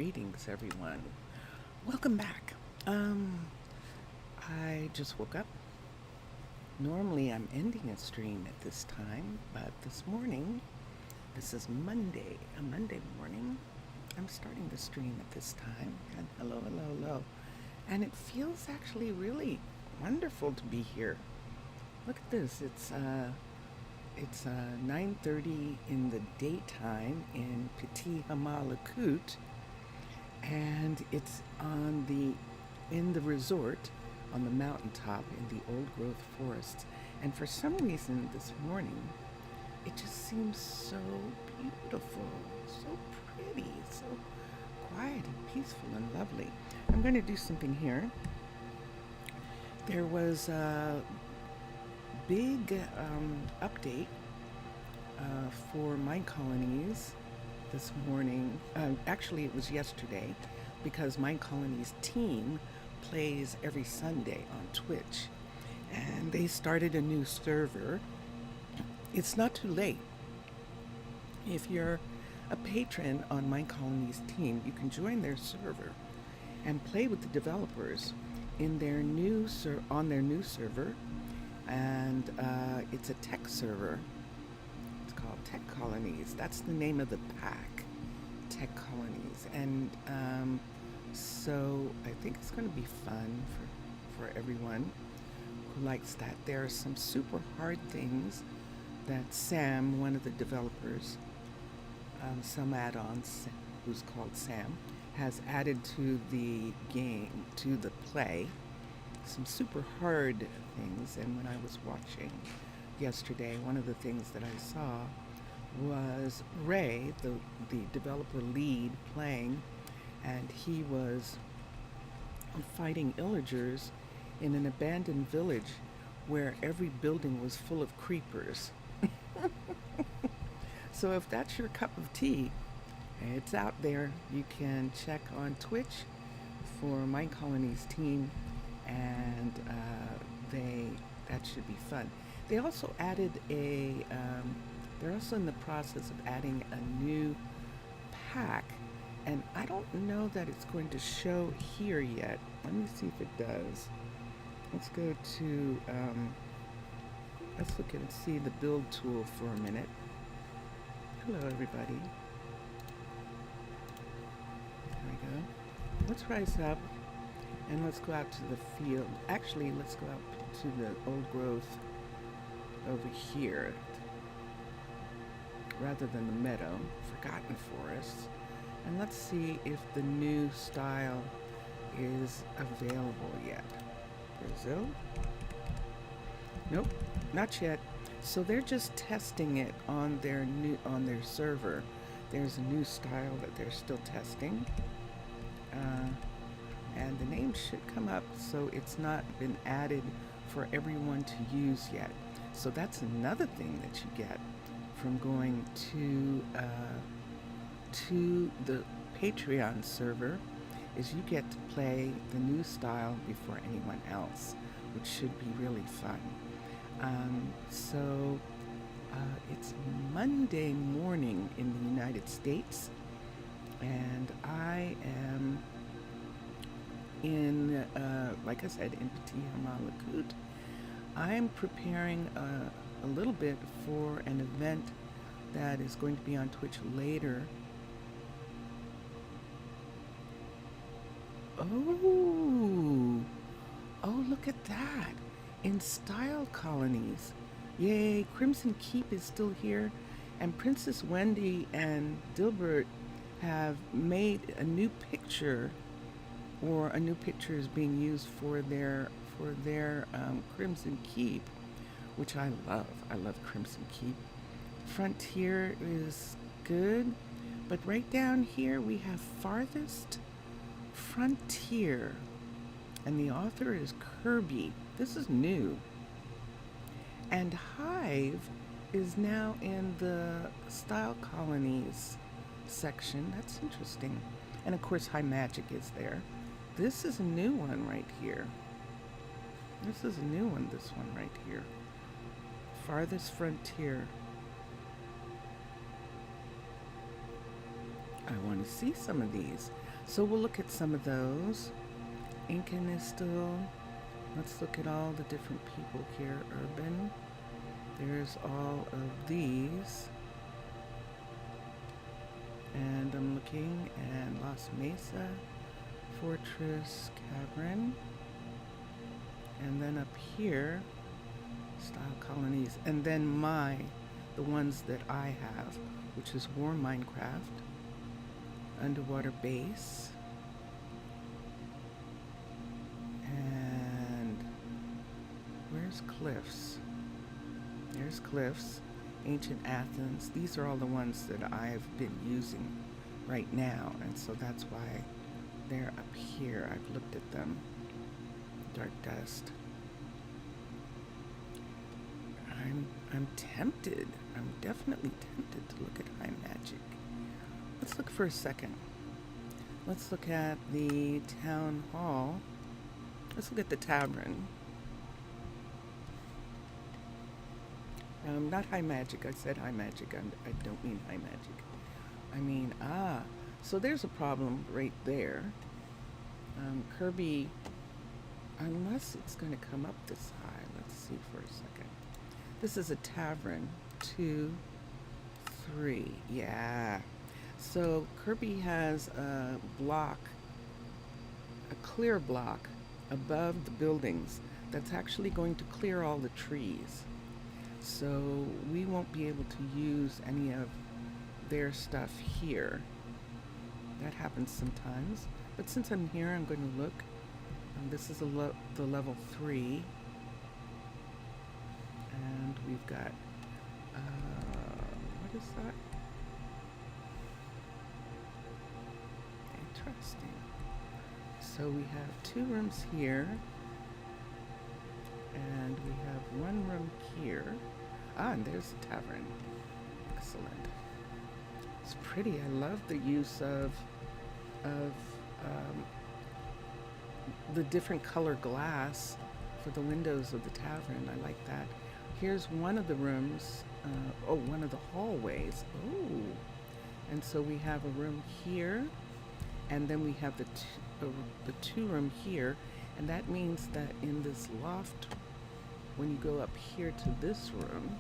Greetings, everyone. Welcome back. I just woke up. Normally, I'm ending a stream at this time, but this morning, this is Monday, a Monday morning. I'm starting the stream at this time. And hello, hello, hello. And it feels actually really wonderful to be here. Look at this. It's 9:30 in the daytime in Arnaaluk, and it's in the resort on the mountaintop in the old growth forests. And for some reason this morning, it just seems so beautiful, so pretty, so quiet and peaceful and lovely. I'm going to do something here. There was a big update for Minecolonies this morning. Actually, it was yesterday, because Minecolonies team plays every Sunday on Twitch, and they started a new server. It's not too late. If you're a patron on Minecolonies team, you can join their server and play with the developers in their on their new server. And it's a tech server. It's called Tech Colonies. That's the name of the pack, Tech Colonies. And so I think it's going to be fun for everyone who likes that. There are some super hard things that Sam, one of the developers, some add-ons, who's called Sam, has added to the game, to the play. Some super hard things. And when I was watching yesterday, one of the things that I saw was Ray, the developer lead, playing, and he was fighting illagers in an abandoned village where every building was full of creepers. So if that's your cup of tea, it's out there. You can check on Twitch for Minecolonies team, and that should be fun. They also added they're also in the process of adding a new pack, and I don't know that it's going to show here yet. Let me see if it does. Let's go to, let's look and see the build tool for a minute. Hello, everybody. There we go. Let's rise up. And let's go out to the field. Actually, let's go out to the old growth over here, rather than the meadow, forgotten forests. And let's see if the new style is available yet. Brazil? Nope, not yet. So they're just testing it on their server. There's a new style that they're still testing. And the name should come up, so it's not been added for everyone to use yet. So that's another thing that you get from going to the Patreon server, is you get to play the new style before anyone else, which should be really fun. So it's Monday morning in the United States, and I am in, like I said, in Arnaaluk. I'm preparing a little bit for an event that is going to be on Twitch later. Oh, look at that. In Stylecolonies. Yay, Crimson Keep is still here, and Princess Wendy and Dilbert have made a new picture, or a new picture is being used for their Crimson Keep, which I love. I love Crimson Keep. Frontier is good, but right down here we have Farthest Frontier, and the author is Kirby. This is new. And Hive is now in the Stylecolonies section. That's interesting. And of course, High Magic is there. This is a new one right here. This is a new one, this one right here. Farthest Frontier. I want to see some of these. So we'll look at some of those. Incan is still. Let's look at all the different people here. Urban. There's all of these. And I'm looking at Las Mesa, Fortress, Cavern. And then up here, Style Colonies. And then the ones that I have, which is War Minecraft, Underwater Base, and where's Cliffs? There's Cliffs, Ancient Athens. These are all the ones that I've been using right now, and so that's why they're up here. I've looked at them. Dark Dust. I'm tempted. I'm definitely tempted to look at High Magic. Let's look for a second. Let's look at the Town Hall. Let's look at the Tavern. Not High Magic. I said High Magic. I don't mean High Magic. I mean, so there's a problem right there. Kirby, unless it's going to come up this high. Let's see for a second. This is a tavern. 2, 3. Yeah. So Kirby has a block, a clear block above the buildings that's actually going to clear all the trees. So we won't be able to use any of their stuff here. That happens sometimes. But since I'm here, I'm going to look. This is the level 3. And we've got, what is that? Interesting. So we have 2 rooms here. And we have 1 room here. And there's the tavern. Excellent. It's pretty. I love the use of the different color glass for the windows of the tavern. I like that. Here's one of the rooms. One of the hallways. Oh. And so we have a room here, and then we have the 2 room here, and that means that in this loft, when you go up here to this room,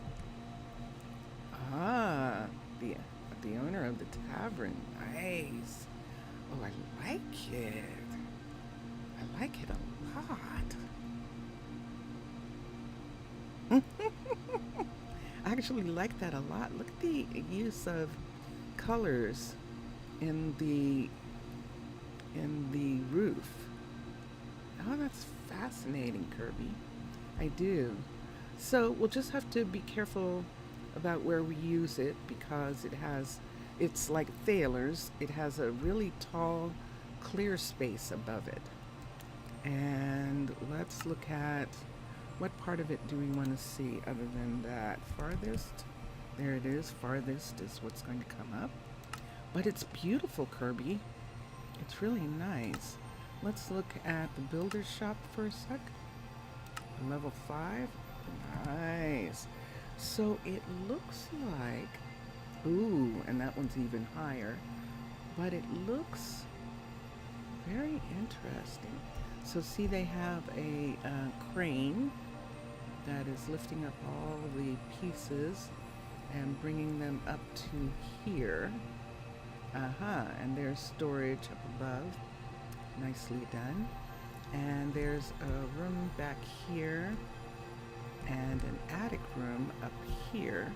the owner of the tavern, nice. Oh, I like it. I like it a lot. I actually like that a lot. Look at the use of colors in the roof. Oh, that's fascinating, Kirby. I do. So we'll just have to be careful about where we use it, because it's like Thaler's. It has a really tall, clear space above it. And let's look at what part of it do we want to see other than that. Farthest. There it is. Farthest is what's going to come up. But it's beautiful, Kirby. It's really nice. Let's look at the builder's shop for a sec. Level 5. Nice. So it looks like, ooh, and that one's even higher, but it looks very interesting. So see, they have a crane that is lifting up all the pieces and bringing them up to here. And there's storage up above. Nicely done. And there's a room back here and an attic room up here.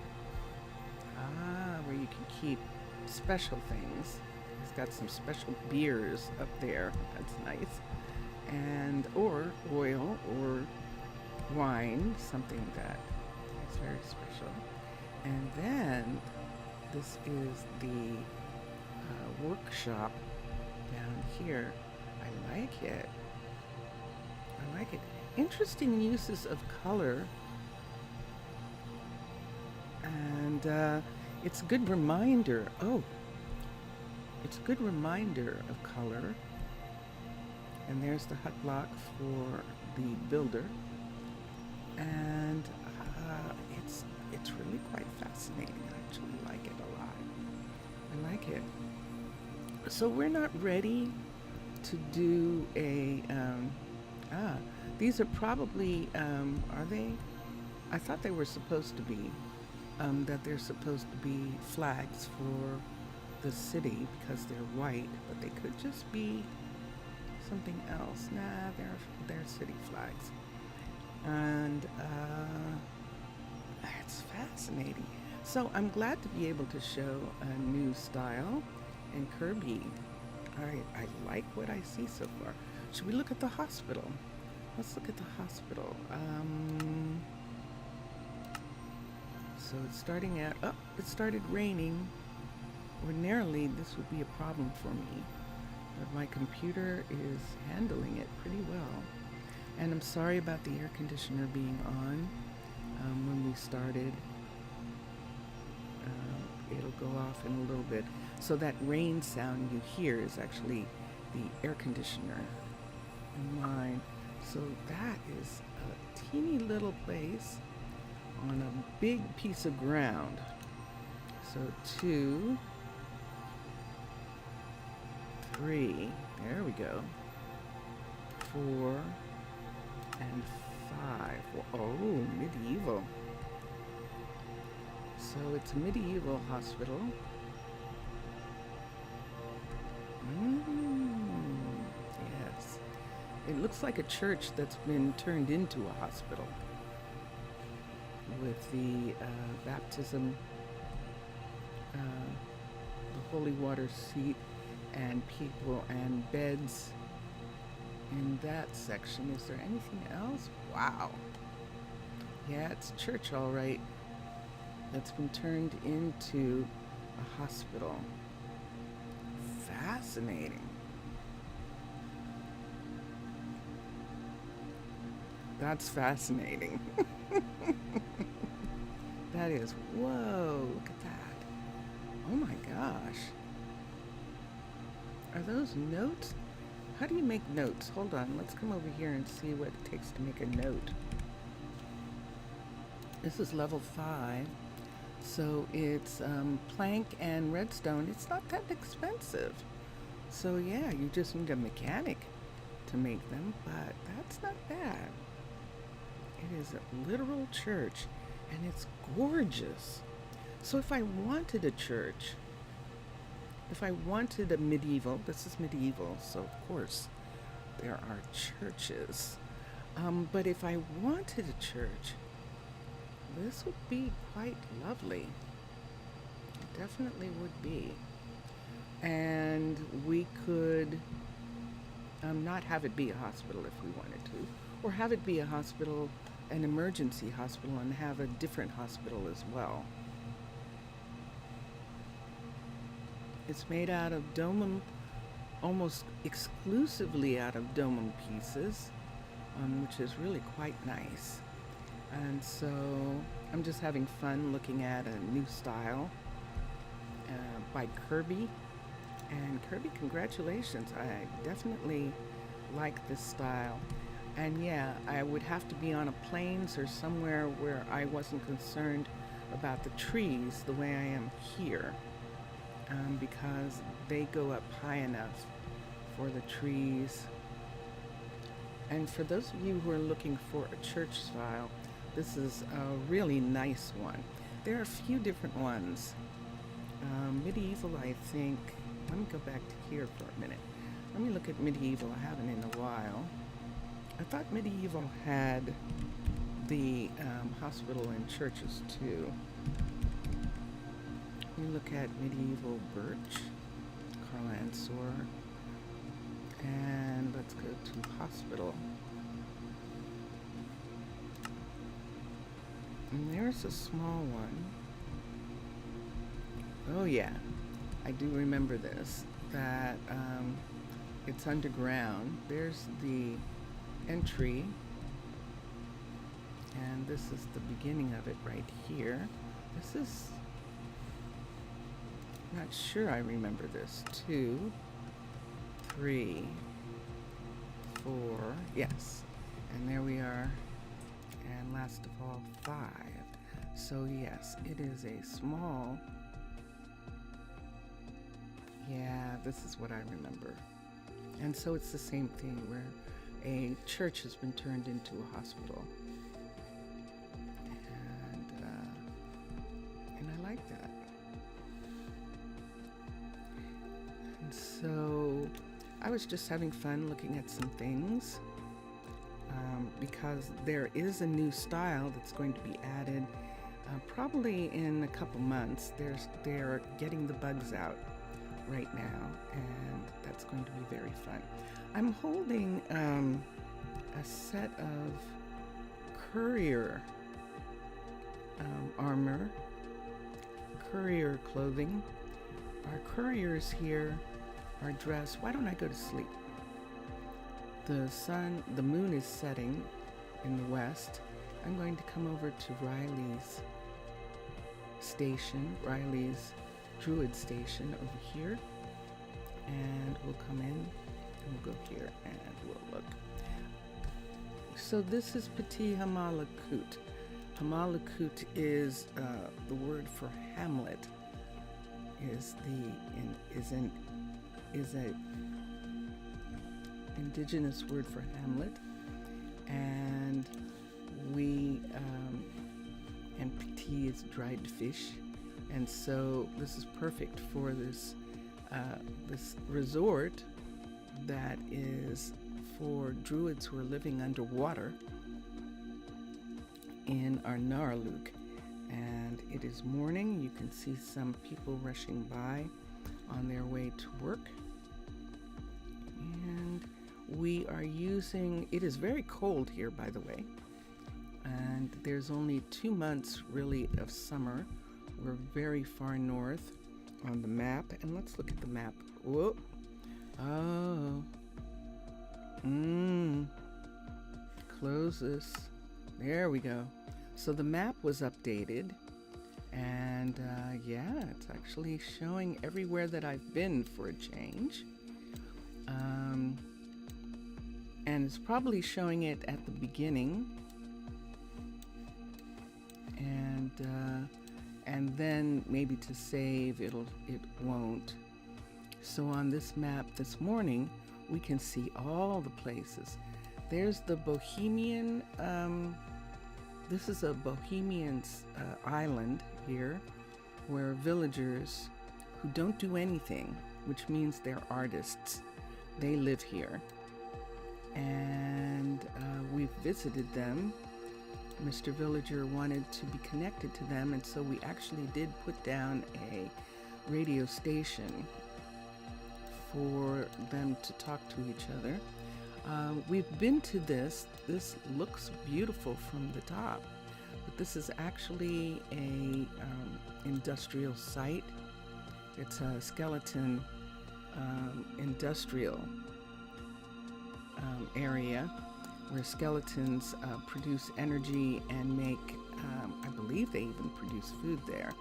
Where you can keep special things. It's got some special beers up there. That's nice. And or oil or wine, something that is very special. And then this is the workshop down here. I like it. I like it. Interesting uses of color. And it's a good reminder. Oh, it's a good reminder of color. And there's the hut block for the builder. And it's really quite fascinating. I actually like it a lot. I like it. So we're not ready to do a, these are probably, are they? I thought they were supposed to be, that they're supposed to be flags for the city because they're white, but they could just be something else. Nah, they're city flags. And it's fascinating. So I'm glad to be able to show a new style in Kirby. I like what I see so far. Should we look at the hospital? Let's look at the hospital. So it's starting out, oh, it started raining. Ordinarily, this would be a problem for me, but my computer is handling it pretty well. And I'm sorry about the air conditioner being on when we started. It'll go off in a little bit. So that rain sound you hear is actually the air conditioner in mine. So that is a teeny little place on a big piece of ground. So 2, 3, there we go. 4 and 5. Oh, medieval. So it's a medieval hospital. Yes. It looks like a church that's been turned into a hospital with the baptism, the holy water seat, and people and beds in that section. Is there anything else? Wow. Yeah, it's a church, all right. That's been turned into a hospital. Fascinating. That's fascinating. That is, whoa, look at that. Oh my gosh. Are those notes? How do you make notes? Hold on, let's come over here and see what it takes to make a note. This is level 5. So it's plank and redstone. It's not that expensive. So yeah, you just need a mechanic to make them, but that's not bad. It is a literal church, and it's gorgeous. So if I wanted a church, if I wanted a medieval, this is medieval, so of course there are churches. But if I wanted a church, this would be quite lovely. It definitely would be. And we could not have it be a hospital if we wanted to, or have it be a hospital, an emergency hospital, and have a different hospital as well. It's made out of domum, almost exclusively out of domum pieces, which is really quite nice. And so I'm just having fun looking at a new style by Kirby. And Kirby, congratulations. I definitely like this style. And yeah, I would have to be on a plains or somewhere where I wasn't concerned about the trees the way I am here, because they go up high enough for the trees. And for those of you who are looking for a church style, this is a really nice one. There are a few different ones. Medieval, I think. Let me go back to here for a minute. Let me look at medieval. I haven't in a while. I thought medieval had the hospital and churches too. Let me look at medieval birch, Carlansor, and let's go to hospital. And there's a small one. Oh yeah, I do remember this, that it's underground. There's the entry, and this is the beginning of it right here. This is, not sure I remember this. 2, 3, 4, yes, and there we are. And last of all, 5. So yes, it is a small. Yeah, this is what I remember. And so it's the same thing where a church has been turned into a hospital. And I like that. And so I was just having fun looking at some things because there is a new style that's going to be added probably in a couple months. They're getting the bugs out right now, and that's going to be very fun. I'm holding a set of courier armor, courier clothing. Our couriers here are dressed. Why don't I go to sleep? The moon is setting in the west. I'm going to come over to Riley's station, Riley's Druid station over here, and we'll come in and we'll go here and we'll look. So this is Petit Arnaaluk. Arnaaluk is the word for hamlet. Is a indigenous word for hamlet, and and petit is dried fish, and so this is perfect for this resort that is for druids who are living underwater in Arnaaluk. And it is morning. You can see some people rushing by on their way to work. And we are using, it is very cold here, by the way. And there's only 2 months really of summer. We're very far north on the map. And let's look at the map. Whoa. Oh. Close this. There we go. So the map was updated, and yeah, it's actually showing everywhere that I've been for a change. And it's probably showing it at the beginning, and then maybe to save it won't. So on this map this morning, we can see all the places. There's the Bohemian. This is a Bohemian island here, where villagers who don't do anything, which means they're artists, they live here. And we've visited them. Mr. Villager wanted to be connected to them, and so we actually did put down a radio station for them to talk to each other. We've been to this. This looks beautiful from the top, but this is actually a industrial site. It's a skeleton industrial area where skeletons produce energy and make, I believe they even produce food there.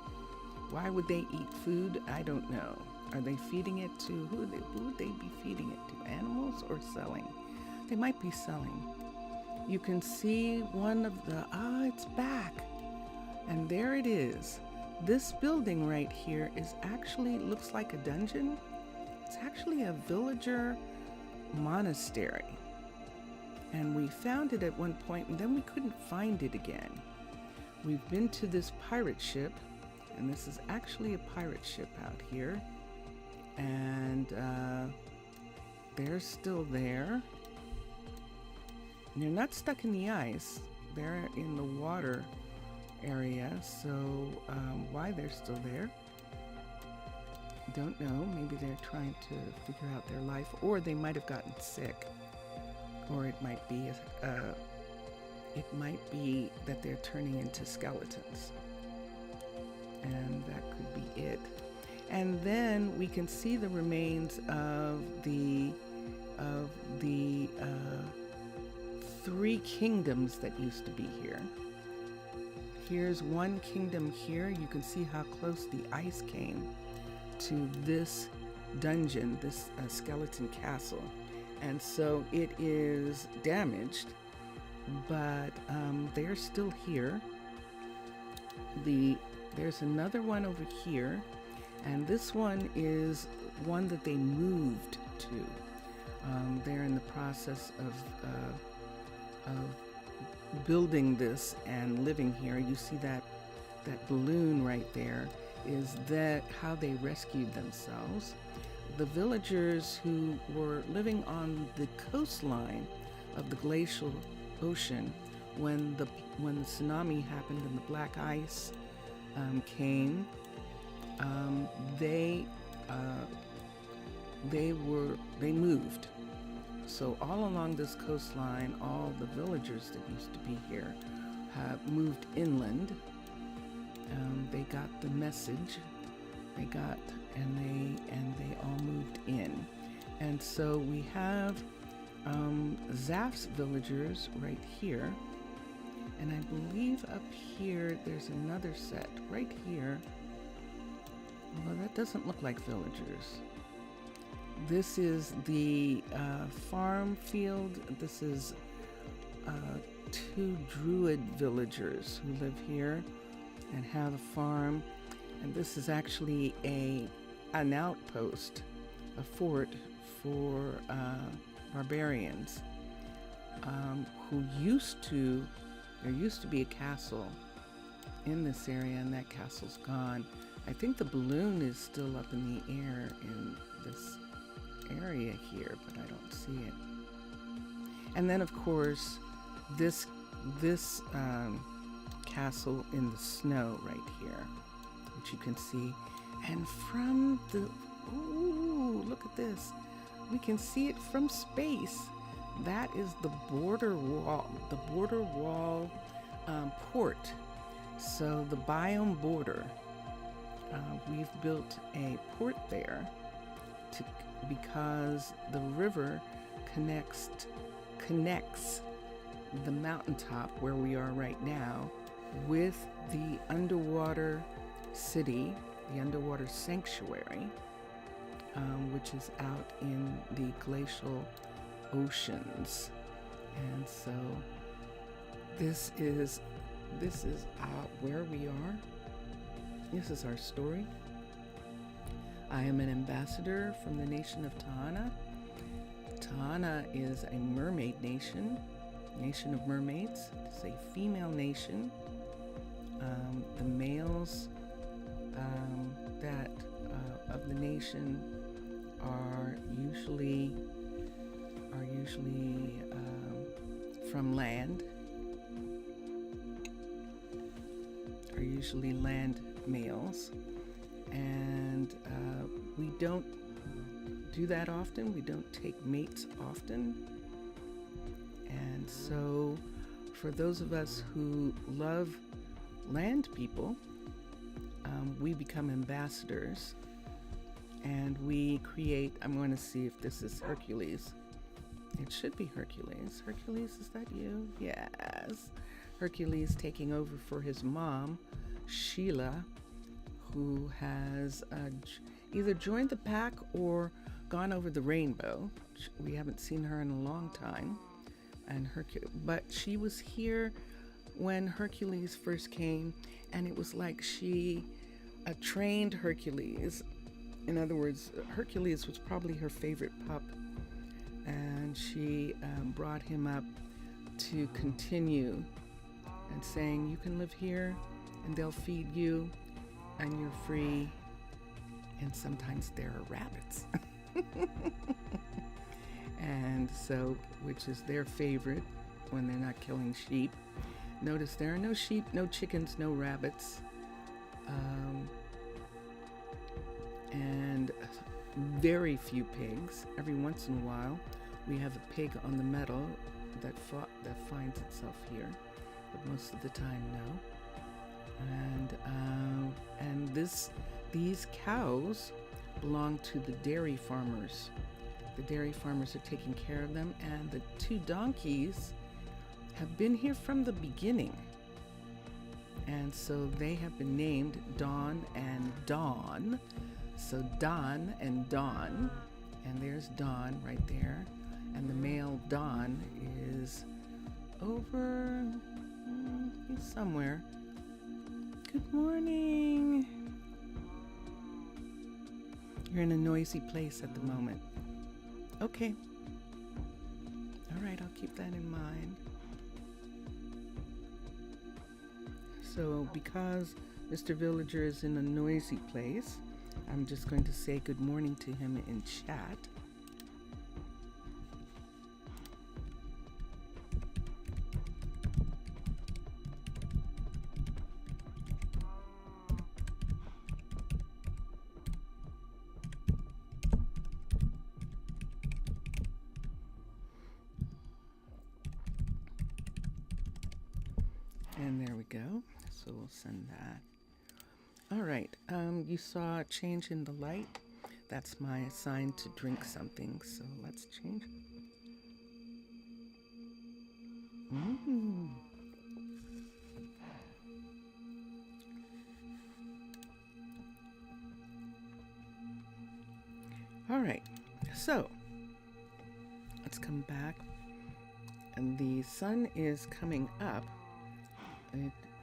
Why would they eat food? I don't know. Are they feeding it to, who would they be feeding it to? Animals or selling? They might be selling. You can see one of the, it's back. And there it is. This building right here is actually, looks like a dungeon. It's actually a villager monastery. And we found it at one point, and then we couldn't find it again. We've been to this pirate ship, and this is actually a pirate ship out here. And they're still there. And they're not stuck in the ice. They're in the water area, so why they're still there, don't know. Maybe they're trying to figure out their life, or they might have gotten sick, or it might be that they're turning into skeletons, and that could be it. And then we can see the remains of the 3 kingdoms that used to be here. Here's one kingdom here. You can see how close the ice came to this dungeon, this skeleton castle. And so it is damaged, but they're still here. There's another one over here, and this one is one that they moved to. They're in the process of building this and living here. You see that balloon right there is that how they rescued themselves. The villagers who were living on the coastline of the glacial ocean when the tsunami happened and the black ice came, they moved. So all along this coastline, all the villagers that used to be here have moved inland. They got the message. They all moved in. And so we have Zaf's villagers right here. And I believe up here there's another set right here. Although that doesn't look like villagers. This is the farm field. This is 2 druid villagers who live here and have a farm. And this is actually an outpost, a fort for barbarians who there used to be a castle in this area, and that castle's gone. I think the balloon is still up in the air in this area here, but I don't see it. And then of course this castle in the snow right here, which you can see. And from ooh, look at this. We can see it from space. That is the border wall port. So the biome border. We've built a port there because the river connects the mountaintop where we are right now with the underwater city, the underwater sanctuary, which is out in the glacial oceans. And so this is where we are. This is our story. I am an ambassador from the nation of Tahana. Tahana is a mermaid nation of mermaids. It's a female nation. The males of the nation are usually from land. Are usually land males, and we don't do that often. We don't take mates often. And so for those of us who love land people, we become ambassadors, and we create, I'm going to see if this is Hercules. It should be Hercules. Hercules, is that you? Yes. Hercules taking over for his mom, Sheila, who has either joined the pack or gone over the rainbow. We haven't seen her in a long time. But she was here when Hercules first came, and it was like she trained Hercules. In other words, Hercules was probably her favorite pup, and she brought him up to continue and saying, you can live here and they'll feed you and you're free. And sometimes there are rabbits. And so, which is their favorite when they're not killing sheep. Notice there are no sheep, no chickens, no rabbits. And very few pigs. Every once in a while, we have a pig on the meadow that finds itself here, but most of the time, no. And these cows belong to the dairy farmers. The dairy farmers are taking care of them, and the 2 donkeys have been here from the beginning. And so they have been named Dawn and Dawn. So Dawn and Dawn, and there's Dawn right there, and the male Dawn is over he's somewhere. Good morning. You're in a noisy place at the moment. Okay, keep that in mind. So because Mr. Villager is in a noisy place, I'm just going to say good morning to him in chat. And there we go. So we'll send that. All right. You saw a change in the light. That's my sign to drink something. So let's change. All right. So let's come back. And the sun is coming up.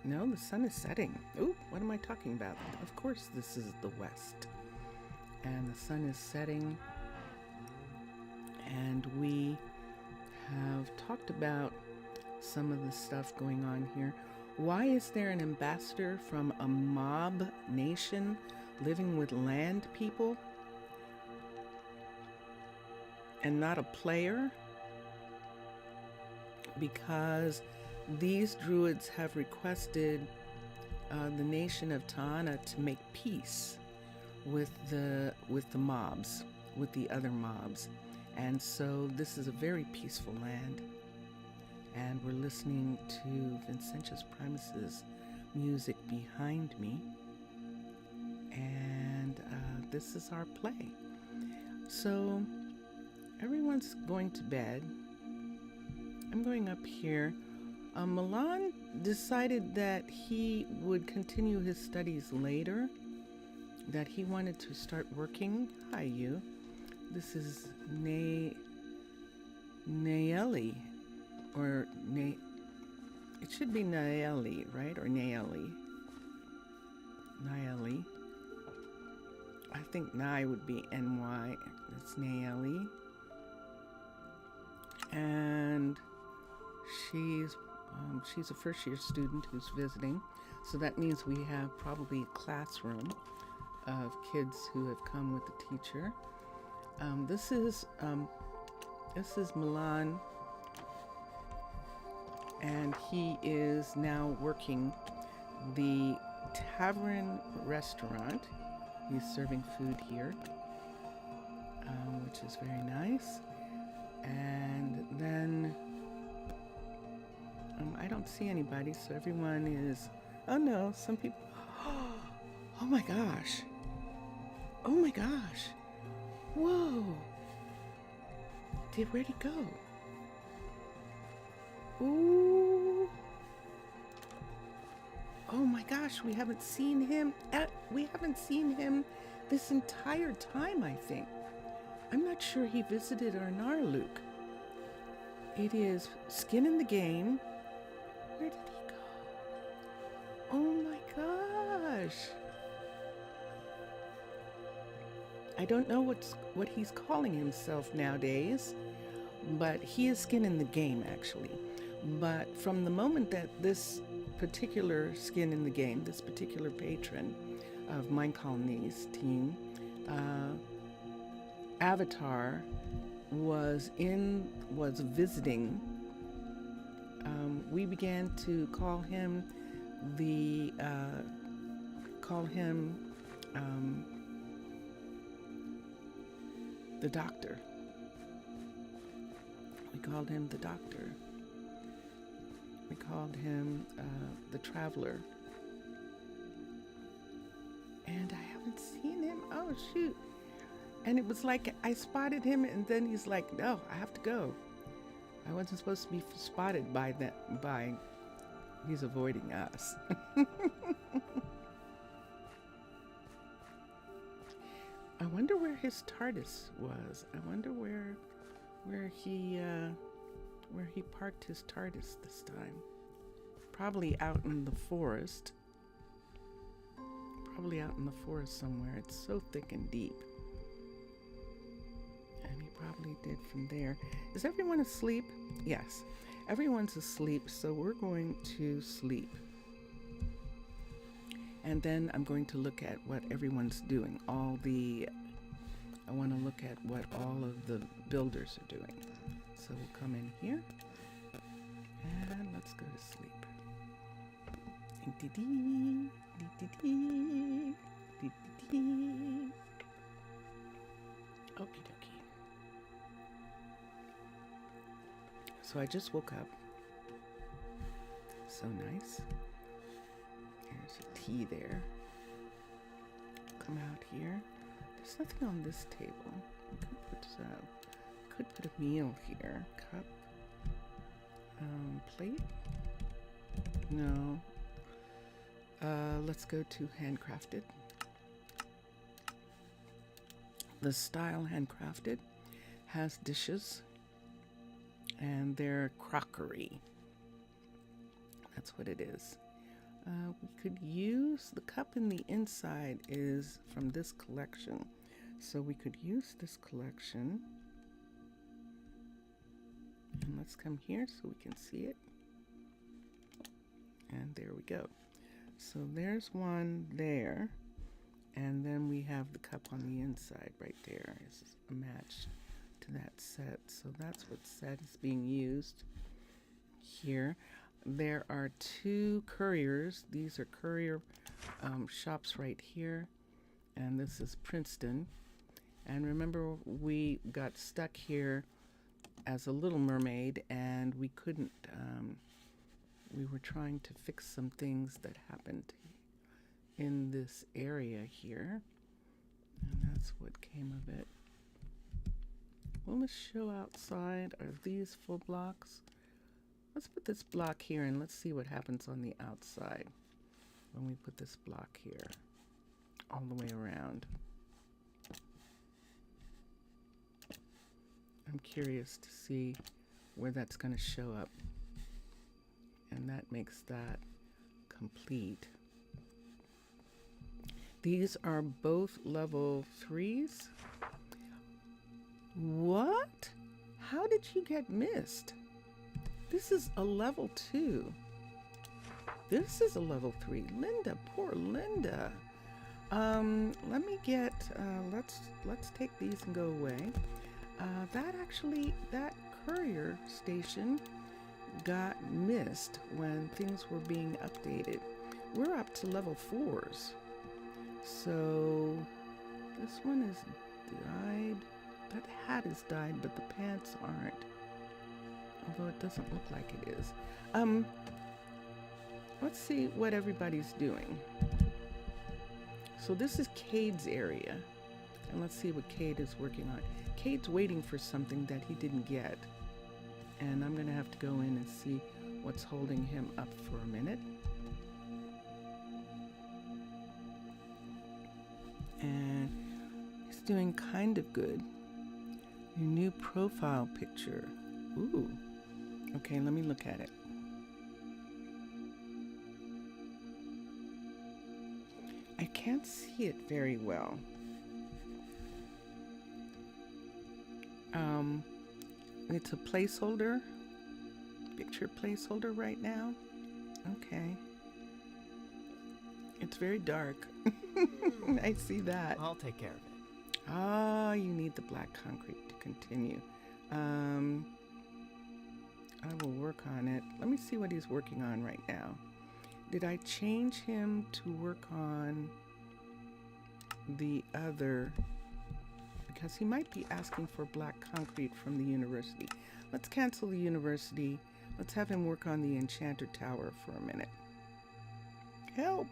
No, the sun is setting. Ooh, what am I talking about? Of course, this is the west. And the sun is setting. And we have talked about some of the stuff going on here. Why is there an ambassador from a mob nation living with land people and not a player? Because these druids have requested the nation of Taana to make peace with the mobs, with the other mobs. And so this is a very peaceful land. And we're listening to Vincentius Primus's music behind me. And this is our play. So everyone's going to bed. I'm going up here. Milan decided that he would continue his studies later, that he wanted to start working. Hi, you. This is Naeli, or it should be Naeli, right? Or Naeli. Naeli. I think Nai would be NY. It's Naeli. And she's a first-year student who's visiting, so that means we have probably a classroom of kids who have come with the teacher. This is Milan, and he is now working the tavern restaurant. He's serving food here, which is very nice. And then I don't see anybody, so everyone is, oh no, some people, oh my gosh, whoa, where'd he go? Ooh, oh my gosh, we haven't seen him this entire time, I think. I'm not sure he visited Arnaaluk. It is skin in the game. Where did he go? Oh my gosh. I don't know what he's calling himself nowadays, but he is skin in the game, actually. But from the moment that this particular skin in the game, this particular patron of Minecolonies team, Avatar, was visiting, we began to call him the doctor. We called him the doctor. We called him the traveler. And I haven't seen him. Oh shoot. And it was like I spotted him, and then he's like, no, I have to go. I wasn't supposed to be spotted by he's avoiding us. I wonder where his TARDIS was. I wonder where he parked his TARDIS this time. Probably out in the forest. Probably out in the forest somewhere. It's so thick and deep. And he probably did from there. Is everyone asleep? Yes, everyone's asleep, so we're going to sleep. And then I'm going to look at what everyone's doing. I want to look at what all of the builders are doing. So we'll come in here and let's go to sleep. Okie dokie. So I just woke up. So nice. There's a tea there. Come out here. There's nothing on this table. Could put a meal here. Cup. Plate. No. Let's go to handcrafted. The style handcrafted has dishes and they're crockery. That's what it is. We could use the cup in the inside is from this collection. So we could use this collection. And let's come here so we can see it. And there we go. So there's one there. And then we have the cup on the inside right there. It's a match to that set. So that's what set is being used here. There are two couriers. These are courier shops right here. And this is Princeton. And remember, we got stuck here as a Little Mermaid and we couldn't, we were trying to fix some things that happened in this area here. And that's what came of it. Will this show outside? Are these full blocks? Let's put this block here and let's see what happens on the outside when we put this block here all the way around. I'm curious to see where that's going to show up. And that makes that complete. These are both level 3s. What? How did you get missed? This is a level 2. This is a level 3. Linda, poor Linda. Let me get, let's take these and go away. That courier station got missed when things were being updated. We're up to level 4s. So this one is dyed. That hat is dyed, but the pants aren't. Although it doesn't look like it is. Let's see what everybody's doing. So this is Cade's area. And let's see what Cade is working on. Cade's waiting for something that he didn't get. And I'm going to have to go in and see what's holding him up for a minute. And he's doing kind of good. Your new profile picture. Ooh. Okay, let me look at it. I can't see it very well. It's a placeholder, picture placeholder right now. Okay. It's very dark. I see that. I'll take care of it. Ah, you need the black concrete to continue. I will work on it. Let me see what he's working on right now. Did I change him to work on the other? Because he might be asking for black concrete from the university. Let's cancel the university. Let's have him work on the enchanter tower for a minute. Help!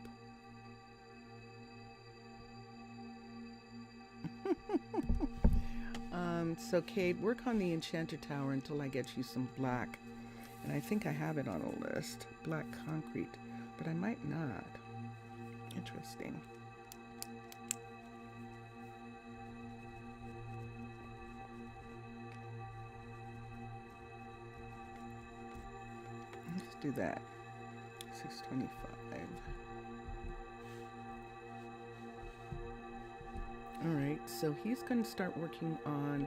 So Cade, work on the enchanter tower until I get you some black. And I think I have it on a list. Black concrete. But I might not. Interesting. Let's do that. 625. All right, so he's going to start working on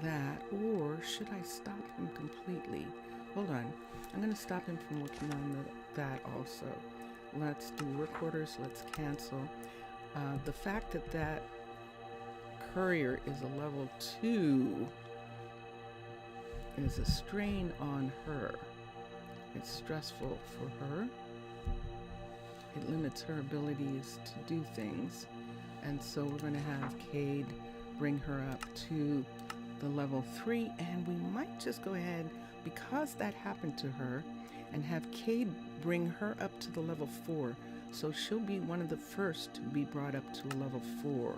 that, or should I stop him completely? Hold on. I'm going to stop him from working on that also. Let's do work orders. Let's cancel. The fact that that courier is a level 2 is a strain on her. It's stressful for her. It limits her abilities to do things. And so we're going to have Cade bring her up to the level 3, and we might just go ahead, because that happened to her, and have Cade bring her up to the level 4. So she'll be one of the first to be brought up to a level 4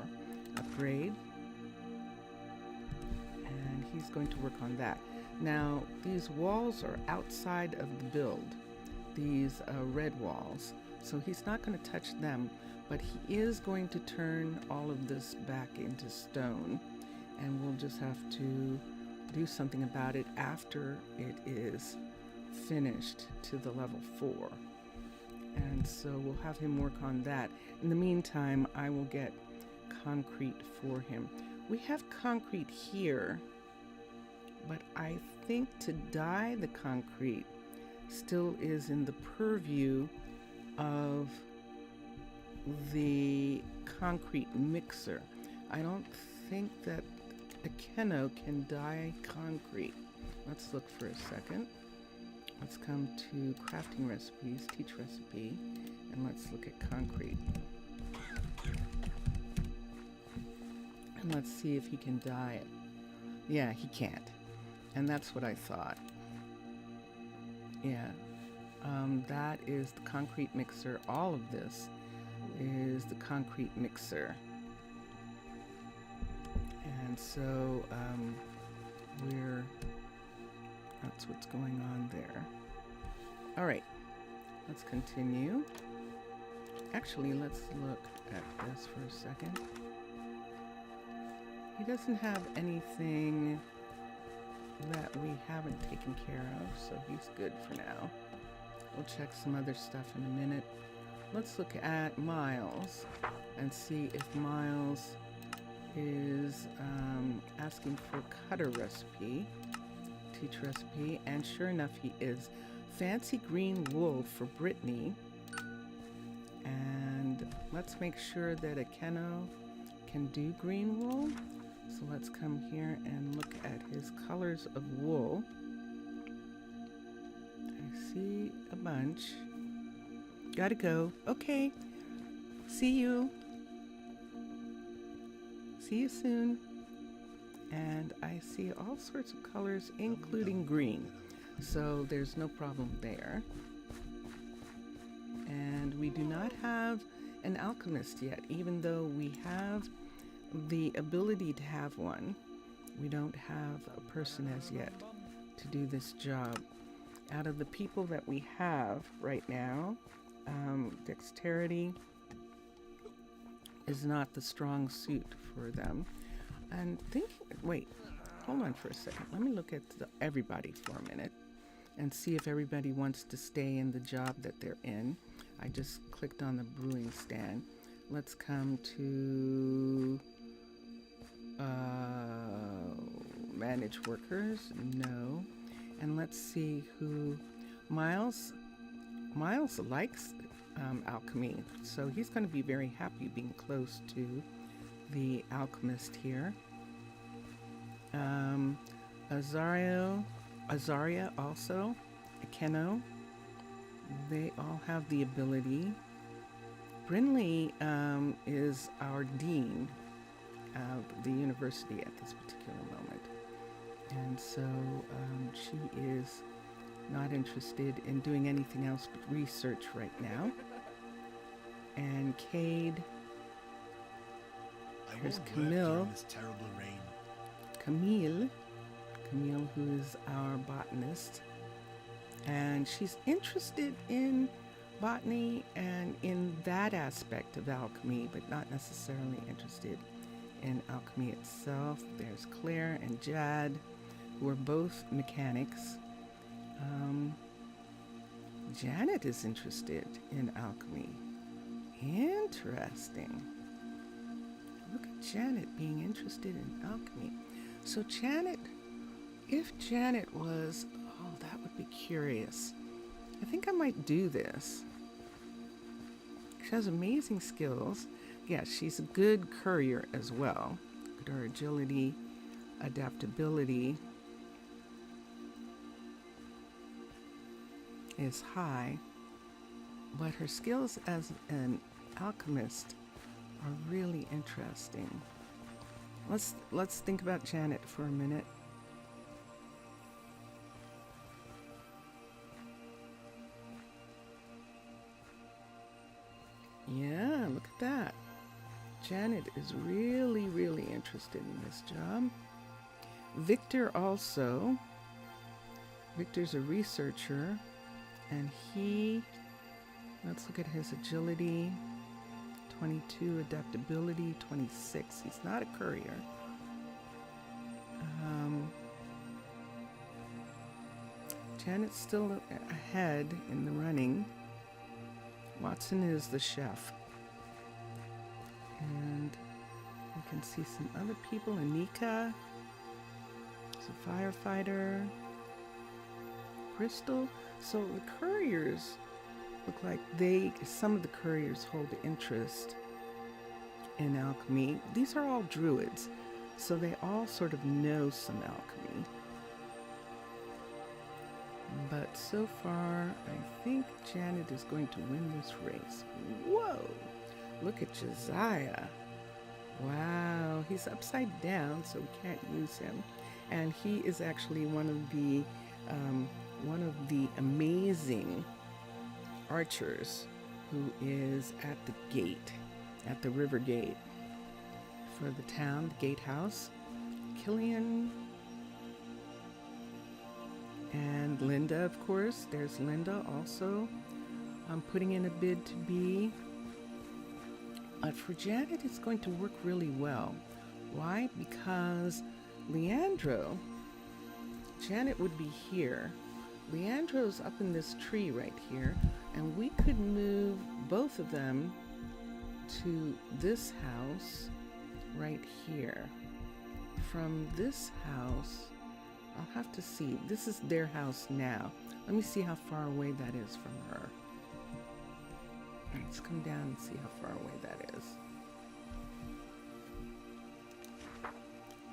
upgrade. And he's going to work on that. Now, these walls are outside of the build, these red walls. So he's not going to touch them, but he is going to turn all of this back into stone. And we'll just have to do something about it after it is finished to the level 4. And so we'll have him work on that. In the meantime, I will get concrete for him. We have concrete here, but I think to dye the concrete still is in the purview of the concrete mixer. I don't think that a Keno can dye concrete. Let's look for a second. Let's come to crafting recipes, teach recipe, and let's look at concrete. And let's see if he can dye it. Yeah, he can't. And that's what I thought. Yeah. That is the concrete mixer. All of this is the concrete mixer. And so that's what's going on there. All right, let's continue. Actually, let's look at this for a second. He doesn't have anything that we haven't taken care of, so he's good for now. We'll check some other stuff in a minute. Let's look at Miles and see if Miles is asking for cutter recipe, teach recipe, and sure enough he is. Fancy green wool for Brittany. And let's make sure that a Keno can do green wool. So let's come here and look at his colors of wool. I see a bunch. Gotta go. Okay. See you. See you soon. And I see all sorts of colors, including green. So there's no problem there. And we do not have an alchemist yet, even though we have the ability to have one. We don't have a person as yet to do this job. Out of the people that we have right now, dexterity is not the strong suit for them. And wait, hold on for a second. Let me look at everybody for a minute and see if everybody wants to stay in the job that they're in. I just clicked on the brewing stand. Let's come to manage workers. No. And let's see who Miles likes alchemy, so he's going to be very happy being close to the alchemist here. Azaria also, Keno, they all have the ability. Brinley is our dean of the university at this particular moment, and so she is not interested in doing anything else but research right now. And Cade, here's Camille. Camille, who is our botanist, and she's interested in botany and in that aspect of alchemy, but not necessarily interested in alchemy itself. There's Claire and Jad, who are both mechanics. Janet is interested in alchemy. Interesting. Look at Janet being interested in alchemy. So Janet, if Janet was, oh, that would be curious. I think I might do this. She has amazing skills. Yeah, she's a good courier as well. Her agility, adaptability is high, but her skills as an alchemist are really interesting. Let's think about Janet for a minute. Yeah, look at that. Janet is really, really interested in this job. Victor also. Victor's a researcher, and let's look at his agility, 22, adaptability, 26. He's not a courier. Janet's still ahead in the running. Watson is the chef. And you can see some other people. Anika is a firefighter. Bristol. So the couriers look like some of the couriers hold interest in alchemy. These are all druids, so they all sort of know some alchemy. But so far, I think Janet is going to win this race. Whoa! Look at Josiah. Wow, he's upside down, so we can't use him. And he is actually one of the amazing archers who is at the gate, at the river gate for the town, the gatehouse. Killian and Linda, of course. There's Linda also. I'm putting in a bid to be. But for Janet, it's going to work really well. Why? Because Leandro, Janet would be here. Leandro's up in this tree right here, and we could move both of them to this house right here. From this house, I'll have to see. This is their house now. Let me see how far away that is from her. Let's come down and see how far away that is.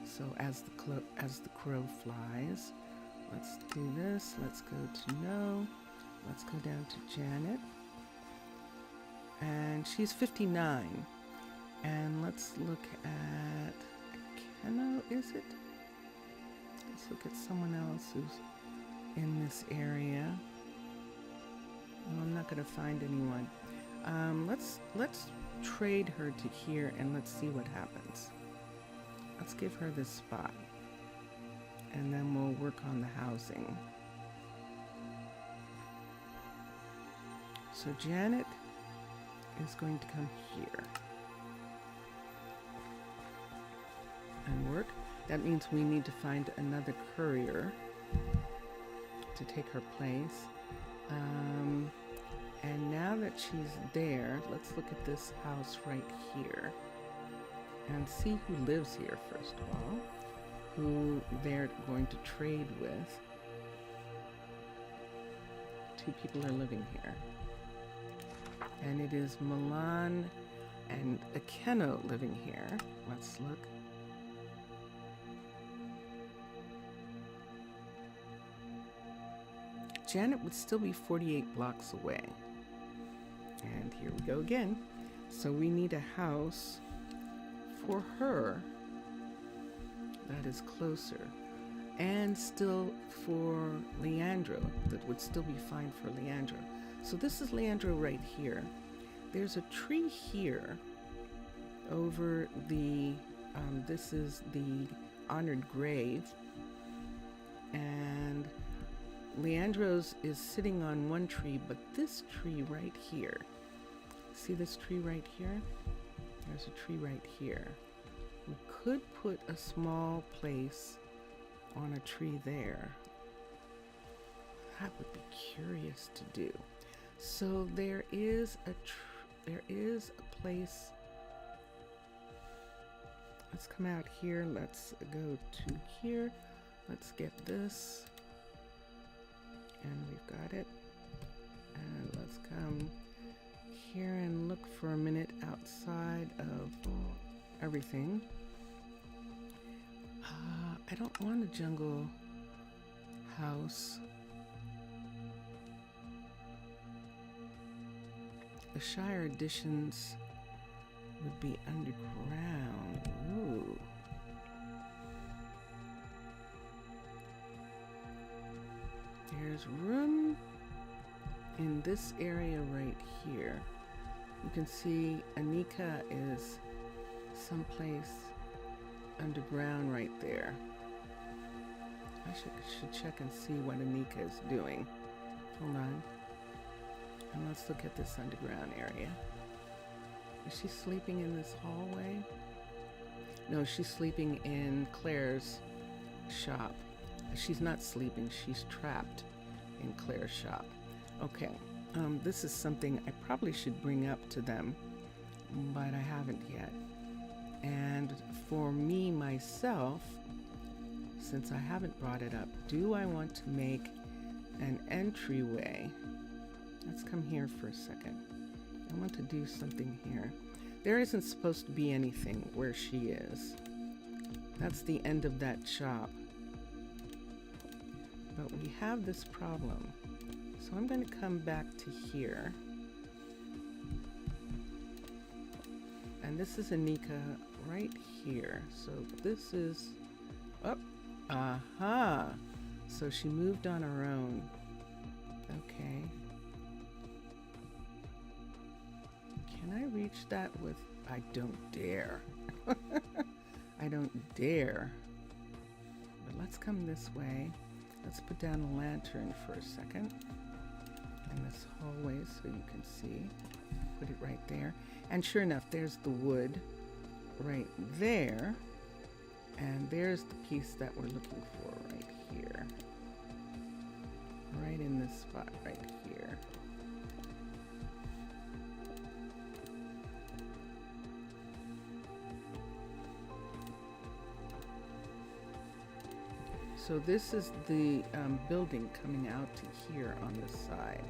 So as the crow flies, let's do this. Let's go to no. Let's go down to Janet. And she's 59. And let's look at Keno, is it? Let's look at someone else who's in this area. Oh, I'm not going to find anyone. Let's trade her to here and let's see what happens. Let's give her this spot. And then we'll work on the housing. So Janet is going to come here and work. That means we need to find another courier to take her place. And now that she's there, let's look at this house right here and see who lives here first of all, who they're going to trade with. 2 people are living here. And it is Milan and Akeno living here. Let's look. Janet would still be 48 blocks away. And here we go again. So we need a house for her that is closer. And still for Leandro, that would still be fine for Leandro. So this is Leandro right here. There's a tree here over the, this is the honored grave. And Leandro's is sitting on one tree, but this tree right here, see this tree right here? There's a tree right here. We could put a small place on a tree there. That would be curious to do. So there is a place Let's come out here. Let's go to here. Let's get this. And we've got it. And let's come here and look for a minute outside of everything. I don't want a jungle house. The Shire additions would be underground. Ooh. There's room in this area right here. You can see Anika is someplace underground right there. I should check and see what Anika is doing. Hold on. And let's look at this underground area. Is she sleeping in this hallway? No, she's sleeping in Claire's shop. She's not sleeping, she's trapped in Claire's shop. Okay, this is something I probably should bring up to them, but I haven't yet. And for me, myself, since I haven't brought it up, do I want to make an entryway? Let's come here for a second. I want to do something here. There isn't supposed to be anything where she is. That's the end of that shop. But we have this problem. So I'm going to come back to here. And this is Anika right here. So this is... Oh, aha! So she moved on her own. Okay. Can I reach that with... I don't dare. I don't dare. But let's come this way. Let's put down a lantern for a second in this hallway so you can see. Put it right there. And sure enough, there's the wood right there. And there's the piece that we're looking for right here. Right in this spot right here. So this is the building coming out to here on this side.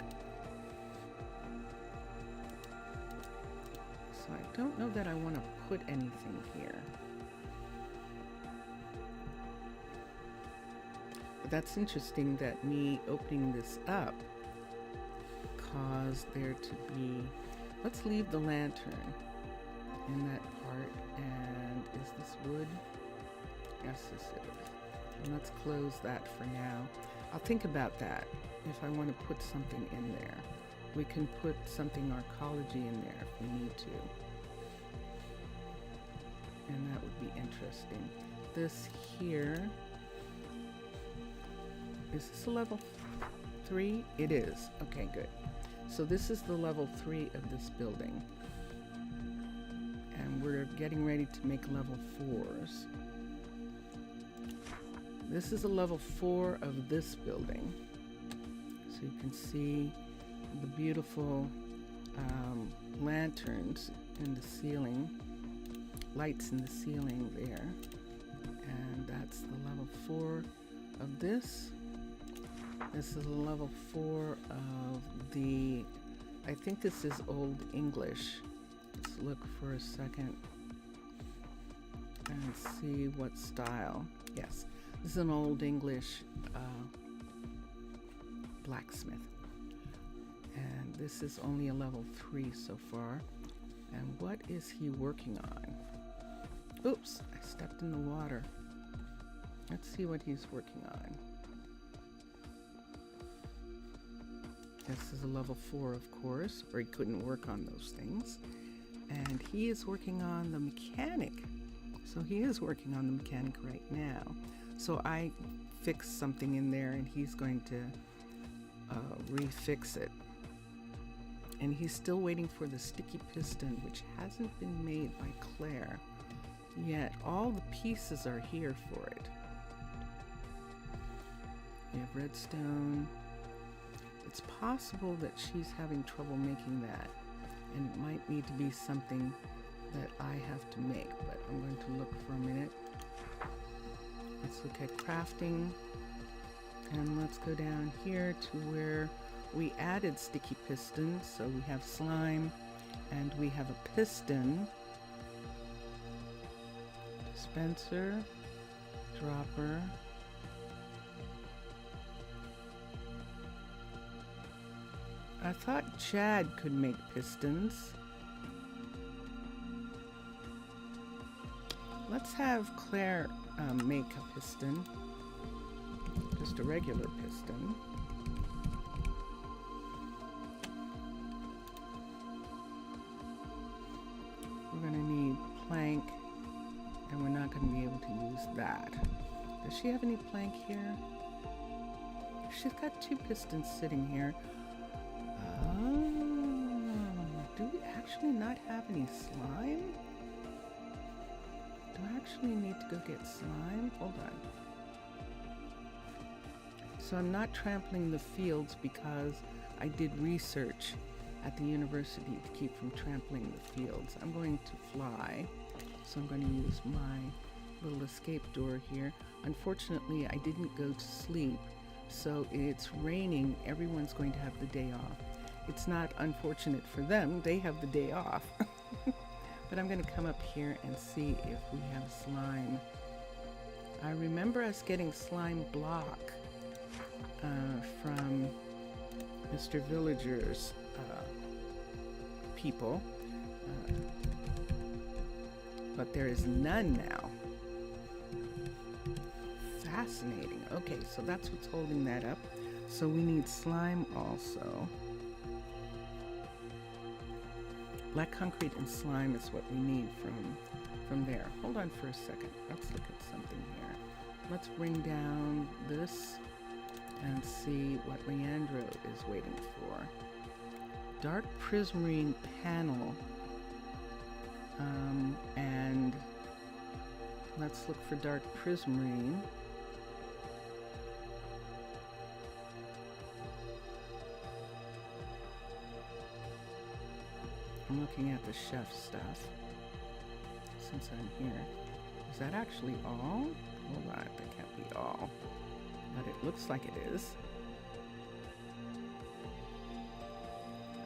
So I don't know that I want to put anything here. But that's interesting that me opening this up caused there to be... Let's leave the lantern in that part. And is this wood? Yes, this is. And let's close that for now. I'll think about that if I want to put something in there. We can put something Arcology in there if we need to. And that would be interesting. This here, is this a level 3? It is. Okay, good. So this is the level 3 of this building. And we're getting ready to make level 4s. This is a level 4 of this building. So you can see the beautiful lanterns in the ceiling, lights in the ceiling there. And that's the level 4 of this. This is a level 4 of the, I think this is Old English. Let's look for a second and see what style. Yes. This is an Old English blacksmith. And this is only a level 3 so far. And what is he working on? Oops, I stepped in the water. Let's see what he's working on. This is a level 4, of course, or he couldn't work on those things. And he is working on the mechanic. So he is working on the mechanic right now. So I fixed something in there and he's going to refix it. And he's still waiting for the sticky piston, which hasn't been made by Claire. Yet all the pieces are here for it. We have redstone. It's possible that she's having trouble making that. And it might need to be something that I have to make, but I'm going to look for a minute. Let's look at crafting, and let's go down here to where we added sticky pistons. So we have slime and we have a piston, dispenser, dropper, I thought Chad could make pistons. Let's have Claire make a piston, just a regular piston. We're going to need plank, and we're not going to be able to use that. Does she have any plank here? She's got 2 pistons sitting here. Do we actually not have any slime? Do I actually need to go get slime? Hold on. So I'm not trampling the fields because I did research at the university to keep from trampling the fields. I'm going to fly, so I'm going to use my little escape door here. Unfortunately, I didn't go to sleep, so it's raining. Everyone's going to have the day off. It's not unfortunate for them. They have the day off. But I'm going to come up here and see if we have slime. I remember us getting slime block from Mr. Villager's people. But there is none now. Fascinating. Okay, so that's what's holding that up. So we need slime also. Black concrete and slime is what we need from there. Hold on for a second. Let's look at something here. Let's bring down this and see what Leandro is waiting for. Dark prismarine panel. And let's look for dark prismarine. I'm looking at the chef stuff since I'm here. Is that actually all? Hold on, that can't be all. But it looks like it is.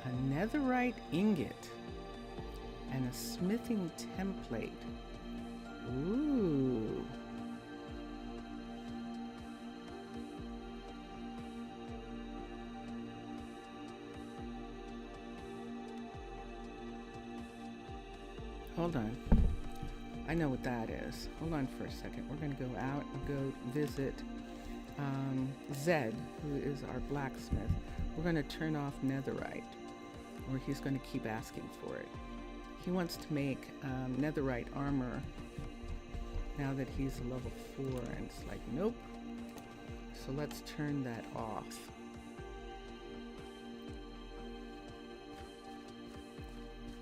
A netherite ingot and a smithing template. Ooh. Hold on. I know what that is. Hold on for a second. We're going to go out and go visit Zed, who is our blacksmith. We're going to turn off netherite, or he's going to keep asking for it. He wants to make netherite armor now that he's a level 4, and it's like, nope. So let's turn that off.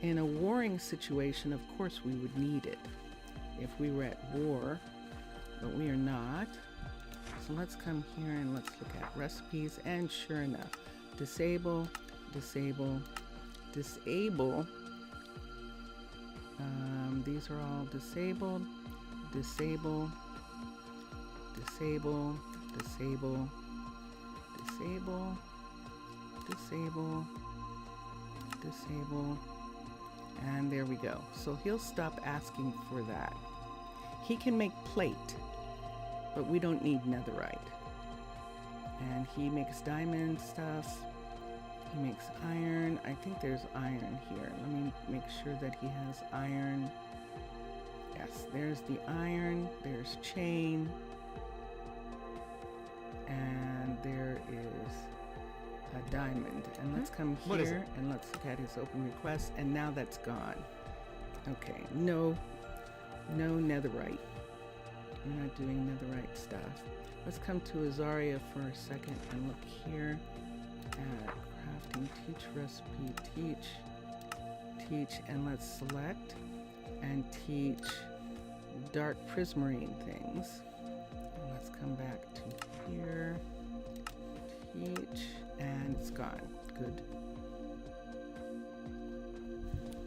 In a warring situation, of course, we would need it if we were at war, but we are not. So let's come here and let's look at recipes, and sure enough, disable, disable, disable. These are all disabled, disable, disable, disable, disable, disable, disable. And there we go. So he'll stop asking for that. He can make plate, but we don't need netherite. And he makes diamond stuff. He makes iron. I think there's iron here. Let me make sure that he has iron. Yes, there's the iron. There's chain. And there is a diamond. And let's come here and let's look at his open request, and now that's gone. Okay, no netherite. We're not doing netherite stuff. Let's come to Azaria for a second and look here at crafting, teach recipe, teach, and let's select and teach dark prismarine things. And let's come back to here, teach, and it's gone. Good.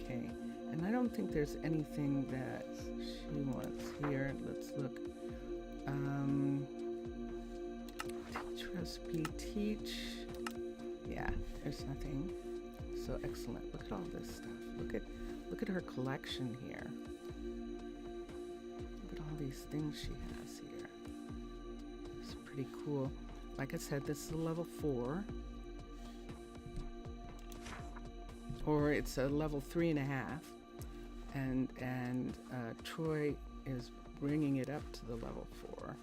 Okay, And I don't think there's anything that she wants here. Let's look. Teach recipe, teach. Yeah, there's nothing. So excellent. Look at all this stuff. Look at her collection here. Look at all these things she has here. It's pretty cool. Like I said, this is a level 4. Or it's a level 3.5. And Troy is bringing it up to the level 4.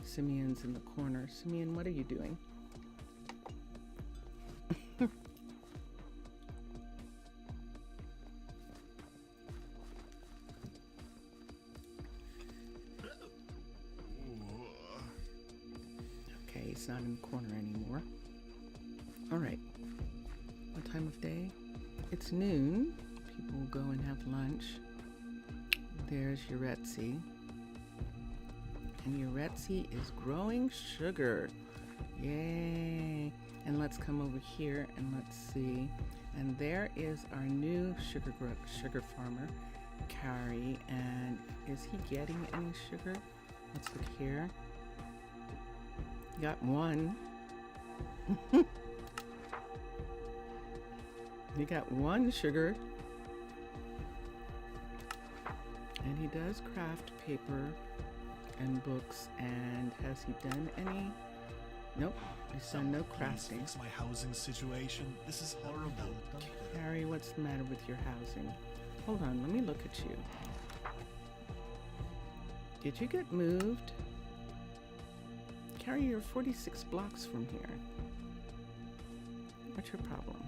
Simeon's in the corner. Simeon, what are you doing? Okay, he's not in the corner anymore. All right. What time of day? It's noon. People will go and have lunch. There's Yuretsi. And Yuretsi is growing sugar. Yay. And let's come over here and let's see. And there is our new sugar farmer, Kari. And is he getting any sugar? Let's look here. Got one. He got one sugar. And he does craft paper and books. And has he done any? Nope, he's done no crafting. Fix my housing situation. This is horrible. Harry, what's the matter with your housing? Hold on, let me look at you. Did you get moved? Carrie, you're 46 blocks from here. What's your problem?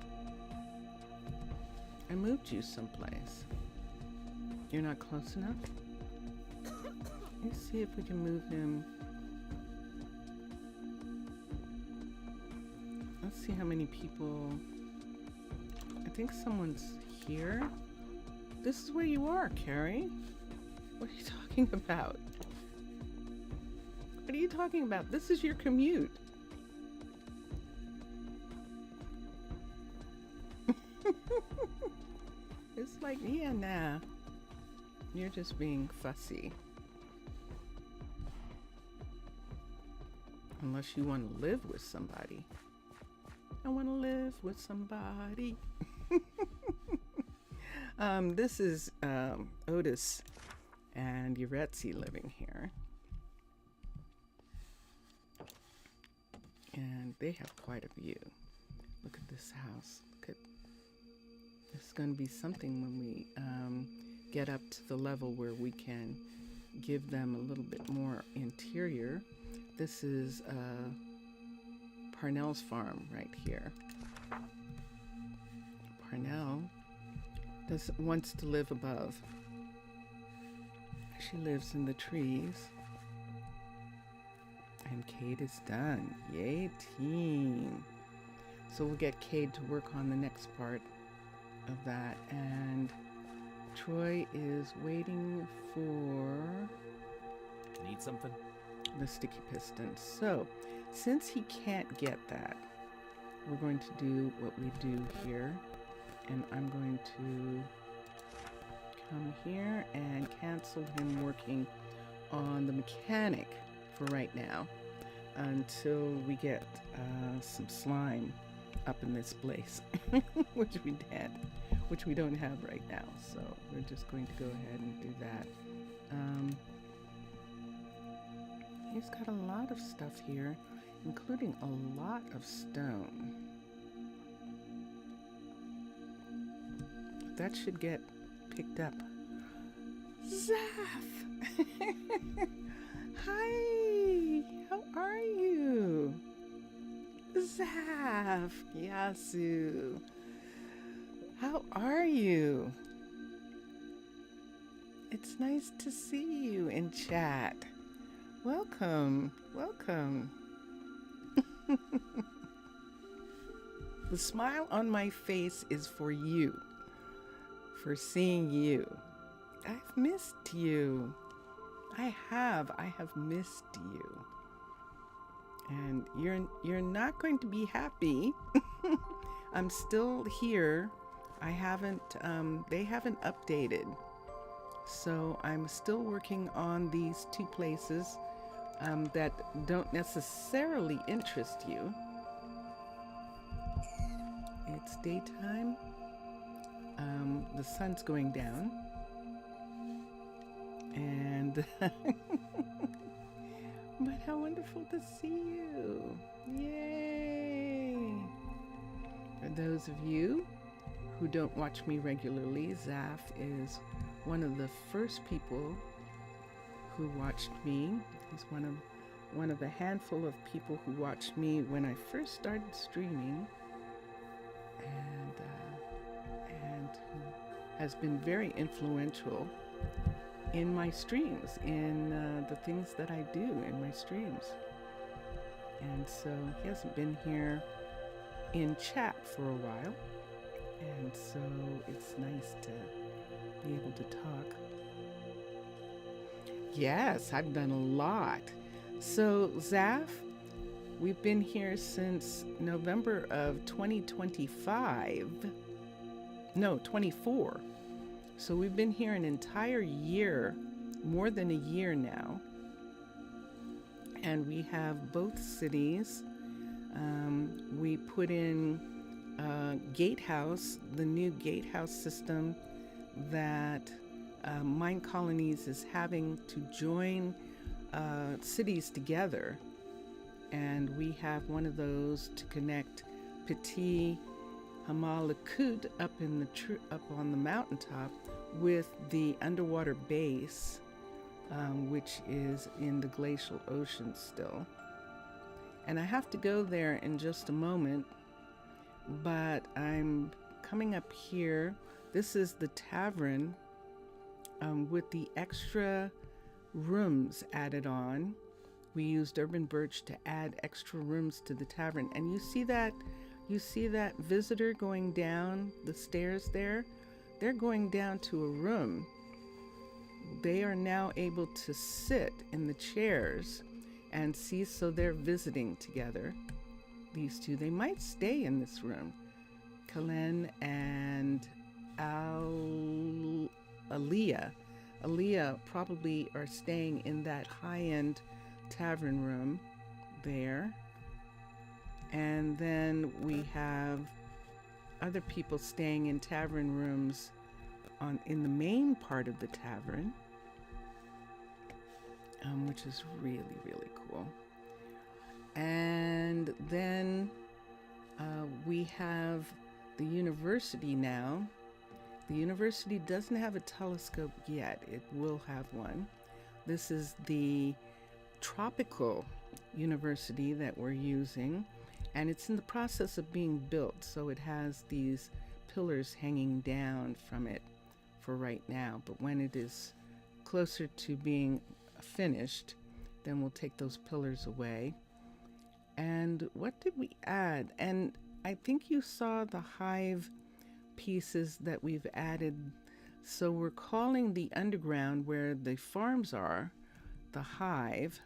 I moved you someplace. You're not close enough? Let's see if we can move him. Let's see how many people. I think someone's here. This is where you are, Carrie. What are you talking about? What are you talking about? This is your commute. It's like, yeah, nah. You're just being fussy. Unless you want to live with somebody. I want to live with somebody. This is Otis and Yuretsi living here. And they have quite a view. Look at this house. Look at. It's going to be something when we get up to the level where we can give them a little bit more interior. This is Parnell's farm right here. Parnell wants to live above. She lives in the trees. And Cade is done. Yay, team. So we'll get Cade to work on the next part of that. And Troy is waiting for... Need something? The sticky piston. So, since he can't get that, we're going to do what we do here. And I'm going to come here and cancel him working on the mechanic for right now until we get some slime up in this place, which we don't have right now. So we're just going to go ahead and do that. He's got a lot of stuff here, including a lot of stone. That should get picked up. Zaf! Hi! How are you? Zaf! Yasu! How are you? It's nice to see you in chat. Welcome, welcome. The smile on my face is for you, for seeing you. I've missed you. I have missed you. And you're not going to be happy. I'm still here. they haven't updated. So I'm still working on these two places that don't necessarily interest you. It's daytime. The sun's going down. And but how wonderful to see you. Yay! For those of you who don't watch me regularly, Zaf is one of the first people who watched me. He's one of a handful of people who watched me when I first started streaming, and who has been very influential in my streams, in the things that I do in my streams. And so he hasn't been here in chat for a while, and so it's nice to be able to talk. Yes, I've done a lot. So Zaf, we've been here since November of 2025. No, 24. So we've been here an entire year, more than a year now. And we have both cities. We put in Gatehouse, the new Gatehouse system that Minecolonies is having to join cities together. And we have one of those to connect Petit Arnaaluk up on the mountaintop with the underwater base, which is in the glacial ocean still. And I have to go there in just a moment, but I'm coming up here. This is the tavern with the extra rooms added on. We used urban birch to add extra rooms to the tavern. And you see that visitor going down the stairs there? They're going down to a room. They are now able to sit in the chairs and see, so they're visiting together. These two, they might stay in this room. Kalen and Aaliyah probably are staying in that high-end tavern room there. And then we have other people staying in tavern rooms in the main part of the tavern, which is really, really cool. And then we have the university now. The university doesn't have a telescope yet. It will have one. This is the tropical university that we're using, and it's in the process of being built. So it has these pillars hanging down from it for right now. But when it is closer to being finished, then we'll take those pillars away. And what did we add? And I think you saw the Hive pieces that we've added. So we're calling the underground, where the farms are, the Hive.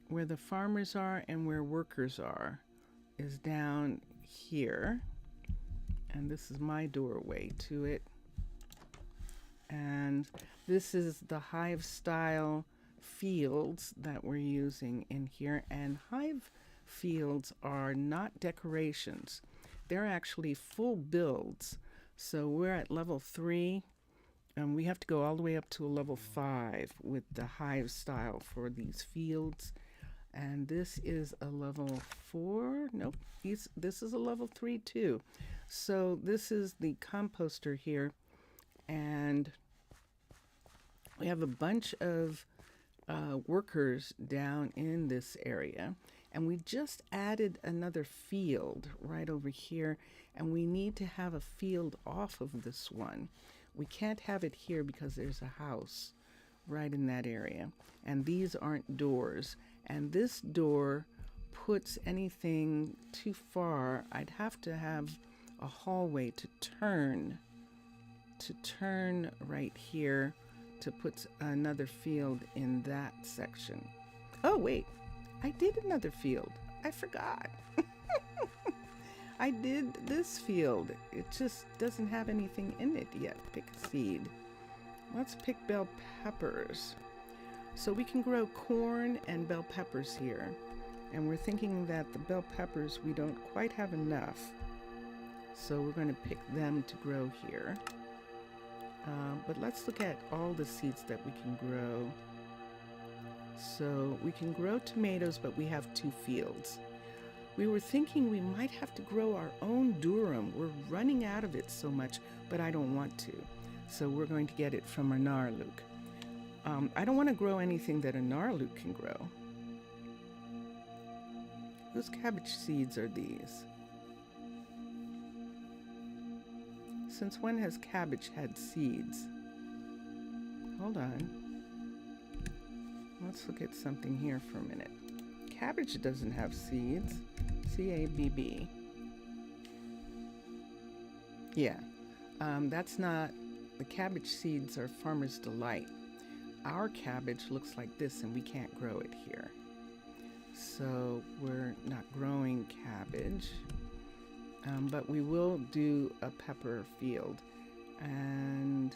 Where the farmers are and where workers are is down here. And this is my doorway to it. And this is the Hive style fields that we're using in here. And Hive fields are not decorations. They're actually full builds. So we're at level 3, and we have to go all the way up to a level 5 with the Hive style for these fields. And this is a level 4. Nope, this is a level 3 too. So this is the composter here, and we have a bunch of workers down in this area. And we just added another field right over here, and we need to have a field off of this one. We can't have it here because there's a house right in that area, and these aren't doors. And this door puts anything too far. I'd have to have a hallway to turn right here to put another field in that section. Oh wait, I did another field. I forgot. I did this field. It just doesn't have anything in it yet. Pick a seed. Let's pick bell peppers. So we can grow corn and bell peppers here. And we're thinking that the bell peppers, we don't quite have enough. So we're going to pick them to grow here. But let's look at all the seeds that we can grow. So we can grow tomatoes, but we have 2 fields. We were thinking we might have to grow our own durum. We're running out of it so much, but I don't want to. So we're going to get it from Arnaaluk. I don't want to grow anything that Arnaaluk can grow. Whose cabbage seeds are these? Since when has cabbage had seeds? Hold on. Let's look at something here for a minute. Cabbage doesn't have seeds. C-A-B-B. Yeah, that's not, the cabbage seeds are Farmer's Delight. Our cabbage looks like this and we can't grow it here. So we're not growing cabbage, but we will do a pepper field. And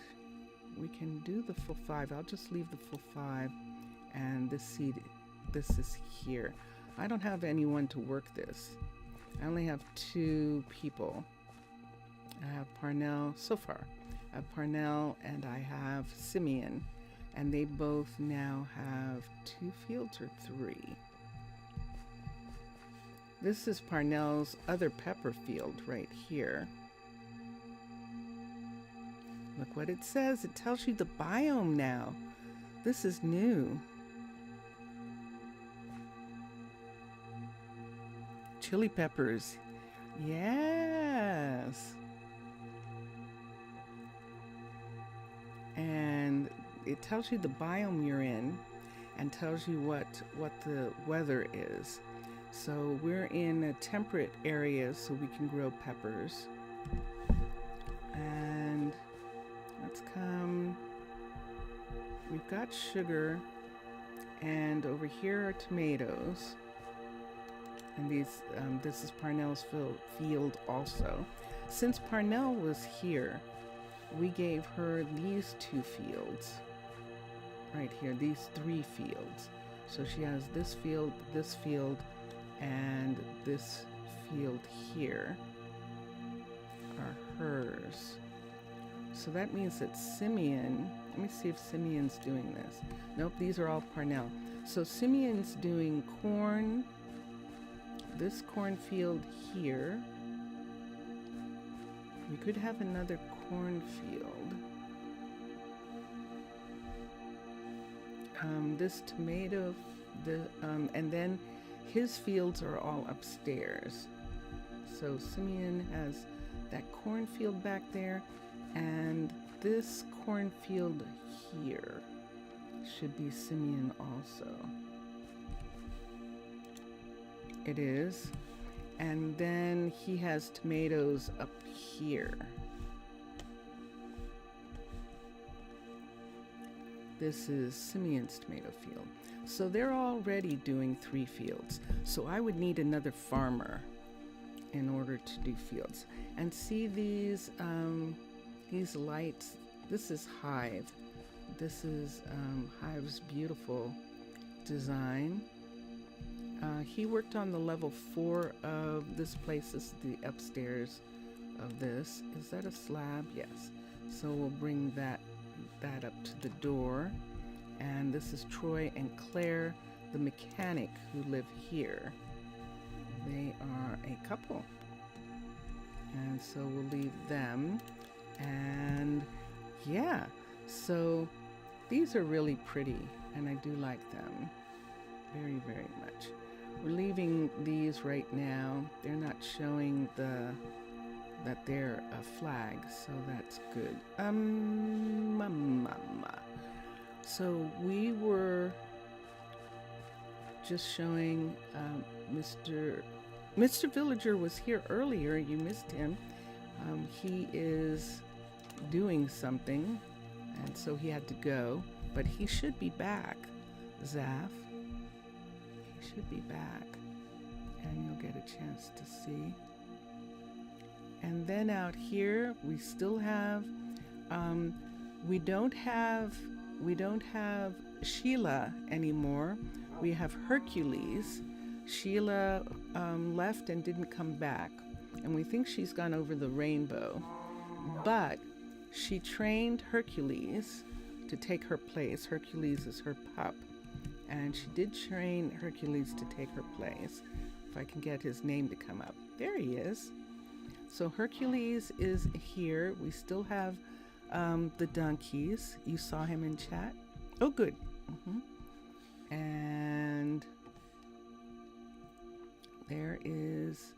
we can do the full 5. I'll just leave the full 5. And this seed, this is here. I don't have anyone to work this. I only have 2 people. I have Parnell, so far. I have Parnell and I have Simeon. And they both now have 2 fields or 3. This is Parnell's other pepper field right here. Look what it says. It tells you the biome now. This is new. Chili peppers. Yes. And it tells you the biome you're in and tells you what the weather is. So we're in a temperate area, so we can grow peppers. And let's come. We've got sugar, and over here are tomatoes. And these, this is Parnell's field also. Since Parnell was here, we gave her these 2 fields. Right here, these 3 fields. So she has this field, and this field here are hers. So that means that Simeon, let me see if Simeon's doing this. Nope, these are all Parnell. So Simeon's doing corn, this cornfield here. We could have another cornfield. This tomato, and then his fields are all upstairs. So Simeon has that cornfield back there, and this cornfield here should be Simeon also. It is. And then he has tomatoes up here. This is Simeon's tomato field. So they're already doing 3 fields. So I would need another farmer in order to do fields. And see these lights? This is Hive. This is Hive's beautiful design. He worked on the level 4 of this place. This is the upstairs of this. Is that a slab? Yes. So we'll bring that up to the door. And this is Troy and Claire, the mechanic, who live here. They are a couple. And so we'll leave them. And yeah, so these are really pretty, and I do like them very, very much. We're leaving these right now. They're not showing that they're a flag, so that's good. So we were just showing Mr. Villager was here earlier. You missed him. He is doing something, and so he had to go, but he should be back, Zaf. He should be back, and you'll get a chance to see. And then out here, we still have, we don't have Sheila anymore. We have Hercules. Sheila left and didn't come back, and we think she's gone over the rainbow. But she trained Hercules to take her place. Hercules is her pup, and she did train Hercules to take her place. If I can get his name to come up. There he is. So Hercules is here. We still have the donkeys. You saw him in chat? Oh, good. And there is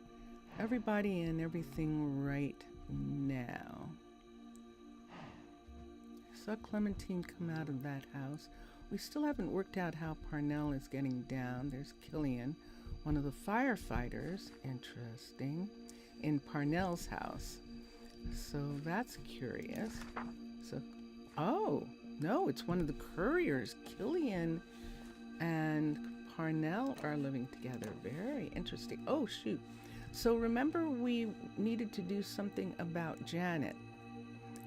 everybody and everything right now. Saw Clementine come out of that house. We still haven't worked out how Parnell is getting down. There's Killian, one of the firefighters, interesting, in Parnell's house. So that's curious. So, oh, no, it's one of the couriers. Killian and Parnell are living together. Very interesting. Oh, shoot. So remember we needed to do something about Janet.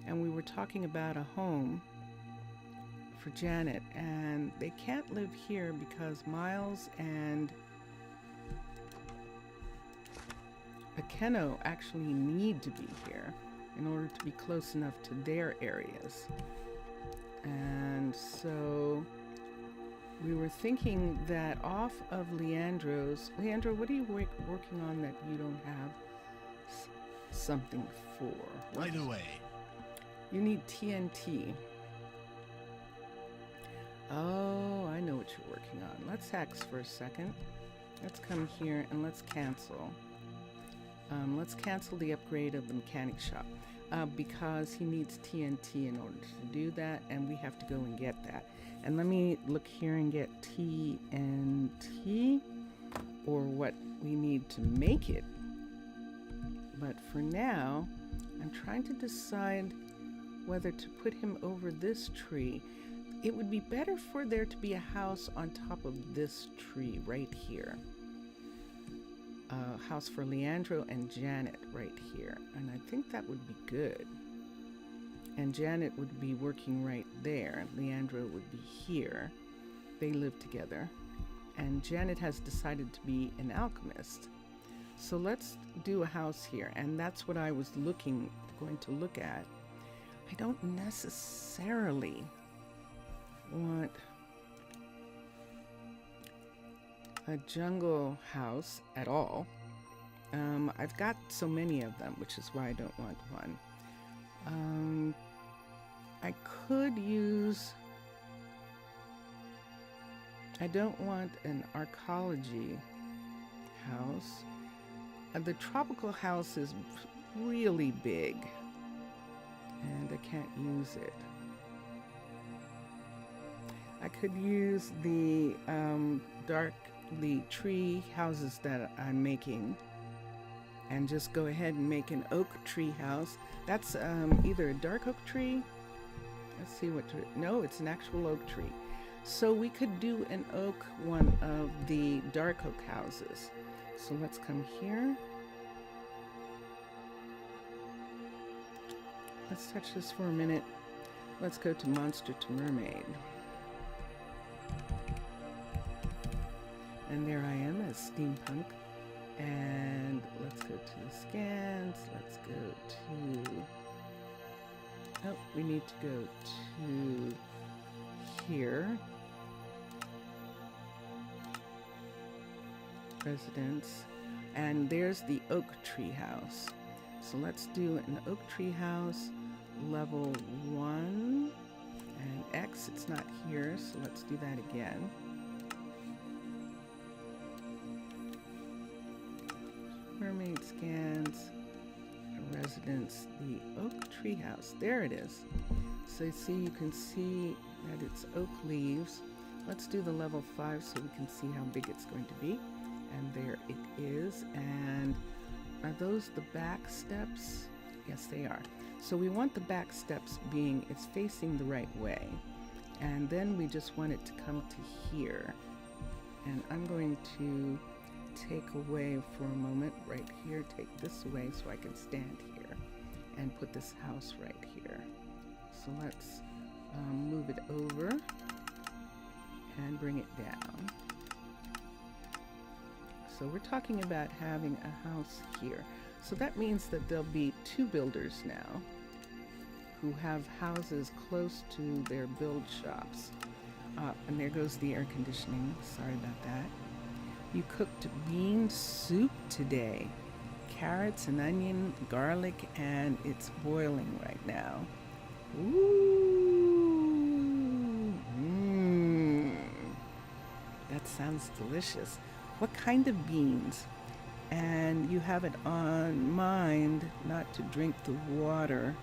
And we were talking about a home for Janet. And they can't live here because Miles and Akeno actually need to be here in order to be close enough to their areas. And so we were thinking that off of Leandro's... Leandro, what are you working on that you don't have something for? Right away. You need TNT. Oh, I know what you're working on. Let's X for a second. Let's come here and let's cancel. Let's cancel the upgrade of the mechanic shop because he needs TNT in order to do that, and we have to go and get that. And let me look here and get TNT, or what we need to make it. But for now, I'm trying to decide whether to put him over this tree. It would be better for there to be a house on top of this tree right here. House for Leandro and Janet right here. And I think that would be good. And Janet would be working right there. Leandro would be here. They live together. And Janet has decided to be an alchemist. So let's do a house here. And that's what I was going to look at. I don't necessarily want a jungle house at all. I've got so many of them, which is why I don't want one. I could use... I don't want an arcology house. The tropical house is really big, and I can't use it. I could use the tree houses that I'm making, and just go ahead and make an oak tree house. That's either a dark oak tree. Let's see what tree. No, it's an actual oak tree. So we could do an oak one of the dark oak houses. So let's come here. Let's touch this for a minute. Let's go to monster to mermaid. And there I am as steampunk. And let's go to the scans. Let's go to... Oh, we need to go to here. Residence. And there's the oak tree house. So let's do an oak tree house level 1. And X, it's not here, so let's do that again. Mermaid scans, residence, the oak tree house. There it is. So you can see that it's oak leaves. Let's do the level 5 so we can see how big it's going to be. And there it is. And are those the back steps? Yes, they are. So we want the back steps being, it's facing the right way. And then we just want it to come to here. And I'm going to take away for a moment right here. Take this away so I can stand here and put this house right here. So let's move it over and bring it down. So we're talking about having a house here. So that means that there'll be 2 builders now who have houses close to their build shops. And there goes the air conditioning. Sorry about that. You cooked bean soup today. Carrots and onion, garlic, and it's boiling right now. Ooh. That sounds delicious. What kind of beans? And you have it on mind not to drink the water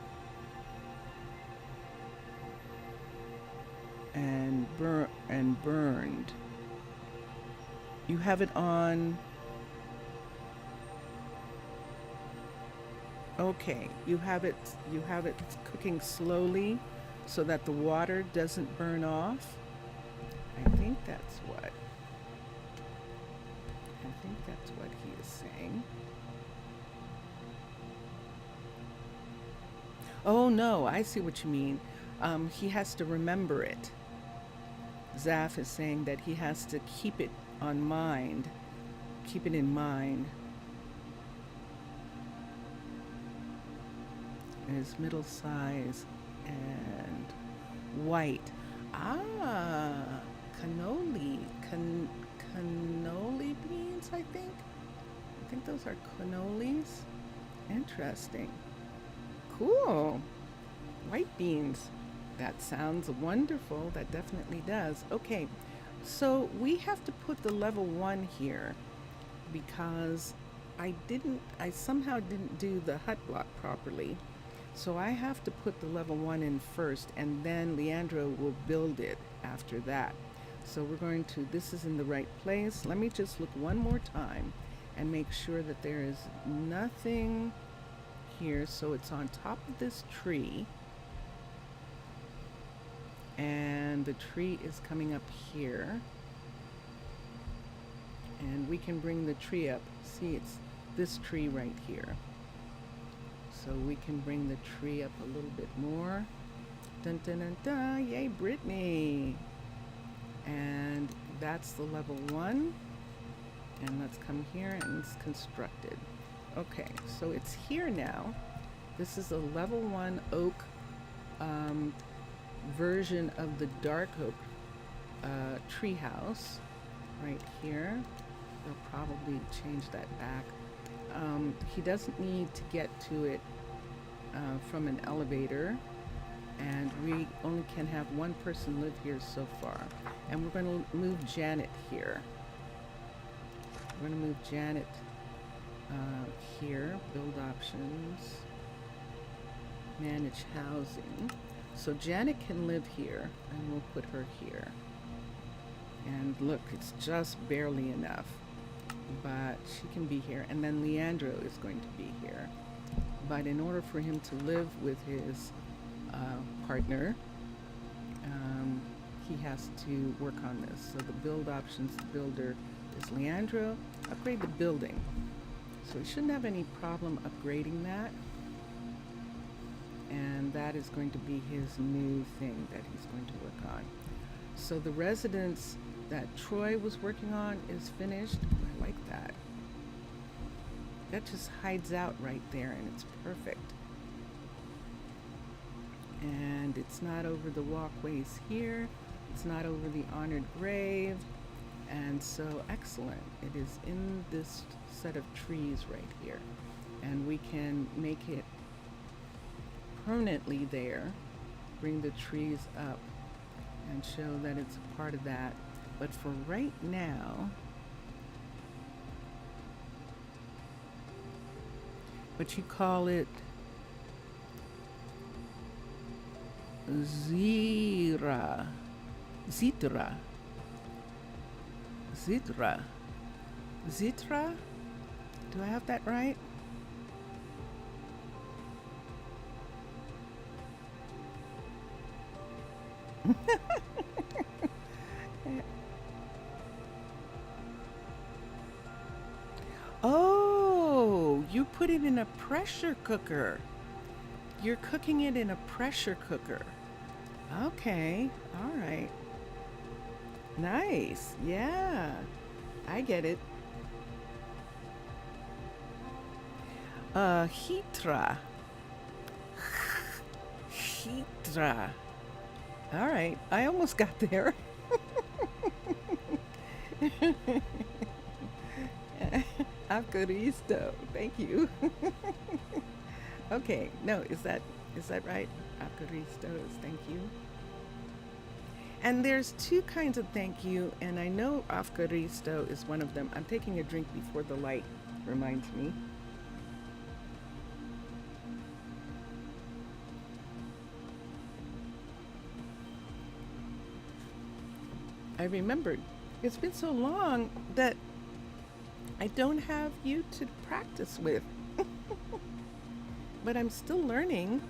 and burned. You have it on. Okay, you have it cooking slowly so that the water doesn't burn off. I think that's what he is saying. Oh no, I see what you mean. He has to remember it. Zaf is saying that he has to keep it in mind. Is middle size and white. Cannoli beans, I think. I think those are cannolis. Interesting. Cool. White beans. That sounds wonderful. That definitely does. Okay, so we have to put the level 1 here because I somehow didn't do the hut block properly. So I have to put the level 1 in first, and then Leandro will build it after that. So we're going to, this is in the right place. Let me just look one more time and make sure that there is nothing here. So it's on top of this tree. And the tree is coming up here. And we can bring the tree up. See, it's this tree right here. So we can bring the tree up a little bit more. Dun dun dun dun, yay Brittany. And that's the level 1. And let's come here and it's constructed. Okay, so it's here now. This is a level 1 oak version of the dark oak treehouse right here. They'll probably change that back. He doesn't need to get to it from an elevator, and we only can have 1 person live here so far. And we're going to move Janet here. We're going to move Janet here. Build options. Manage housing. So Janet can live here, and we'll put her here. And look, it's just barely enough, but she can be here. And then Leandro is going to be here. But in order for him to live with his partner, he has to work on this. So the build options, the builder is Leandro. Upgrade the building. So he shouldn't have any problem upgrading that. And that is going to be his new thing that he's going to work on. So the residence that Troy was working on is finished. I like that. That just hides out right there, and it's perfect. And it's not over the walkways here. It's not over the honored grave. And so excellent. It is in this set of trees right here. And we can make it permanently there. Bring the trees up and show that it's a part of that. But for right now, but you call it Zitra. Do I have that right? in a pressure cooker. You're cooking it in a pressure cooker. Okay, all right. Nice, yeah. I get it. Hitra. Hitra. All right, I almost got there. Arcology, thank you. Okay, no, is that right? Arcology, thank you. And there's two kinds of thank you, and I know Arcology is one of them. I'm taking a drink before the light reminds me. I remembered. It's been so long that I don't have you to practice with. But I'm still learning.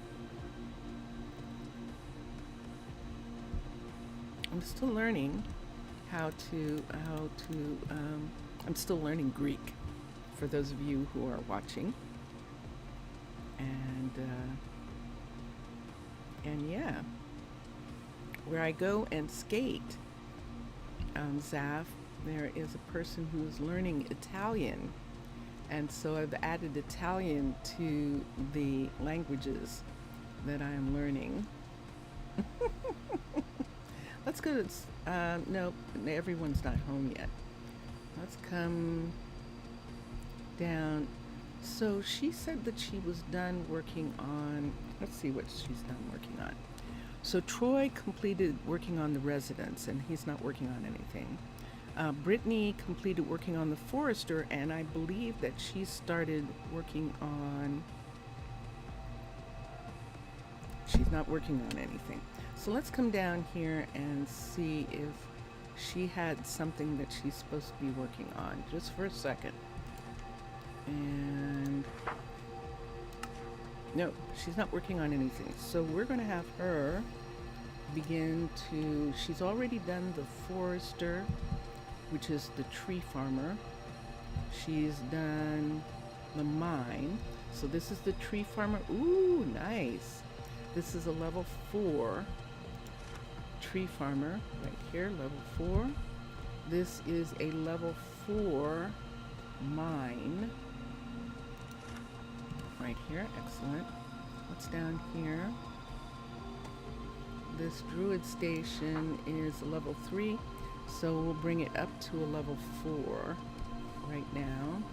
I'm still learning I'm still learning Greek for those of you who are watching. And yeah, where I go and skate, Zaf, there is a person who's learning Italian, and so I've added Italian to the languages that I am learning. Let's go to, no, everyone's not home yet. Let's come down. So she said that she was done working on, let's see what she's done working on. So Troy completed working on the residence, and he's not working on anything. Brittany completed working on the forester, and I believe that she started working on, she's not working on anything. So let's come down here and see if she had something that she's supposed to be working on, just for a second. And no, she's not working on anything. So we're going to have her begin to, she's already done the forester, which is the tree farmer. She's done the mine. So this is the tree farmer. Ooh, nice. This is a level 4 tree farmer right here, level 4. This is a level 4 mine right here. Excellent. What's down here? This druid station is a level 3, so we'll bring it up to a level 4 right now.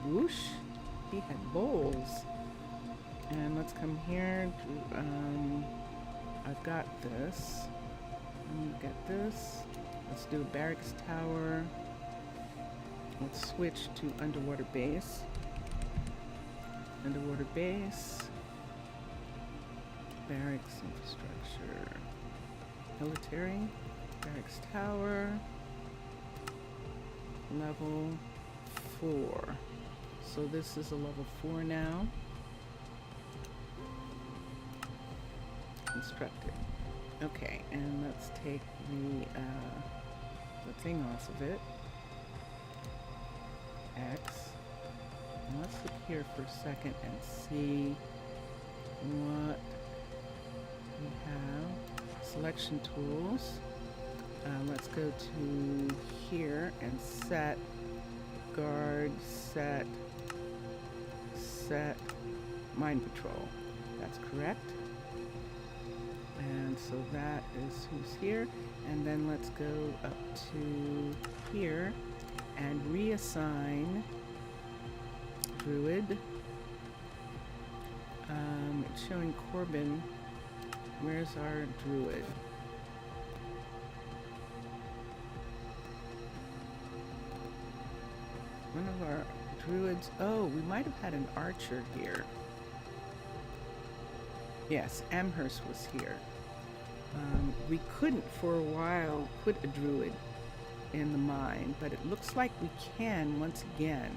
Whoosh, he had bowls. And let's come here. I've got this. Let me get this. Let's do a barracks tower. Let's switch to underwater base. Underwater base. Barracks infrastructure. Military. Barracks tower. Level 4. So this is a level 4 now. Constructed. Okay, and let's take the thing off of it. X. And let's look here for a second and see what we have. Selection tools. Let's go to here and set guard, set mine patrol. That's correct. And so that is who's here. And then let's go up to here and reassign Druid. It's showing Corbin. Where's our Druid? One of our Druids. Oh, we might have had an archer here. Yes, Amherst was here. We couldn't for a while put a druid in the mine, but it looks like we can once again.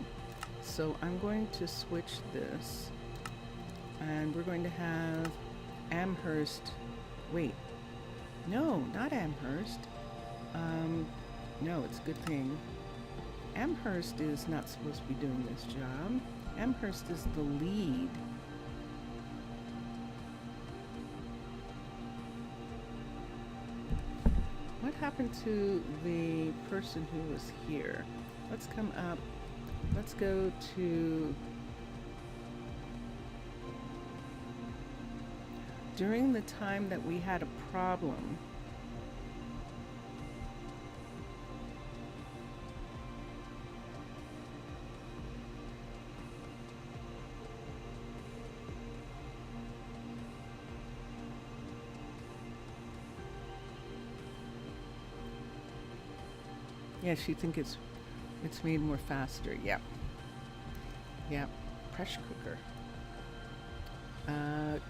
So I'm going to switch this, and we're going to have Amherst. Wait, no, not Amherst. No, it's a good thing. Amherst is not supposed to be doing this job. Amherst is the lead. What happened to the person who was here? Let's come up. Let's go to... During the time that we had a problem, yeah, she think it's made more faster. Yep. Yep. Pressure cooker.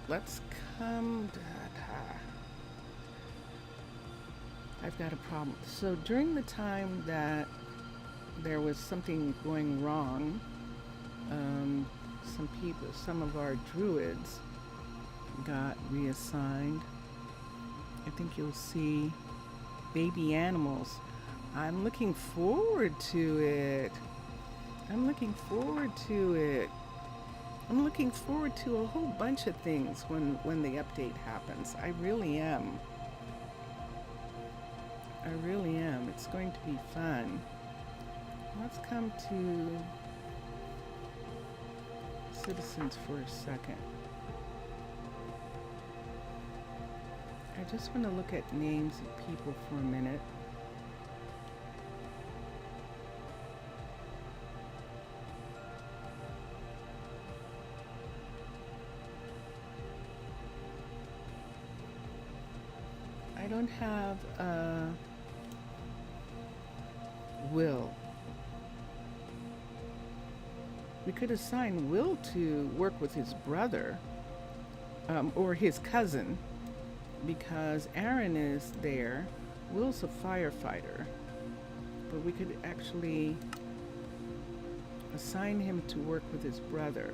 Let's come. I've got a problem. So during the time that there was something going wrong, some of our druids got reassigned. I think you'll see baby animals. I'm looking forward to it. I'm looking forward to it. I'm looking forward to a whole bunch of things when the update happens. I really am. I really am. It's going to be fun. Let's come to citizens for a second. I just want to look at names of people for a minute. I don't have Will. We could assign Will to work with his brother or his cousin because Aaron is there. Will's a firefighter, but we could actually assign him to work with his brother.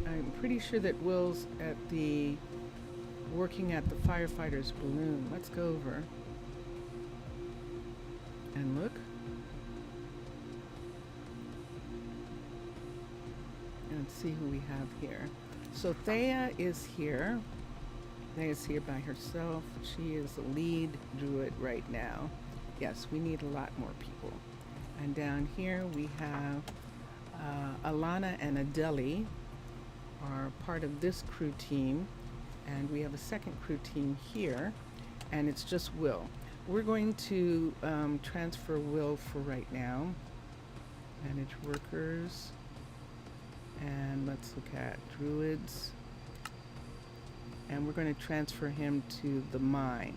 I'm pretty sure that Will's working at the firefighter's balloon. Let's go over and look. And see who we have here. So Thea is here. Thea's here by herself. She is the lead druid right now. Yes, we need a lot more people. And down here we have Alana and Adeli are part of this crew team. And we have a second crew team here, and it's just Will. We're going to transfer Will for right now. Manage workers. And let's look at druids. And we're going to transfer him to the mine.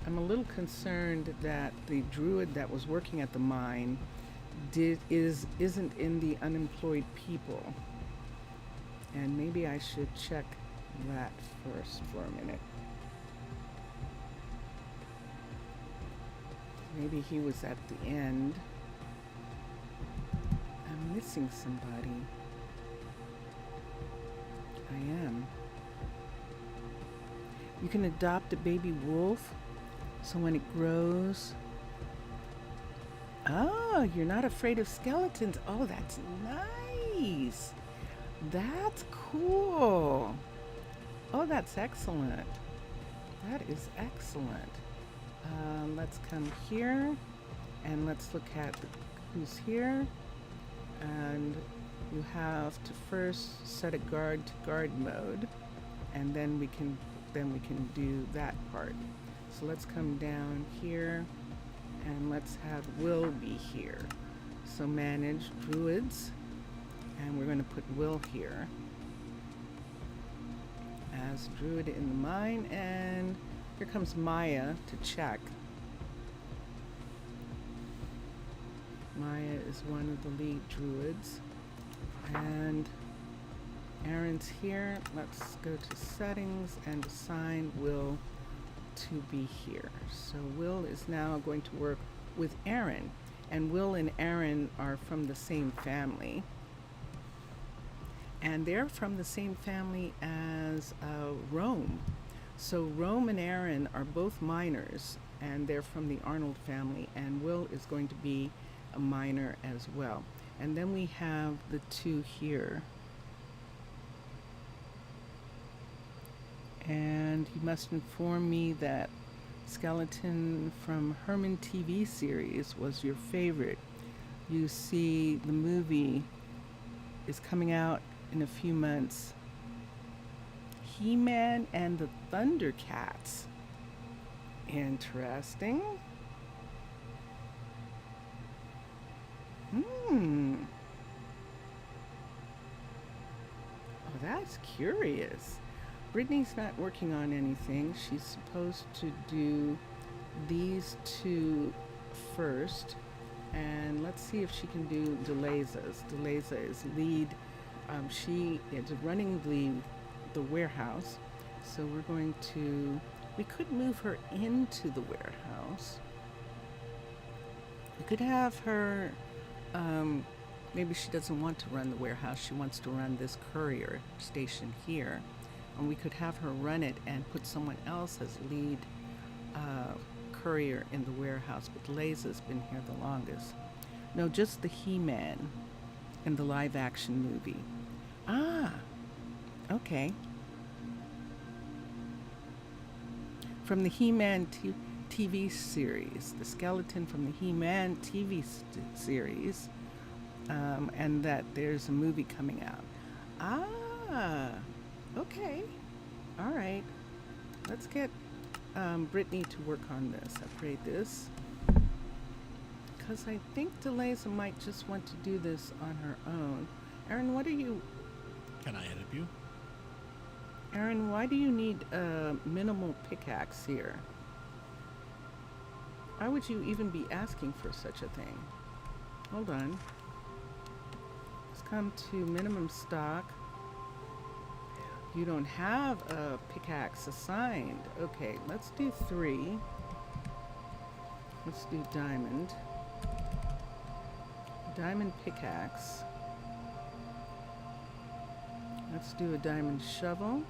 I'm a little concerned that the druid that was working at the mine isn't in the unemployed people, and maybe I should check that first for a minute. Maybe he was at the end. I'm missing somebody. I am. You can adopt a baby wolf, so when it grows. Oh, you're not afraid of skeletons. Oh, that's nice. That's cool. Oh, that's excellent. That is excellent. Let's come here and let's look at who's here. And you have to first set a guard to guard mode, and then we can do that part. So let's come down here. And let's have Will be here. So manage druids. And we're going to put Will here as druid in the mine. And here comes Maya to check. Maya is one of the lead druids. And Aaron's here. Let's go to settings and assign Will to be here. So Will is now going to work with Aaron, and Will and Aaron are from the same family, and they're from the same family as Rome. So Rome and Aaron are both miners, and they're from the Arnold family, and Will is going to be a miner as well. And then we have the two here. And you must inform me that Skeleton from Herman TV series was your favorite. You see, the movie is coming out in a few months. He-Man and the Thundercats. Interesting. Oh, that's curious. Brittany's not working on anything. She's supposed to do these two first. And let's see if she can do Delezas. Deleza is lead. She is running the warehouse. So we're going to, we could move her into the warehouse. We could have her, maybe she doesn't want to run the warehouse. She wants to run this courier station here. And we could have her run it and put someone else as lead courier in the warehouse. But Leza's been here the longest. No, just the He-Man in the live action movie. Ah, okay. From the He-Man TV series, the skeleton from the He-Man TV series, and that there's a movie coming out. Ah, okay. All right. Let's get Brittany to work on this. Upgrade this. Because I think Deleza might just want to do this on her own. Aaron, what are you... Can I help you? Aaron, why do you need a minimal pickaxe here? Why would you even be asking for such a thing? Hold on. Let's come to minimum stock. You don't have a pickaxe assigned. Okay, let's do 3. Let's do diamond. Diamond pickaxe. Let's do a diamond shovel.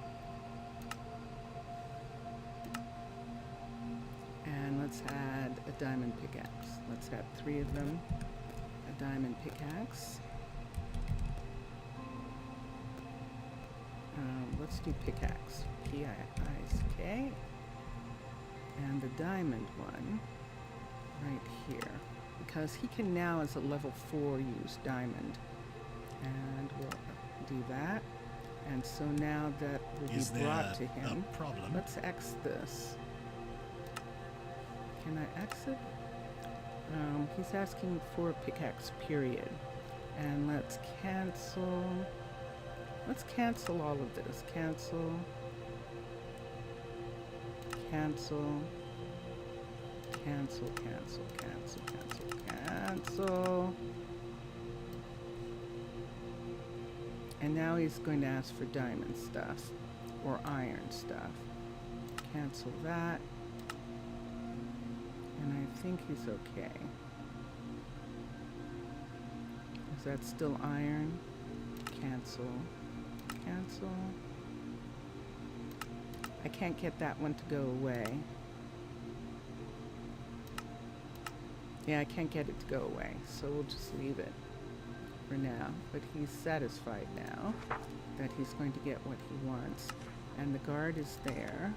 And let's add a diamond pickaxe. Let's have 3 of them. A diamond pickaxe. Let's do pickaxe. P-I-I-C-K. And the diamond one right here. Because he can now, as a level 4, use diamond. And we'll do that. And so now that will be brought to him. A problem? Let's X this. Can I X it? He's asking for a pickaxe, period. And let's cancel. Let's cancel all of this. Cancel. Cancel. Cancel, cancel, cancel, cancel, cancel. And now he's going to ask for diamond stuff or iron stuff. Cancel that. And I think he's okay. Is that still iron? Cancel. Cancel. I can't get that one to go away. Yeah, I can't get it to go away, so we'll just leave it for now. But he's satisfied now that he's going to get what he wants. And the guard is there.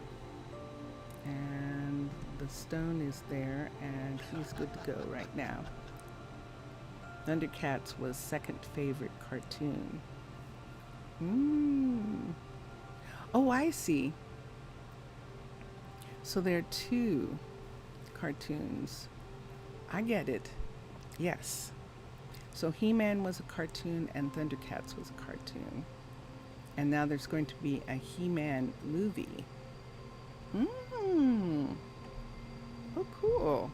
And the stone is there, and he's good to go right now. Thundercats was second favorite cartoon. Oh, I see. So there are 2 cartoons. I get it. Yes. So He-Man was a cartoon and Thundercats was a cartoon. And now there's going to be a He-Man movie. Oh, cool.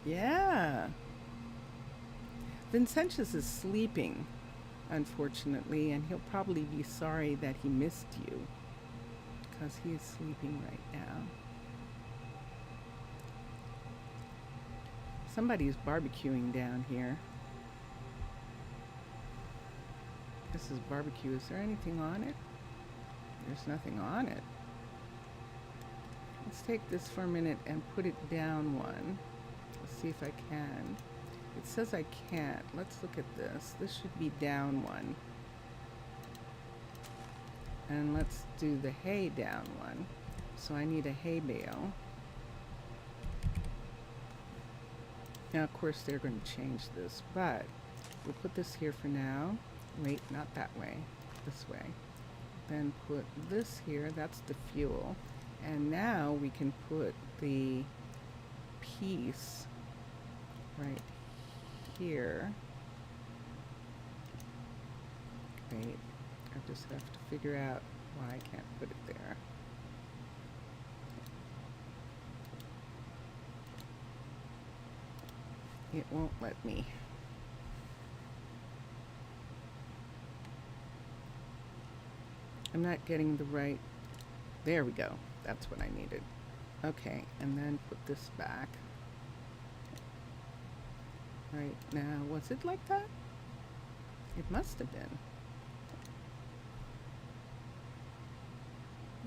Yeah. Vincentius is sleeping, unfortunately, and he'll probably be sorry that he missed you, because he is sleeping right now. Somebody's barbecuing down here. This is barbecue. Is there anything on it? There's nothing on it. Let's take this for a minute and put it down one. Let's see if I can. It says I can't. Let's look at this. This should be down one. And let's do the hay down one. So I need a hay bale. Now, of course, they're going to change this, but we'll put this here for now. Wait, not that way. This way. Then put this here. That's the fuel. And now we can put the piece right here. Wait, I just have to figure out why I can't put it there. It won't let me. I'm not getting the right. There we go. That's what I needed. Okay, and then put this back. Right now, was it like that? It must have been.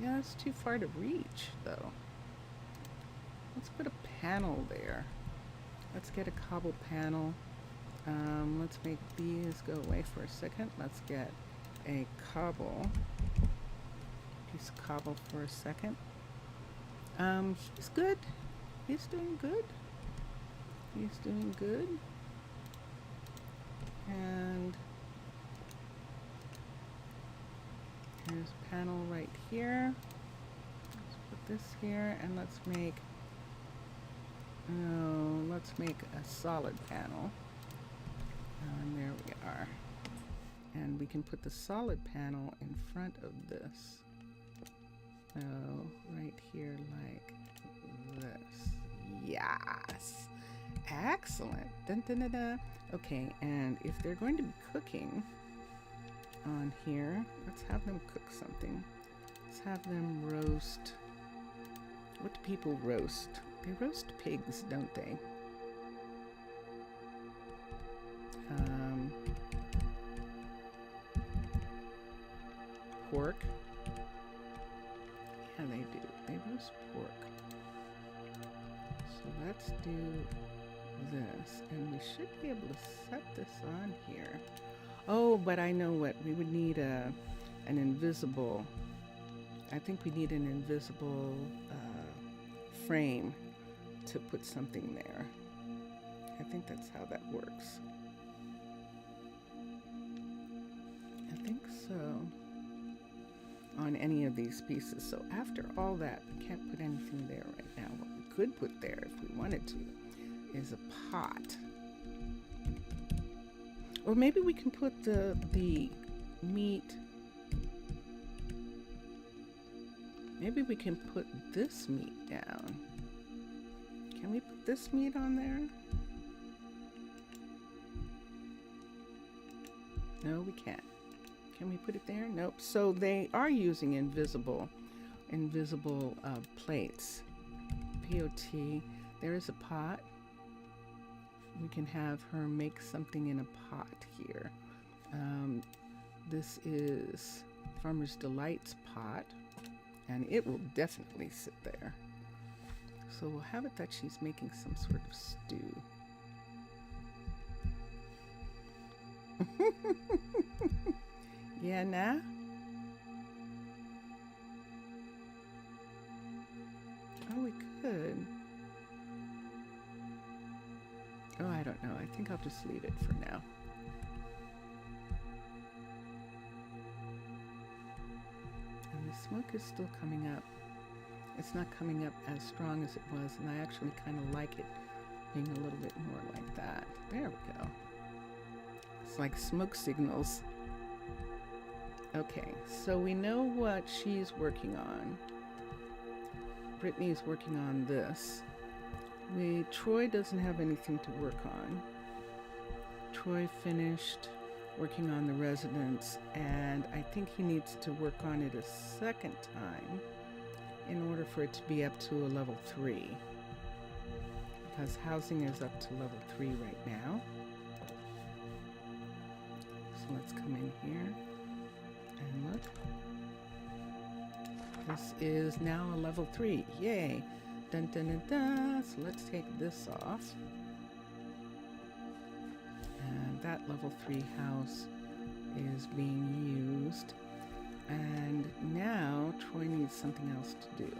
Yeah, it's too far to reach, though. Let's put a panel there. Let's get a cobble panel. Let's make these go away for a second. Let's get a cobble. Piece of cobble for a second. He's good. He's doing good. He's doing good. And here's a panel right here. Let's put this here and let's make a solid panel. And there we are. And we can put the solid panel in front of this. So right here like this. Yes. Excellent. Dun, dun, dun, dun. Okay, and if they're going to be cooking on here, let's have them cook something. Let's have them roast. What do people roast? They roast pigs, don't they? Pork. Yeah, they do. They roast pork. So let's do this, and we should be able to set this on here. Oh, but I know what. We would need an invisible, I think we need an invisible frame to put something there. I think that's how that works. I think so. On any of these pieces. So after all that, we can't put anything there right now. What we could put there if we wanted to is a pot. Or maybe we can put the meat. Maybe we can put this meat down. Can we put this meat on there? No, we can't. Can we put it there? Nope. So they are using invisible plates. POT. There is a pot. We can have her make something in a pot here. This is Farmer's Delight's pot, and it will definitely sit there. So we'll have it that she's making some sort of stew. Yeah, nah? Oh, we could. Oh, I don't know. I think I'll just leave it for now. And the smoke is still coming up. It's not coming up as strong as it was, and I actually kind of like it being a little bit more like that. There we go. It's like smoke signals. Okay, so we know what she's working on. Brittany's working on this. Troy doesn't have anything to work on. Troy finished working on the residence, and I think he needs to work on it a second time in order for it to be up to a level 3. Because housing is up to level 3 right now. So let's come in here and look. This is now a level 3. Yay. Dun dun dun dun. So let's take this off. And that level 3 house is being used. And now Troy needs something else to do.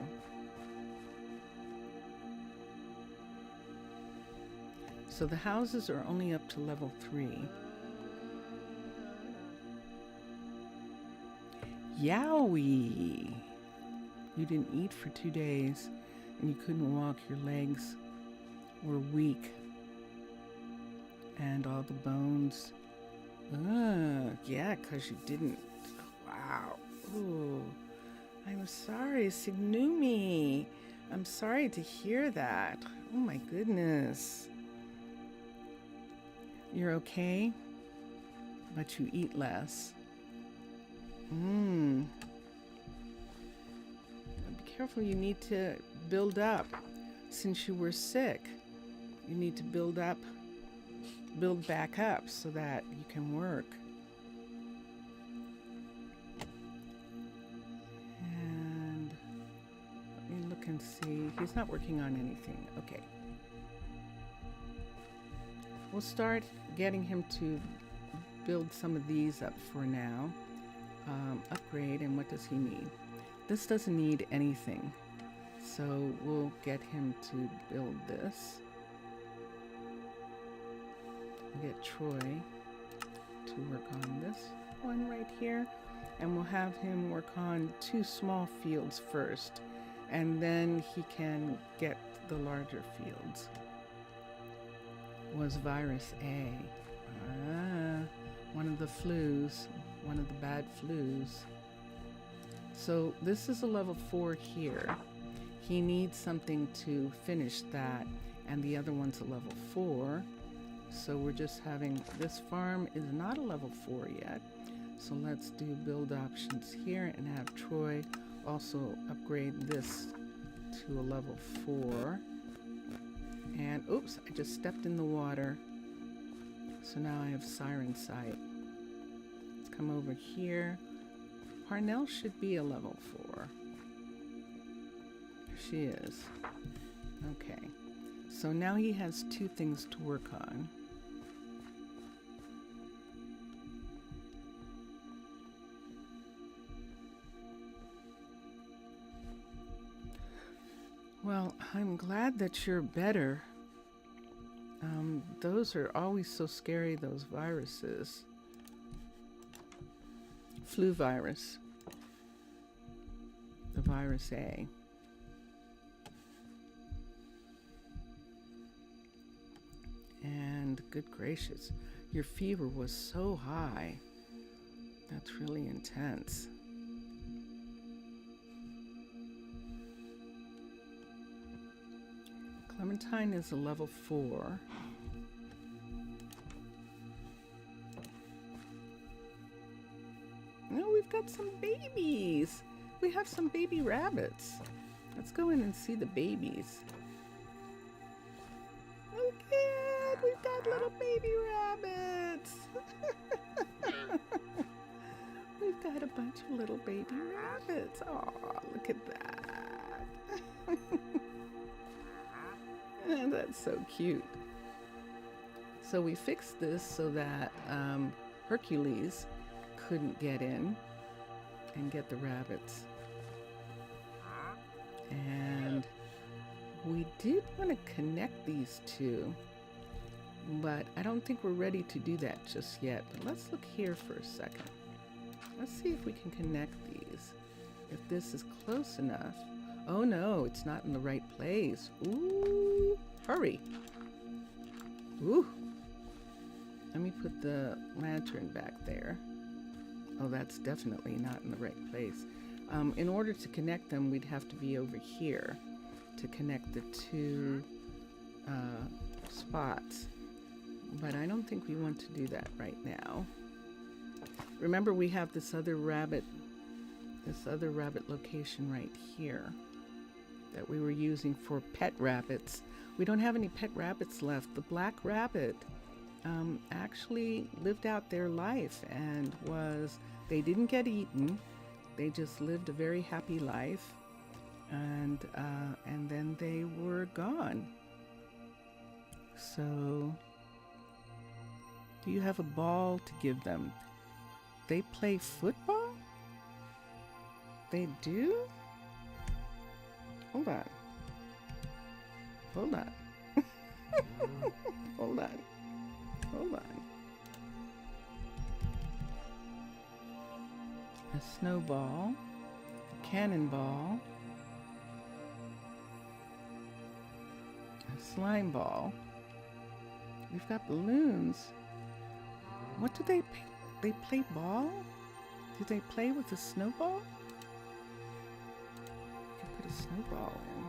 So the houses are only up to level 3. Yowie! You didn't eat for 2 days and you couldn't walk. Your legs were weak. And all the bones. Yeah, because you didn't. Wow. Ooh. I'm sorry, Signumi. I'm sorry to hear that. Oh my goodness. You're okay, but you eat less. Be careful, you need to build up. Since you were sick, you need to build back up so that you can work. And let me look and see. He's not working on anything. Okay. We'll start getting him to build some of these up for now. Upgrade, and what does he need? This doesn't need anything. So we'll get him to build this. We'll get Troy to work on this one right here. And we'll have him work on 2 small fields first. And then he can get the larger fields. Was virus A. One of the flus. One of the bad flus. So this is a level 4 here. He needs something to finish that, and the other one's a level 4. So we're just having, this farm is not a level 4 yet. So let's do build options here and have Troy also upgrade this to a level 4. And oops, I just stepped in the water. So now I have Siren Sight. Let's come over here. Parnell should be a level 4. She is. Okay. So now he has 2 things to work on. Well, I'm glad that you're better. Those are always so scary, those viruses. Flu virus. The virus A. And good gracious, your fever was so high. That's really intense. Clementine is a level 4. Oh, we've got some babies. We have some baby rabbits. Let's go in and see the babies. Look at, we've got little baby rabbits. We've got a bunch of little baby rabbits. Oh, look at that. And that's so cute. So we fixed this so that Hercules couldn't get in and get the rabbits. And we did want to connect these 2, but I don't think we're ready to do that just yet. But let's look here for a second. Let's see if we can connect these. If this is close enough. Oh no, it's not in the right place. Ooh, hurry. Ooh. Let me put the lantern back there. Oh, that's definitely not in the right place. In order to connect them, we'd have to be over here to connect the 2 spots. But I don't think we want to do that right now. Remember, we have this other rabbit location right here that we were using for pet rabbits. We don't have any pet rabbits left. The black rabbit actually lived out their life and they didn't get eaten, They just lived a very happy life, and then they were gone. So, do you have a ball to give them? They play football? They do? Hold on. Hold on. Hold on. Hold on. A snowball, a cannonball, a slime ball. We've got balloons. What do they play? They play ball? Do they play with a snowball? You can put a snowball in.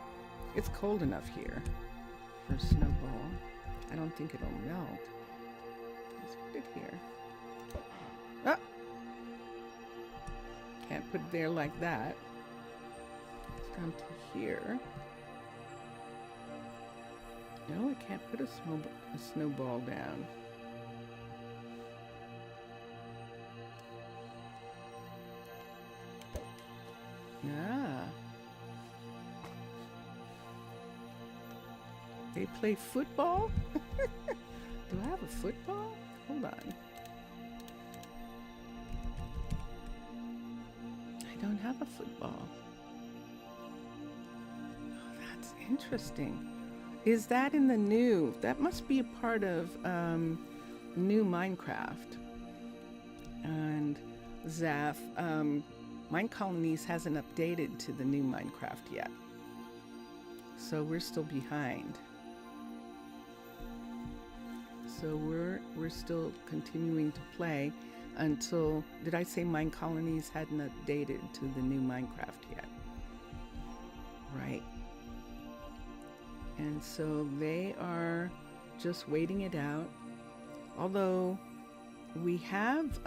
It's cold enough here for a snowball. I don't think it'll melt. Let's put it here. Ah! Can't put it there like that. It's down to here. No, I can't put a snowball down. Ah. They play football? Do I have a football? Hold on. I don't have a football. Oh, that's interesting. Is that in the new? That must be a part of new Minecraft. And Zaf, Minecolonies hasn't updated to the new Minecraft yet. So we're still behind. So we're still continuing to play until, did I say Minecolonies hadn't updated to the new Minecraft yet? Right. And so they are just waiting it out. Although we have,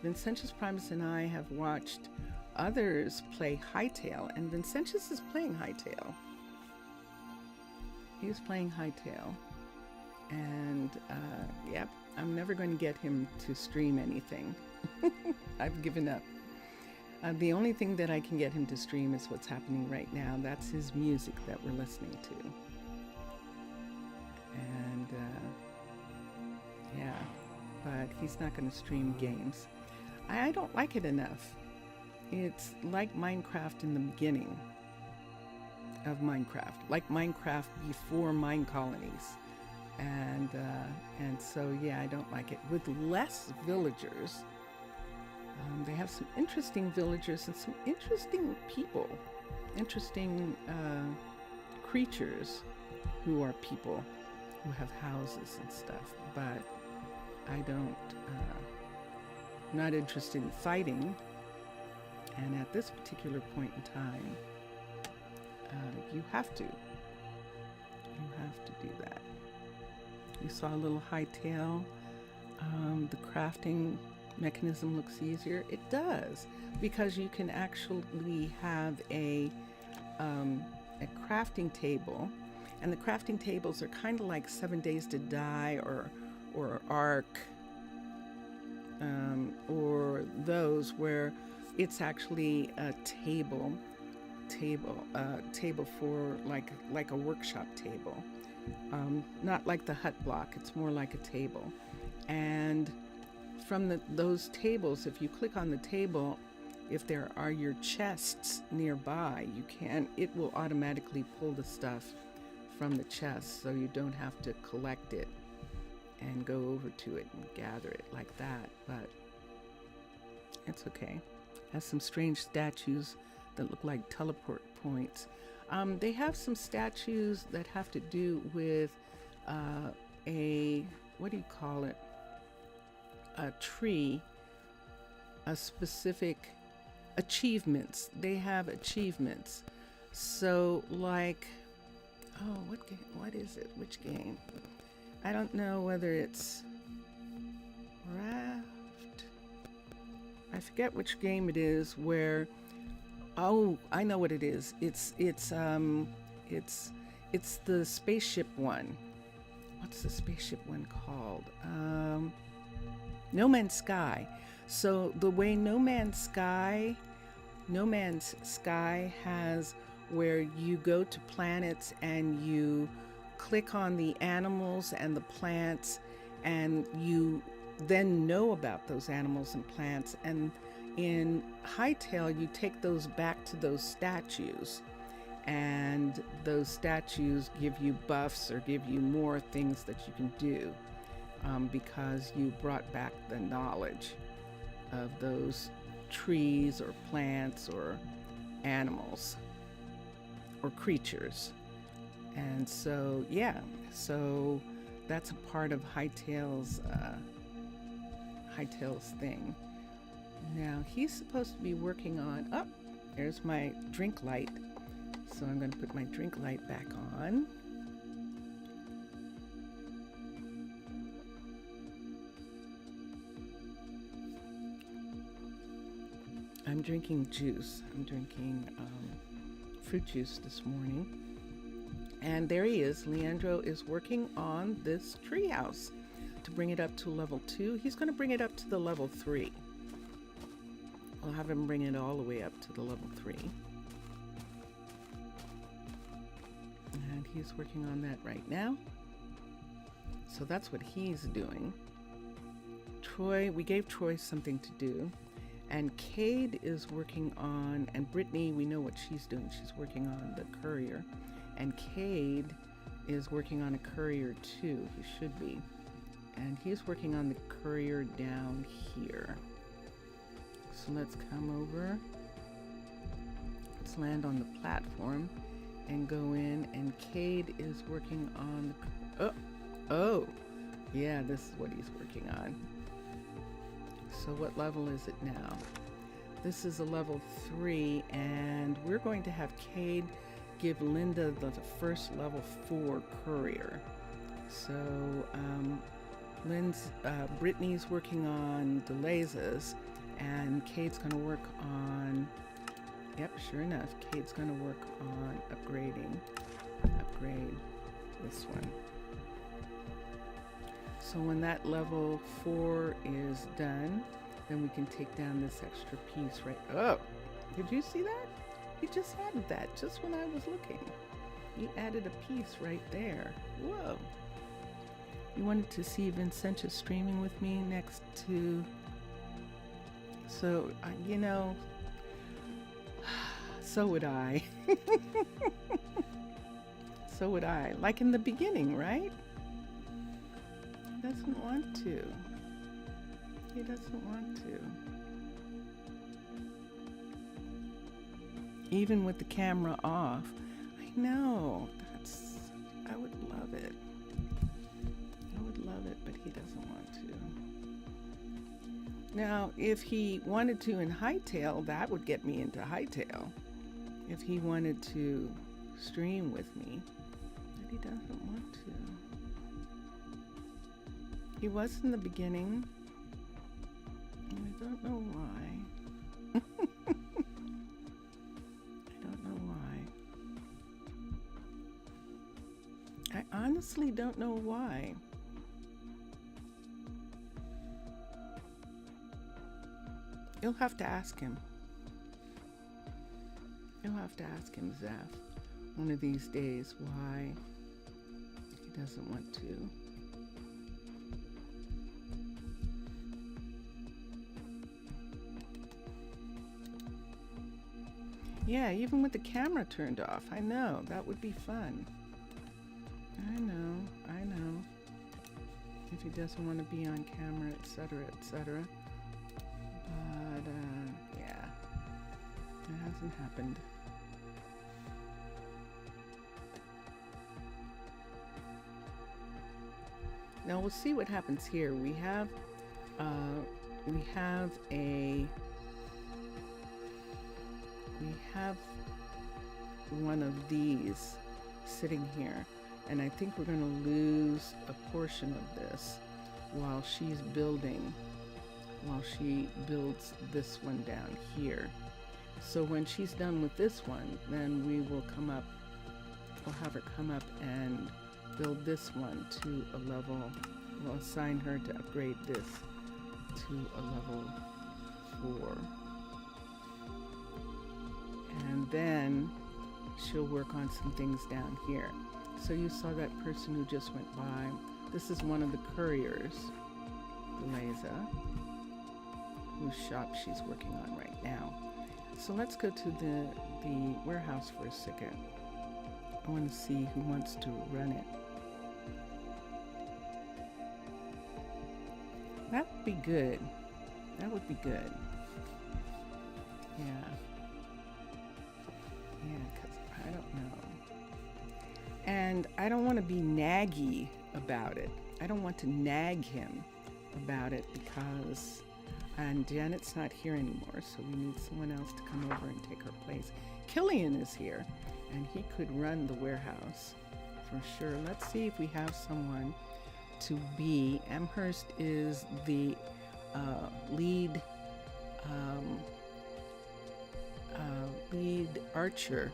Vincentius Primus and I have watched others play Hightail, and Vincentius is playing Hightail. He's playing Hightail. And, yep, I'm never going to get him to stream anything. I've given up. The only thing that I can get him to stream is what's happening right now. That's his music that we're listening to. And, yeah, but he's not going to stream games. I don't like it enough. It's like Minecraft in the beginning of Minecraft, like Minecraft before Minecolonies. And so, yeah, I don't like it. With less villagers, they have some interesting villagers and some interesting people, interesting creatures who are people, who have houses and stuff. But I don't, I'm not interested in fighting. And at this particular point in time, you have to do that. You saw a little Hightail. The crafting mechanism looks easier. It does, because you can actually have a crafting table, and the crafting tables are kind of like 7 Days to Die or Ark, or those where it's actually a table for like a workshop table. Not like the hut block, it's more like a table. And from those tables, if you click on the table, if there are your chests nearby, it will automatically pull the stuff from the chest, so you don't have to collect it and go over to it and gather it like that. But it's okay. Has some strange statues that look like teleport points. They have some statues that have to do with what do you call it? A tree, a specific achievements. They have achievements. So like, what game? What is it? Which game? I don't know whether it's Raft. I forget which game it is where. Oh, I know what it is. It's the spaceship one. What's the spaceship one called? No Man's Sky. So the way No Man's Sky has where you go to planets and you click on the animals and the plants, and you then know about those animals and plants. And in Hightail, you take those back to those statues, and those statues give you buffs or give you more things that you can do, because you brought back the knowledge of those trees or plants or animals or creatures. And so, yeah, so that's a part of Hightail's thing. Now he's supposed to be working on, oh, there's my drink light. So I'm going to put my drink light back on. I'm drinking juice. I'm drinking fruit juice this morning. And there he is. Leandro is working on this treehouse to bring it up to level 2. He's going to bring it up to the level 3. I'll have him bring it all the way up to the level 3. And he's working on that right now. So that's what he's doing. Troy, we gave Troy something to do. And Cade is working on, and Brittany, we know what she's doing. She's working on the courier. And Cade is working on a courier too. He should be. And he's working on the courier down here. So let's come over. Let's land on the platform and go in. And Cade is working on the... Oh, yeah, this is what he's working on. So what level is it now? This is a level 3, and we're going to have Cade give Linda the first level 4 courier. So Brittany's working on the lasers, and Cade's going to work on, yep, sure enough, Cade's going to work on upgrade this one. So when that level 4 is done, then we can take down this extra piece right. Oh, did you see that? He just added that just when I was looking. He added a piece right there. Whoa. You wanted to see Vincentia streaming with me next to... So, you know, so would I. So would I. Like in the beginning, right? He doesn't want to. He doesn't want to. Even with the camera off. I know. I would love it. I would love it, but he doesn't want to. Now, if he wanted to in Hightail, that would get me into Hightail. If he wanted to stream with me, but he doesn't want to. He was in the beginning. And I don't know why. I don't know why. I honestly don't know why. You'll have to ask him. You'll have to ask him, Zeph, one of these days why he doesn't want to. Yeah, even with the camera turned off. I know, that would be fun. I know. If he doesn't want to be on camera, etc., etc. But, yeah, it hasn't happened. Now we'll see what happens here. We have one of these sitting here, and I think we're going to lose a portion of this while she builds this one down here. So when she's done with this one, then we'll have her come up and build this one to a level. We'll assign her to upgrade this to a level 4. And then she'll work on some things down here. So you saw that person who just went by. This is one of the couriers, Liza, whose shop she's working on right now. So let's go to the warehouse for a second. I want to see who wants to run it. That would be good. That would be good. Yeah. Yeah, because I don't know. And I don't want to be naggy about it. I don't want to nag him about it because, and Janet's not here anymore, so we need someone else to come over and take her place. Killian is here, and he could run the warehouse for sure. Let's see if we have someone to be. Amherst is the lead archer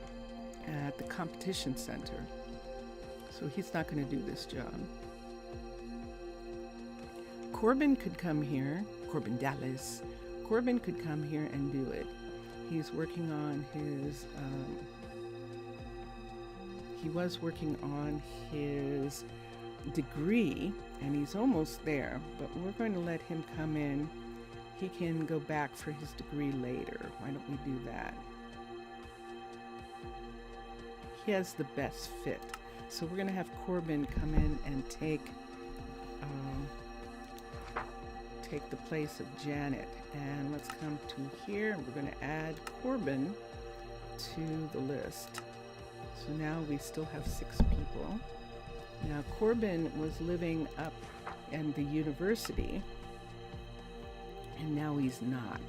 at the competition center. So he's not going to do this job. Corbin could come here. Corbin Dallas. Corbin could come here and do it. He's working on his, he was working on his degree, and he's almost there, but we're going to let him come in. He can go back for his degree later. Why don't we do that? He has the best fit. So we're going to have Corbin come in and take the place of Janet. And let's come to here, and we're going to add Corbin to the list. So now we still have 6 people. Now Corbin was living up in the university, and now he's not.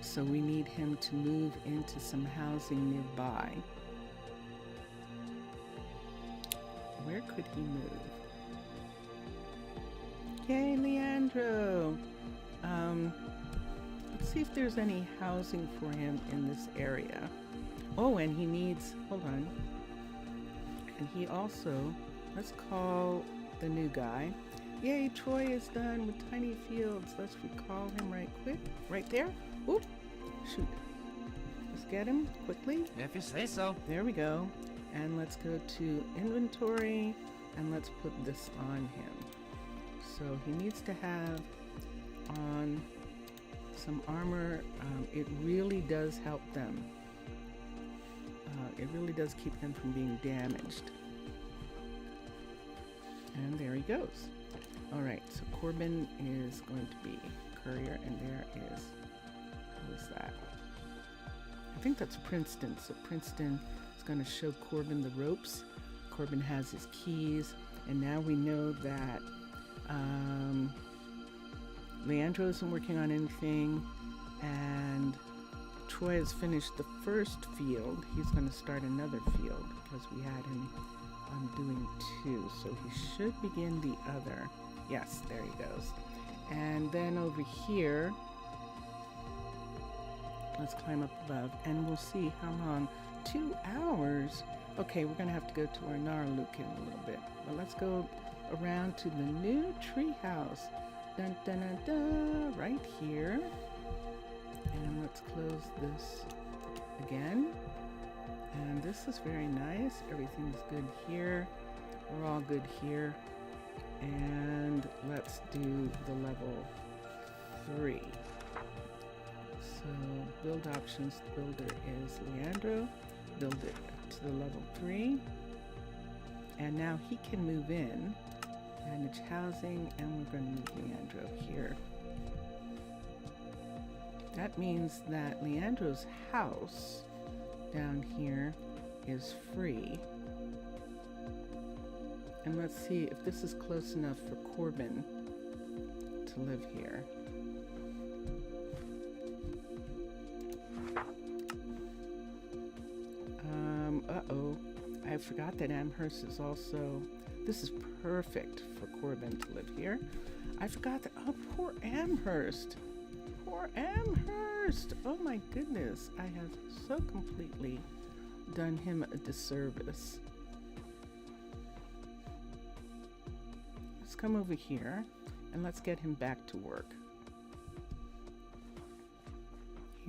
So we need him to move into some housing nearby. Where could he move? Yay, Leandro! Let's see if there's any housing for him in this area. Oh, and he needs, hold on. And he also, let's call the new guy. Yay, Troy is done with tiny fields. Let's recall him right quick. Right there. Oop, shoot. Let's get him quickly. If you say so. There we go. And let's go to inventory, and let's put this on him. So he needs to have on some armor. It really does help them. It really does keep them from being damaged. And there he goes. All right, so Corbin is going to be courier, and there is, who is that? I think that's Princeton. So Princeton is going to show Corbin the ropes. Corbin has his keys, and now we know that Leandro isn't working on anything, and Troy has finished the first field. He's going to start another field because we had him doing 2, so he should begin the other. Yes, there he goes. And then over here, let's climb up above, and we'll see how long. 2 hours. Okay, we're gonna have to go to Arnaaluk in a little bit, but let's go around to the new treehouse. Dun dun dun dun, right here. And let's close this again. And this is very nice. Everything's good here. We're all good here. And let's do the level 3. So build options, builder is Leandro. Build it to the level 3. And now he can move in. Manage housing, and we're going to move Leandro here. That means that Leandro's house down here is free. And let's see if this is close enough for Corbin to live here. Uh-oh. I forgot that Amherst is also... This is perfect for Corbin to live here. I forgot that... Oh, poor Amherst. Poor Amherst. Oh my goodness. I have so completely done him a disservice. Let's come over here and let's get him back to work.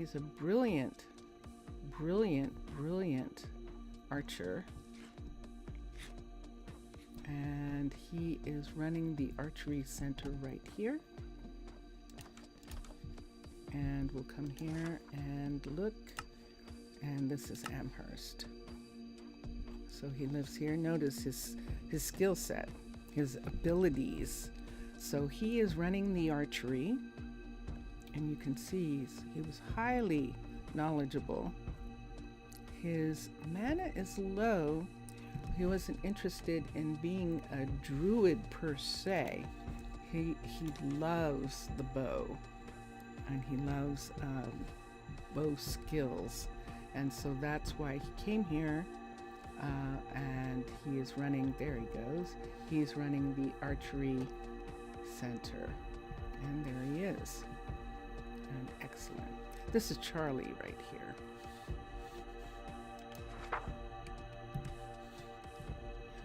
He's a brilliant, brilliant archer. And he is running the archery center right here. And we'll come here and look. And this is Amherst. So he lives here. Notice his skill set, his abilities. So he is running the archery. And you can see he was highly knowledgeable. His mana is low. He wasn't interested in being a druid per se. He loves the bow, and he loves bow skills, and so that's why he came here. And he is running. There he goes. He's running the archery center, and there he is. And excellent. This is Charlie right here.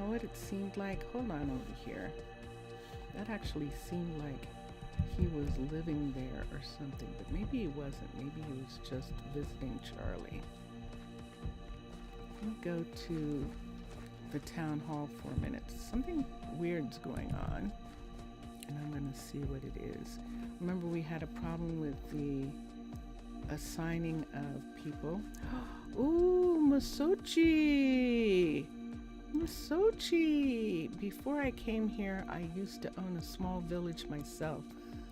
What it seemed like, hold on over here. That actually seemed like he was living there or something, but maybe he wasn't. Maybe he was just visiting Charlie. Let me go to the town hall for a minute. Something weird's going on, and I'm going to see what it is. Remember, we had a problem with the assigning of people. Ooh, Masochi! Masochi! Before I came here, I used to own a small village myself.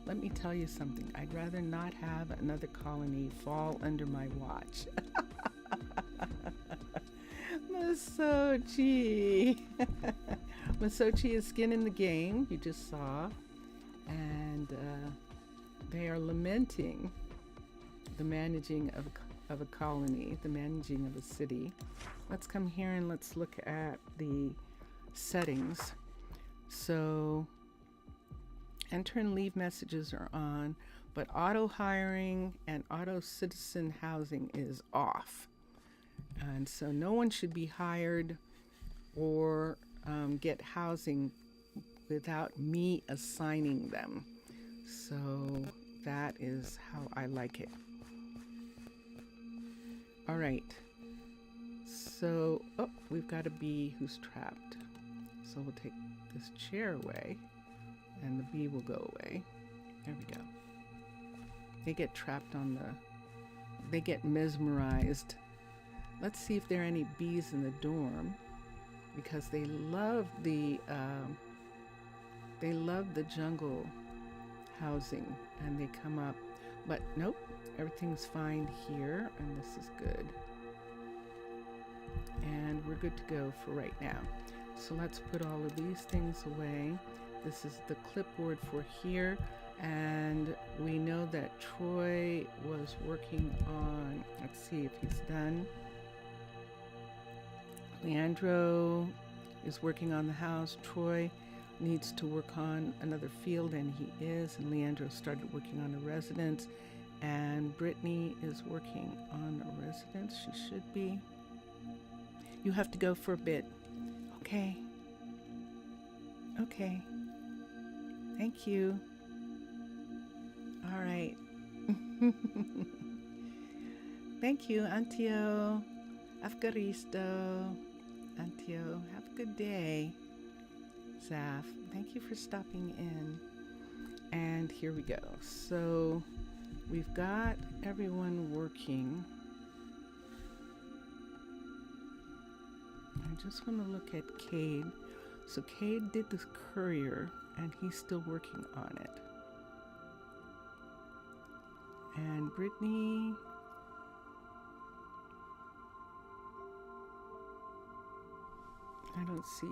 Let me tell you something. I'd rather not have another colony fall under my watch. Masochi! Masochi is skin in the game, you just saw. And they are lamenting the managing of a colony, the managing of a city. Let's come here and let's look at the settings. So enter and leave messages are on, but auto hiring and auto citizen housing is off. And so no one should be hired or get housing without me assigning them. So that is how I like it. All right. So, oh, we've got a bee who's trapped. So we'll take this chair away and the bee will go away. There we go. They get trapped on they get mesmerized. Let's see if there are any bees in the dorm, because they love the jungle housing and they come up, but nope, everything's fine here and this is good. And we're good to go for right now. So let's put all of these things away. This is the clipboard for here, and we know that Troy was working on, let's see if he's done. Leandro is working on the house. Troy needs to work on another field, and he is. And Leandro started working on a residence, and Brittany is working on a residence. She should be. You have to go for a bit. Okay. Okay. Thank you. All right. Thank you, Antio. Afgaristo. Antio, have a good day. Zaf, thank you for stopping in. And here we go. So we've got everyone working. I just want to look at Cade. So Cade did this courier, and he's still working on it. And Brittany, I don't see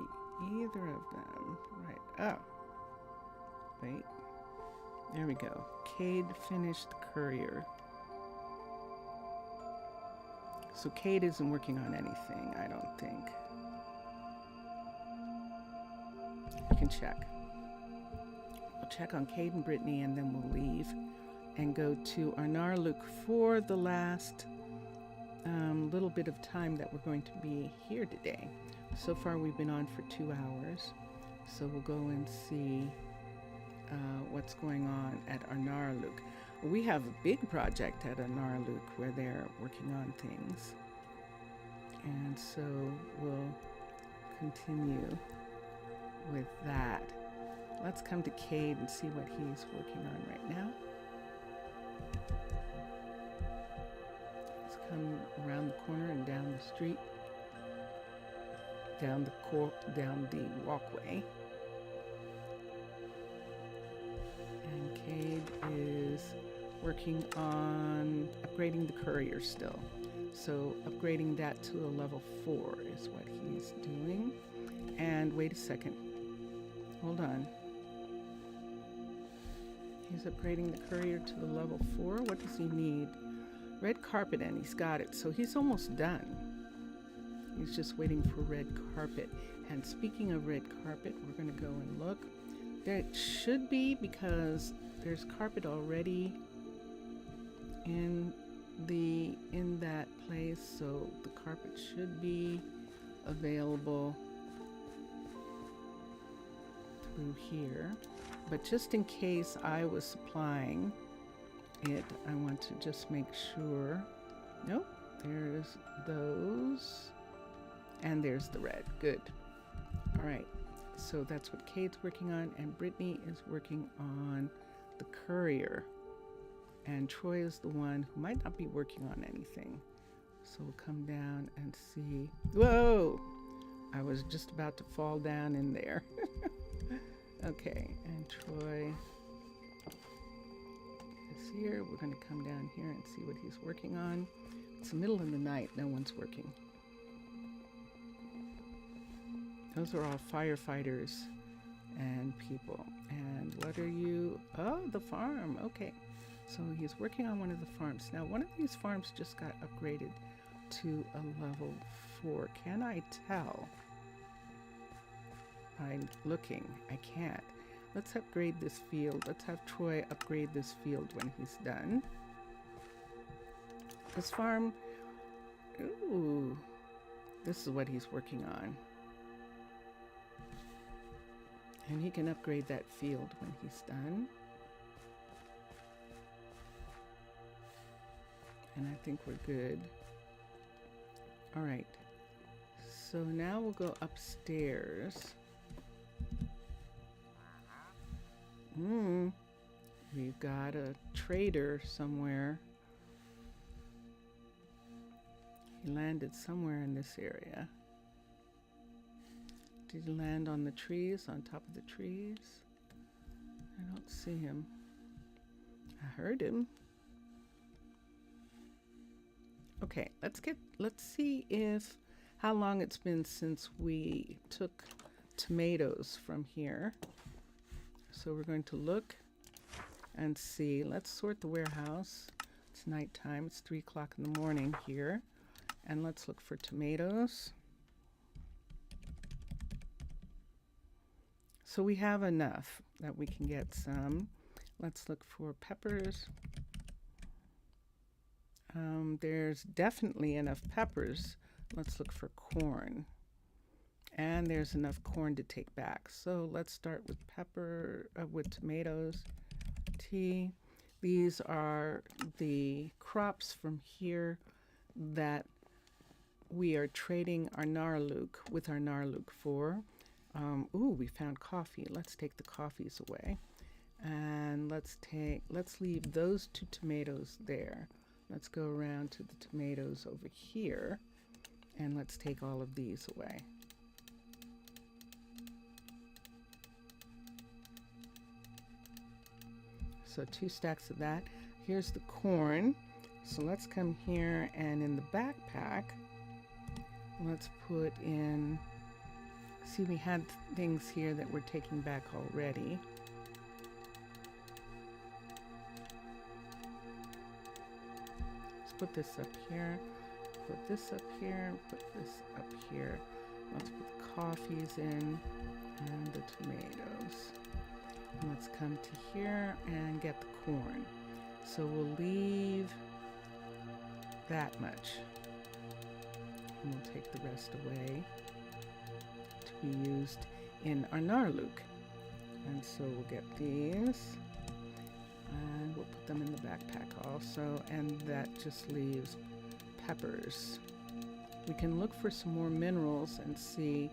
either of them. Right. Oh. Wait. There we go. Cade finished the courier. So Cade isn't working on anything, I don't think. You can check. We'll check on Cade and Brittany, and then we'll leave and go to Arnaaluk for the last little bit of time that we're going to be here today. So far we've been on for 2 hours, so we'll go and see what's going on at Arnaaluk. We have a big project at Arnaaluk where they're working on things. And so we'll continue with that. Let's come to Cade and see what he's working on right now. Let's come around the corner and down the street, down the walkway. And Cade is working on upgrading the courier still. So upgrading that to a level 4 is what he's doing. And wait a second. Hold on. He's upgrading the courier to the level 4. What does he need? Red carpet, and he's got it. So he's almost done. He's just waiting for red carpet. And speaking of red carpet, we're going to go and look. There it should be, because there's carpet already in that place, so the carpet should be available through here. But just in case I was supplying it, I want to just make sure. Nope, there's those, and there's the red. Good. All right, so that's what Cade's working on, and Brittany is working on the courier. And Troy is the one who might not be working on anything. So we'll come down and see. Whoa! I was just about to fall down in there. Okay, and Troy is here. We're going to come down here and see what he's working on. It's the middle of the night. No one's working. Those are all firefighters and people. And what are you? Oh, the farm. Okay. So he's working on one of the farms. Now, one of these farms just got upgraded to a level 4. Can I tell by looking? I can't. Let's upgrade this field. Let's have Troy upgrade this field when he's done. This farm, ooh, this is what he's working on. And he can upgrade that field when he's done. And I think we're good. All right. So now we'll go upstairs. We've got a trader somewhere. He landed somewhere in this area. Did he land on the trees, on top of the trees? I don't see him. I heard him. Okay, let's see how long it's been since we took tomatoes from here. So we're going to look and see. Let's sort the warehouse. It's nighttime. It's 3 o'clock in the morning here. And let's look for tomatoes. So we have enough that we can get some. Let's look for peppers. There's definitely enough peppers. Let's look for corn. And there's enough corn to take back. So let's start with with tomatoes. These are the crops from here that we are trading with Arnaaluk for. We found coffee. Let's take the coffees away. And let's leave those 2 tomatoes there. Let's go around to the tomatoes over here, and let's take all of these away. So 2 stacks of that. Here's the corn. So let's come here, and in the backpack, let's put in, see, we had things here that we're taking back already. Put this up here, put this up here, put this up here. Let's put the coffees in and the tomatoes. And let's come to here and get the corn. So we'll leave that much. And we'll take the rest away to be used in Arnaaluk. And so we'll get these. And we'll put them in the backpack also, and that just leaves peppers. We can look for some more minerals and see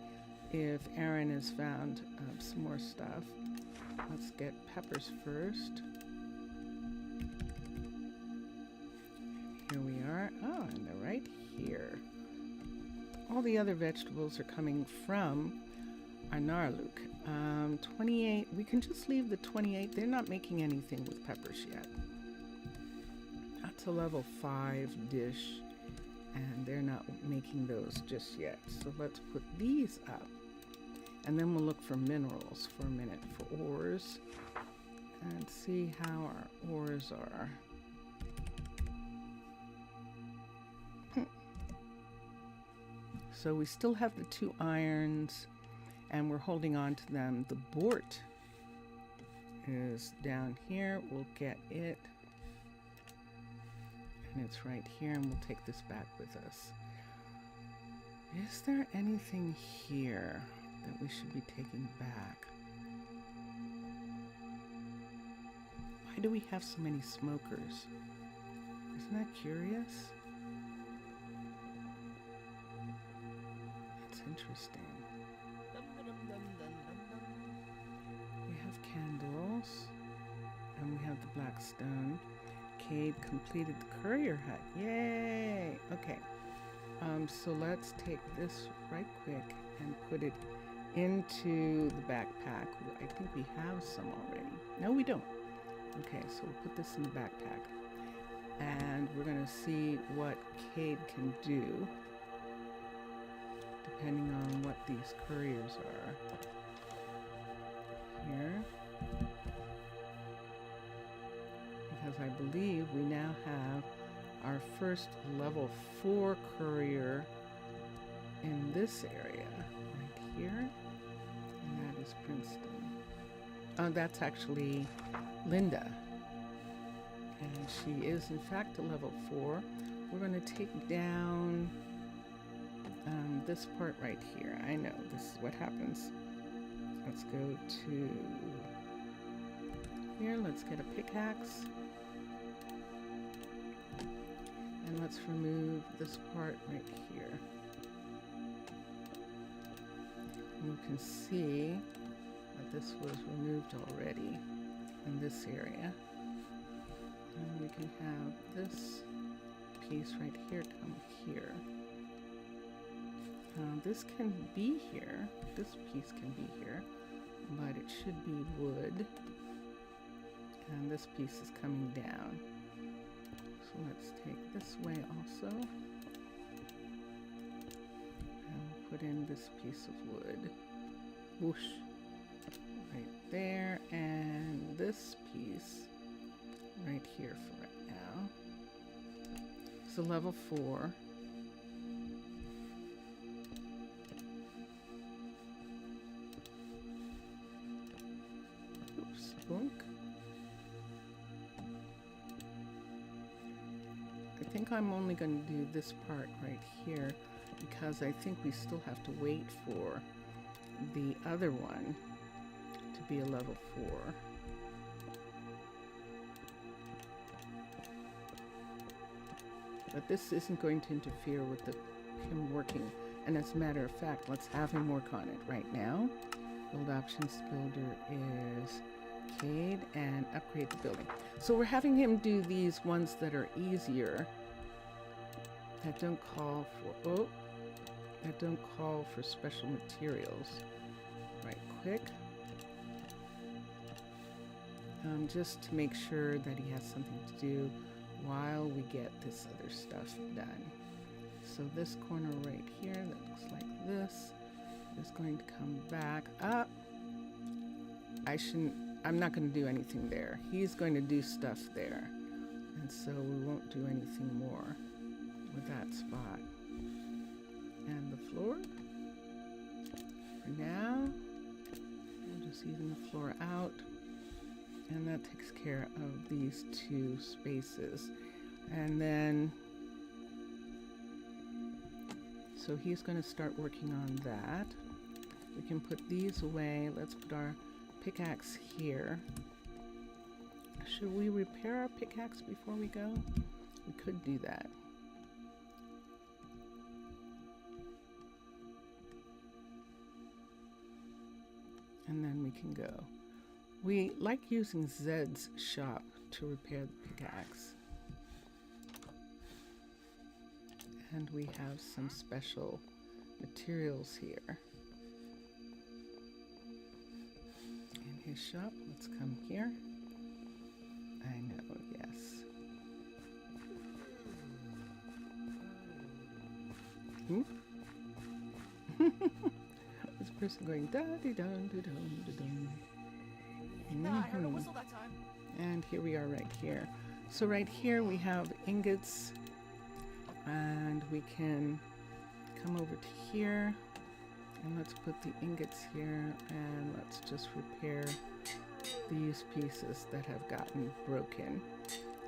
if Aaron has found some more stuff. Let's get peppers first. Here we are. Oh, and they're right here. All the other vegetables are coming from Arnaaluk. 28, we can just leave the 28. They're not making anything with peppers yet. That's a level 5 dish, and they're not making those just yet. So let's put these up, and then we'll look for minerals for a minute, for ores, and see how our ores are. So we still have the 2 irons, and we're holding on to them. The bort is down here. We'll get it. And it's right here, and we'll take this back with us. Is there anything here that we should be taking back? Why do we have so many smokers? Isn't that curious? That's interesting. We have candles, and we have the black stone. Cade completed the courier hut. Yay! Okay. So let's take this right quick and put it into the backpack. I think we have some already. No, we don't. Okay, so we'll put this in the backpack. And we're going to see what Cade can do, depending on what these couriers are. Here. Because I believe we now have our first level 4 courier in this area, right here, and that is Princeton. That's actually Linda, and she is in fact a level 4. We're going to take down this part right here. I know this is what happens. Let's go to here. Let's get a pickaxe. And let's remove this part right here. You can see that this was removed already in this area. And we can have this piece right here come here. This can be here. This piece can be here, but it should be wood. And this piece is coming down. So let's take this way also, and put in this piece of wood. Whoosh. Right there, and this piece right here for right now. So level 4. Oops, boink. I think I'm only going to do this part right here because I think we still have to wait for the other one to be a level 4. But this isn't going to interfere with him working. And as a matter of fact, let's have him work on it right now. Build options builder is Cade, and upgrade the building. So we're having him do these ones that are easier, that don't call for special materials. Right quick. Just to make sure that he has something to do while we get this other stuff done. So this corner right here that looks like this is going to come back up. I'm not going to do anything there. He's going to do stuff there. And so we won't do anything more with that spot. And the floor. For now, we're just even the floor out. And that takes care of these 2 spaces. And then, so he's going to start working on that. We can put these away. Let's put our pickaxe here. Should we repair our pickaxe before we go? We could do that. And then we can go. We like using Zed's shop to repair the pickaxe. And we have some special materials here. In his shop, let's come here. I know, yes. This person going da-dee-dum, da-dum, da-dum. I heard a whistle that time. And here we are right here. So right here we have ingots, and we can come over to here, and let's put the ingots here, and let's just repair these pieces that have gotten broken.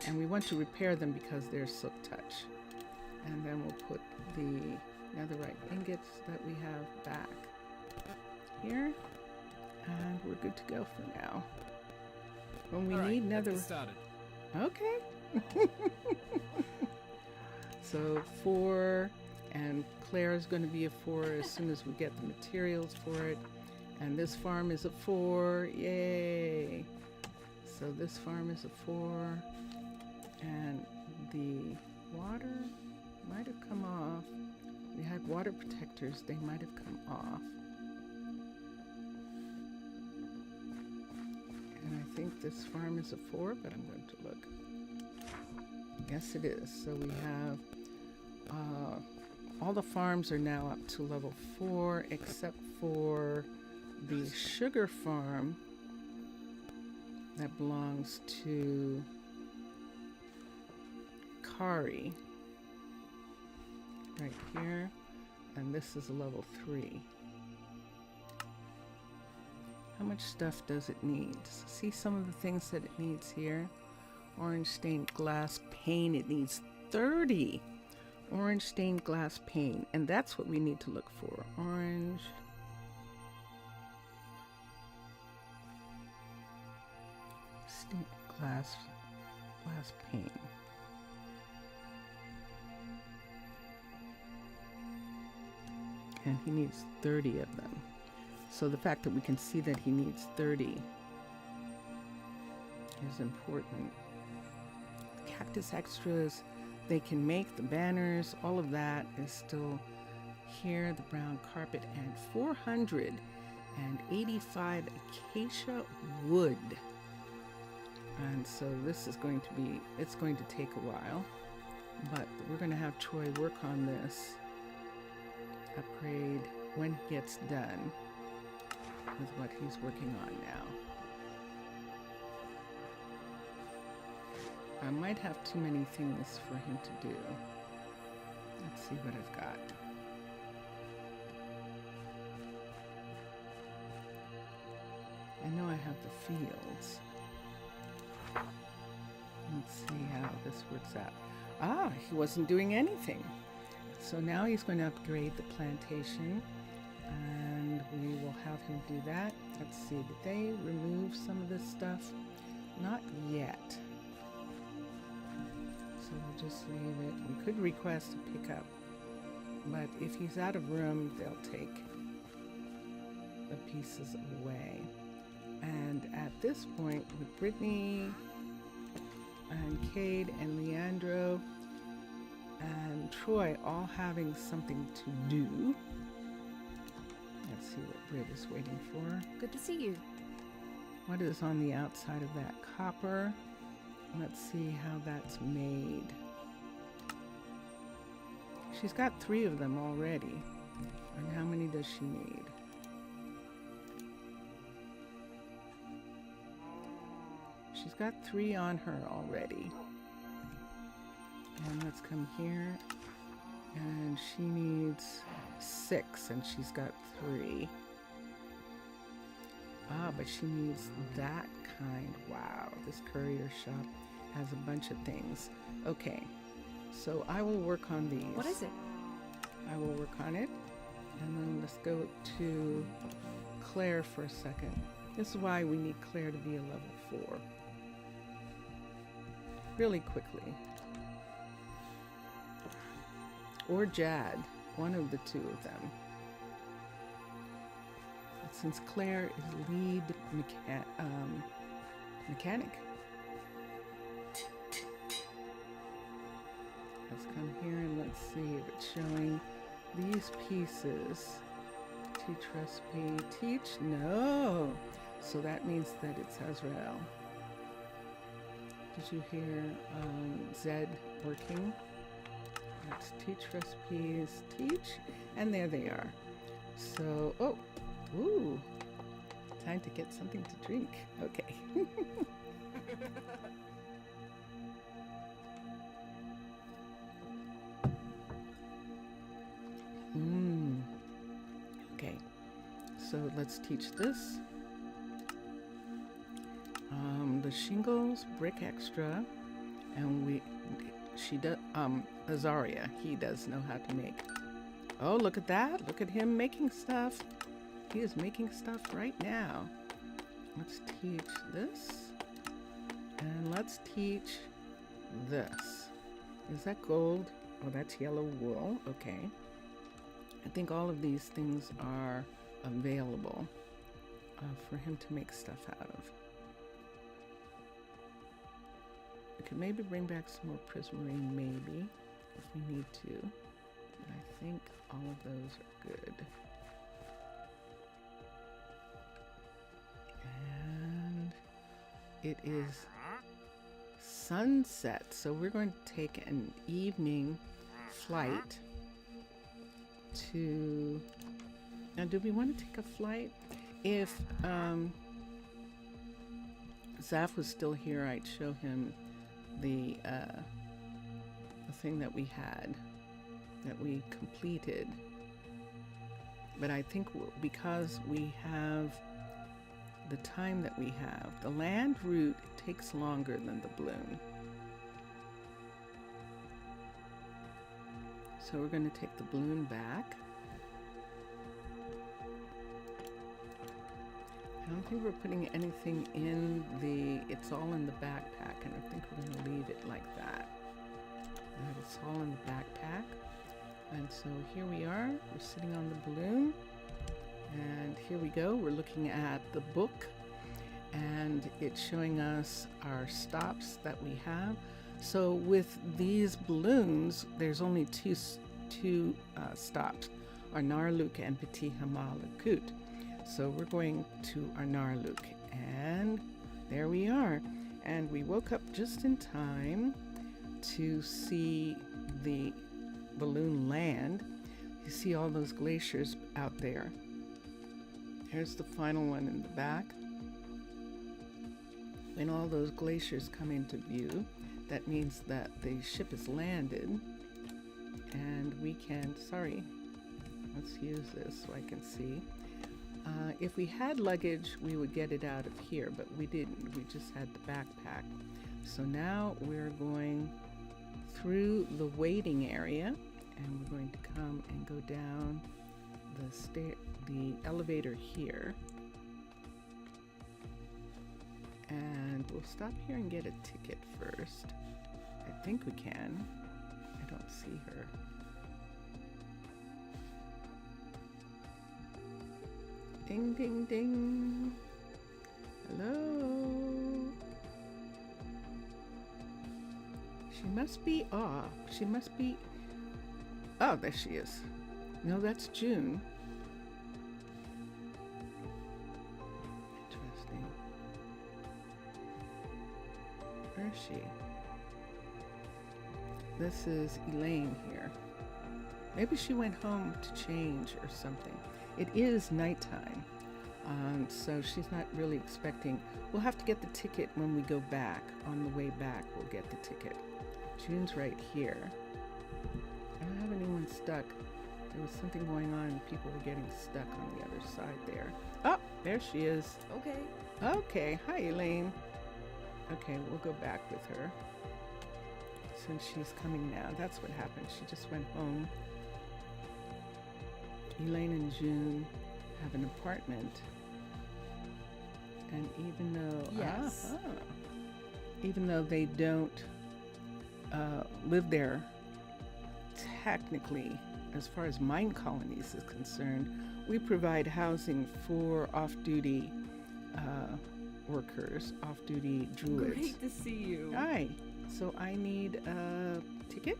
And we want to repair them because they're silk touch. And then we'll put the netherite ingots that we have back here, and we're good to go for now. When we need nether, started. okay. So 4, and Claire's going to be a 4 as soon as we get the materials for it. And this farm is a 4, yay! So this farm is a 4, and the water might have come off. We had water protectors, they might have come off. And I think this farm is a 4, but I'm going to look. Yes, it is. So we have all the farms are now up to level 4, except for the sugar farm that belongs to Kari. Right here. And this is a level 3. How much stuff does it need? See some of the things that it needs here. Orange stained glass pane. It needs 30 orange stained glass pane. And that's what we need to look for. Orange stained glass pane. And he needs 30 of them. So the fact that we can see that he needs 30 is important. Cactus extras, they can make the banners, all of that is still here. The brown carpet and 485 acacia wood. And so this is going to be, it's going to take a while, but we're going to have Troy work on this upgrade when he gets done with what he's working on now. I might have too many things for him to do. Let's see what I've got. I know I have the fields. Let's see how this works out. Ah, he wasn't doing anything. So now he's going to upgrade the plantation, and we will have him do that. Let's see, did they remove some of this stuff? Not yet. So we'll just leave it. We could request a pickup, but if he's out of room, they'll take the pieces away. And at this point, with Brittany and Cade and Leandro and Troy all having something to do. Let's see what Britt is waiting for. Good to see you. What is on the outside of that copper? Let's see how that's made. She's got 3 of them already. And how many does she need? She's got 3 on her already. And let's come here. And she needs 6, and she's got 3. Ah, but she needs that kind. Wow, this courier shop has a bunch of things. Okay, so I will work on these. What is it? I will work on it. And then let's go to Claire for a second. This is why we need Claire to be a level 4. really quickly. Or Jad, one of the two of them. But since Claire is lead mechanic, let's come here and let's see if it's showing these pieces. Teach recipe. Teach? No. So that means that it's Azrael. Did you hear Zed working? Let's teach recipes. Teach. And there they are. So, oh, ooh. Time to get something to drink. Okay. Okay, so let's teach this. The shingles, brick extra, and she does, Azaria, he does know how to make. Oh, look at that. Look at him making stuff. He is making stuff right now. Let's teach this. And let's teach this. Is that gold? Oh, that's yellow wool. Okay. I think all of these things are available for him to make stuff out of. We could maybe bring back some more prismarine, maybe, if we need to. But I think all of those are good. And it is sunset, so we're going to take an evening flight to... Now, do we want to take a flight? If Zaf was still here, I'd show him the thing that we had, that we completed. But I think because we have the time that we have, the land route takes longer than the balloon. So we're going to take the balloon back. I don't think we're putting anything in it's all in the backpack, and I think we're going to leave it like that. It's all in the backpack. And so here we are, we're sitting on the balloon, and here we go, we're looking at the book, and it's showing us our stops that we have. So with these balloons, there's only two stops, Arnaaluk and Petit Hamalakut. So we're going to Arnaaluk, and there we are. And we woke up just in time to see the balloon land. You see all those glaciers out there. Here's the final one in the back. When all those glaciers come into view, that means that the ship is landed, and we can, let's use this so I can see. If we had luggage, we would get it out of here, but we didn't. We just had the backpack. So now we're going through the waiting area, and we're going to come and go down the elevator here. And we'll stop here and get a ticket first. I think we can. I don't see her. Ding, ding, ding. Hello. She must be off. She must be... Oh, there she is. No, that's June. Interesting. Where is she? This is Elaine here. Maybe she went home to change or something. It is nighttime, so she's not really expecting. We'll have to get the ticket when we go back. On the way back, we'll get the ticket. June's right here. I don't have anyone stuck. There was something going on and people were getting stuck on the other side there. Oh, there she is. Okay. Okay, hi Elaine. Okay, we'll go back with her. Since she's coming now, that's what happened. She just went home. Elaine and June have an apartment, and even though Yes. even though they don't live there. Technically, as far as Minecolonies is concerned, we provide housing for off-duty workers, off-duty druids. Great to see you. Hi. So I need a ticket.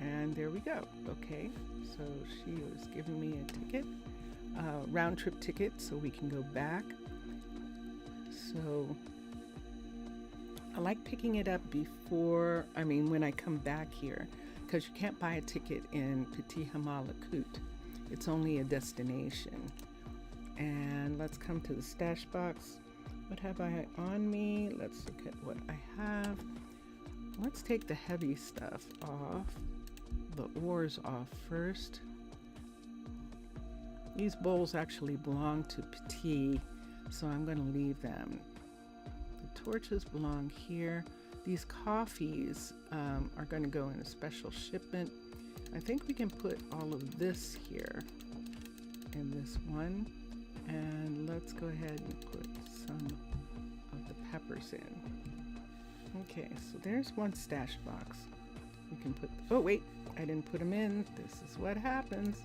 And there we go. Okay. So she was giving me a ticket, round trip ticket, so we can go back. So I like picking it up when I come back here, because you can't buy a ticket in Arnaaluk. It's only a destination. And let's come to the stash box. What have I on me? Let's look at what I have. Let's take the heavy stuff off, the ores off first. These bowls actually belong to Petit, so I'm going to leave them. The torches belong here. These coffees are going to go in a special shipment. I think we can put all of this here in this one. And let's go ahead and put some of the peppers in. Okay, so there's one stash box. We can put, oh wait, I didn't put them in. This is what happens.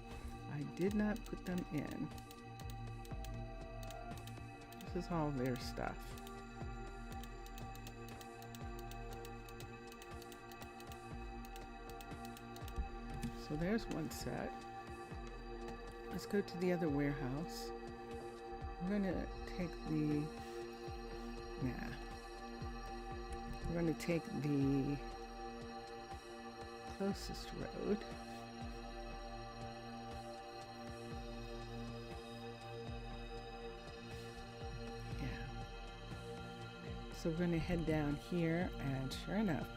I did not put them in. This is all their stuff. So there's one set. Let's go to the other warehouse. I'm going to take the, we're going to take the closest road. Yeah. So we're going to head down here, and sure enough,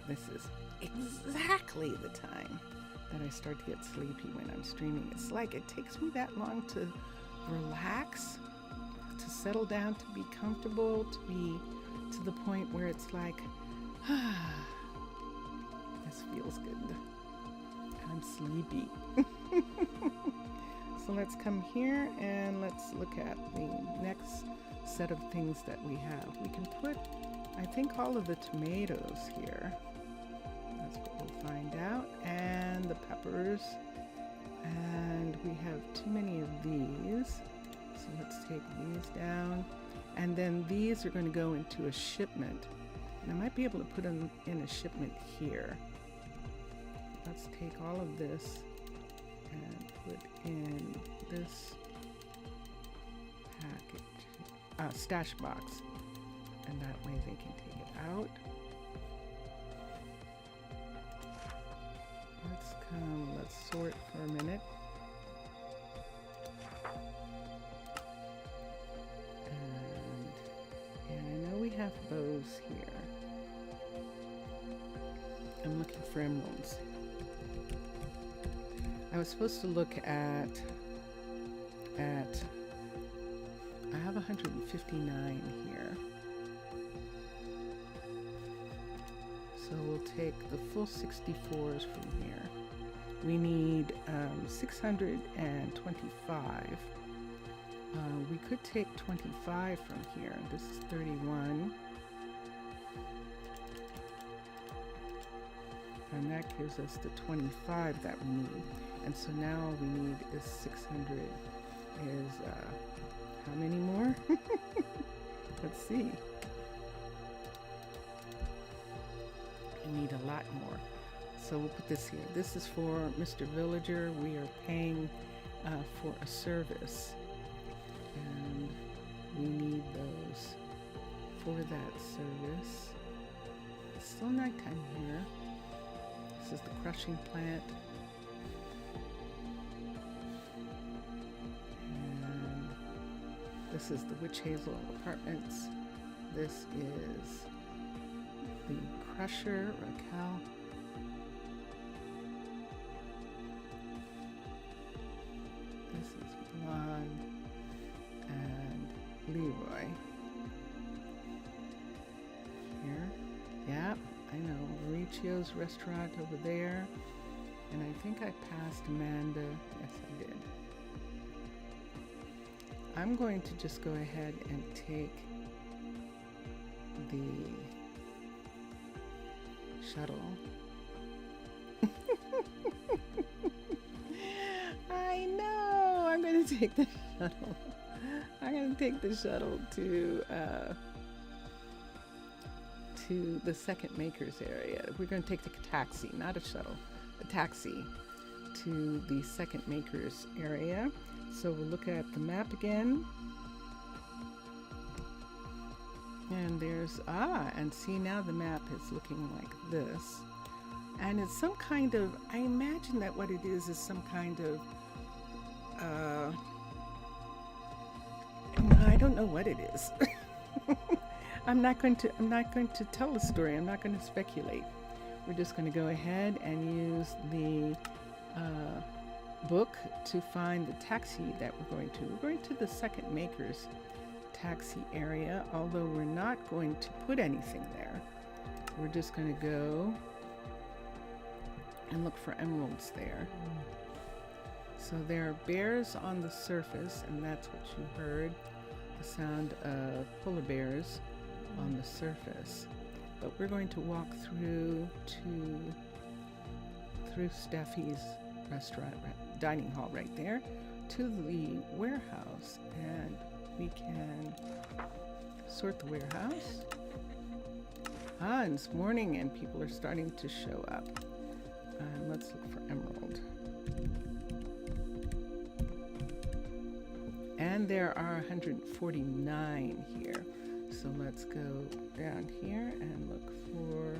this is exactly the time that I start to get sleepy when I'm streaming. It's like it takes me that long to relax, to settle down, to be comfortable, to be to the point where it's like, this feels good. I'm sleepy. So let's come here and let's look at the next set of things that we have. We can put, I think, all of the tomatoes here. That's what we'll find out. And the peppers. And we have too many of these. So let's take these down. And then these are going to go into a shipment. And I might be able to put them in a shipment here. Let's take all of this and put in this package, stash box. And that way they can take it out. Let's sort for a minute. And I know we have bows here. I'm looking for emeralds. I was supposed to look at I have 159 here. So we'll take the full 64s from here. We need 625. We could take 25 from here. This is 31. And that gives us the 25 that we need. And so now all we need is 600. Is how many more? Let's see. We need a lot more. So we'll put this here. This is for Mr. Villager. We are paying for a service. And we need those for that service. It's still nighttime here. This is the crushing plant. And this is the Witch Hazel Apartments. This is the crusher, Raquel. This is Milan and Leroy. Here. Yeah, I know. Mauricio's restaurant over there. And I think I passed Amanda. Yes, I did. I'm going to just go ahead and take the shuttle. I know. I'm going to take the shuttle. I'm going to take the shuttle to the second makers area. We're going to take the taxi, not a shuttle, a taxi to the second makers area. So we'll look at the map again. And there's, and see now the map is looking like this. And it's some kind of, I imagine that what it is some kind of, I don't know what it is. I'm not going to tell the story. I'm not going to speculate. We're just going to go ahead and use the book to find the taxi that we're going to. We're going to the second makers taxi area, although we're not going to put anything there. We're just going to go and look for emeralds there. So there are bears on the surface, and that's what you heard, the sound of polar bears on the surface. But we're going to walk through Steffi's restaurant, dining hall right there, to the warehouse, and we can sort the warehouse. And it's morning and people are starting to show up. Let's look for emerald. And there are 149 here. So let's go down here and look for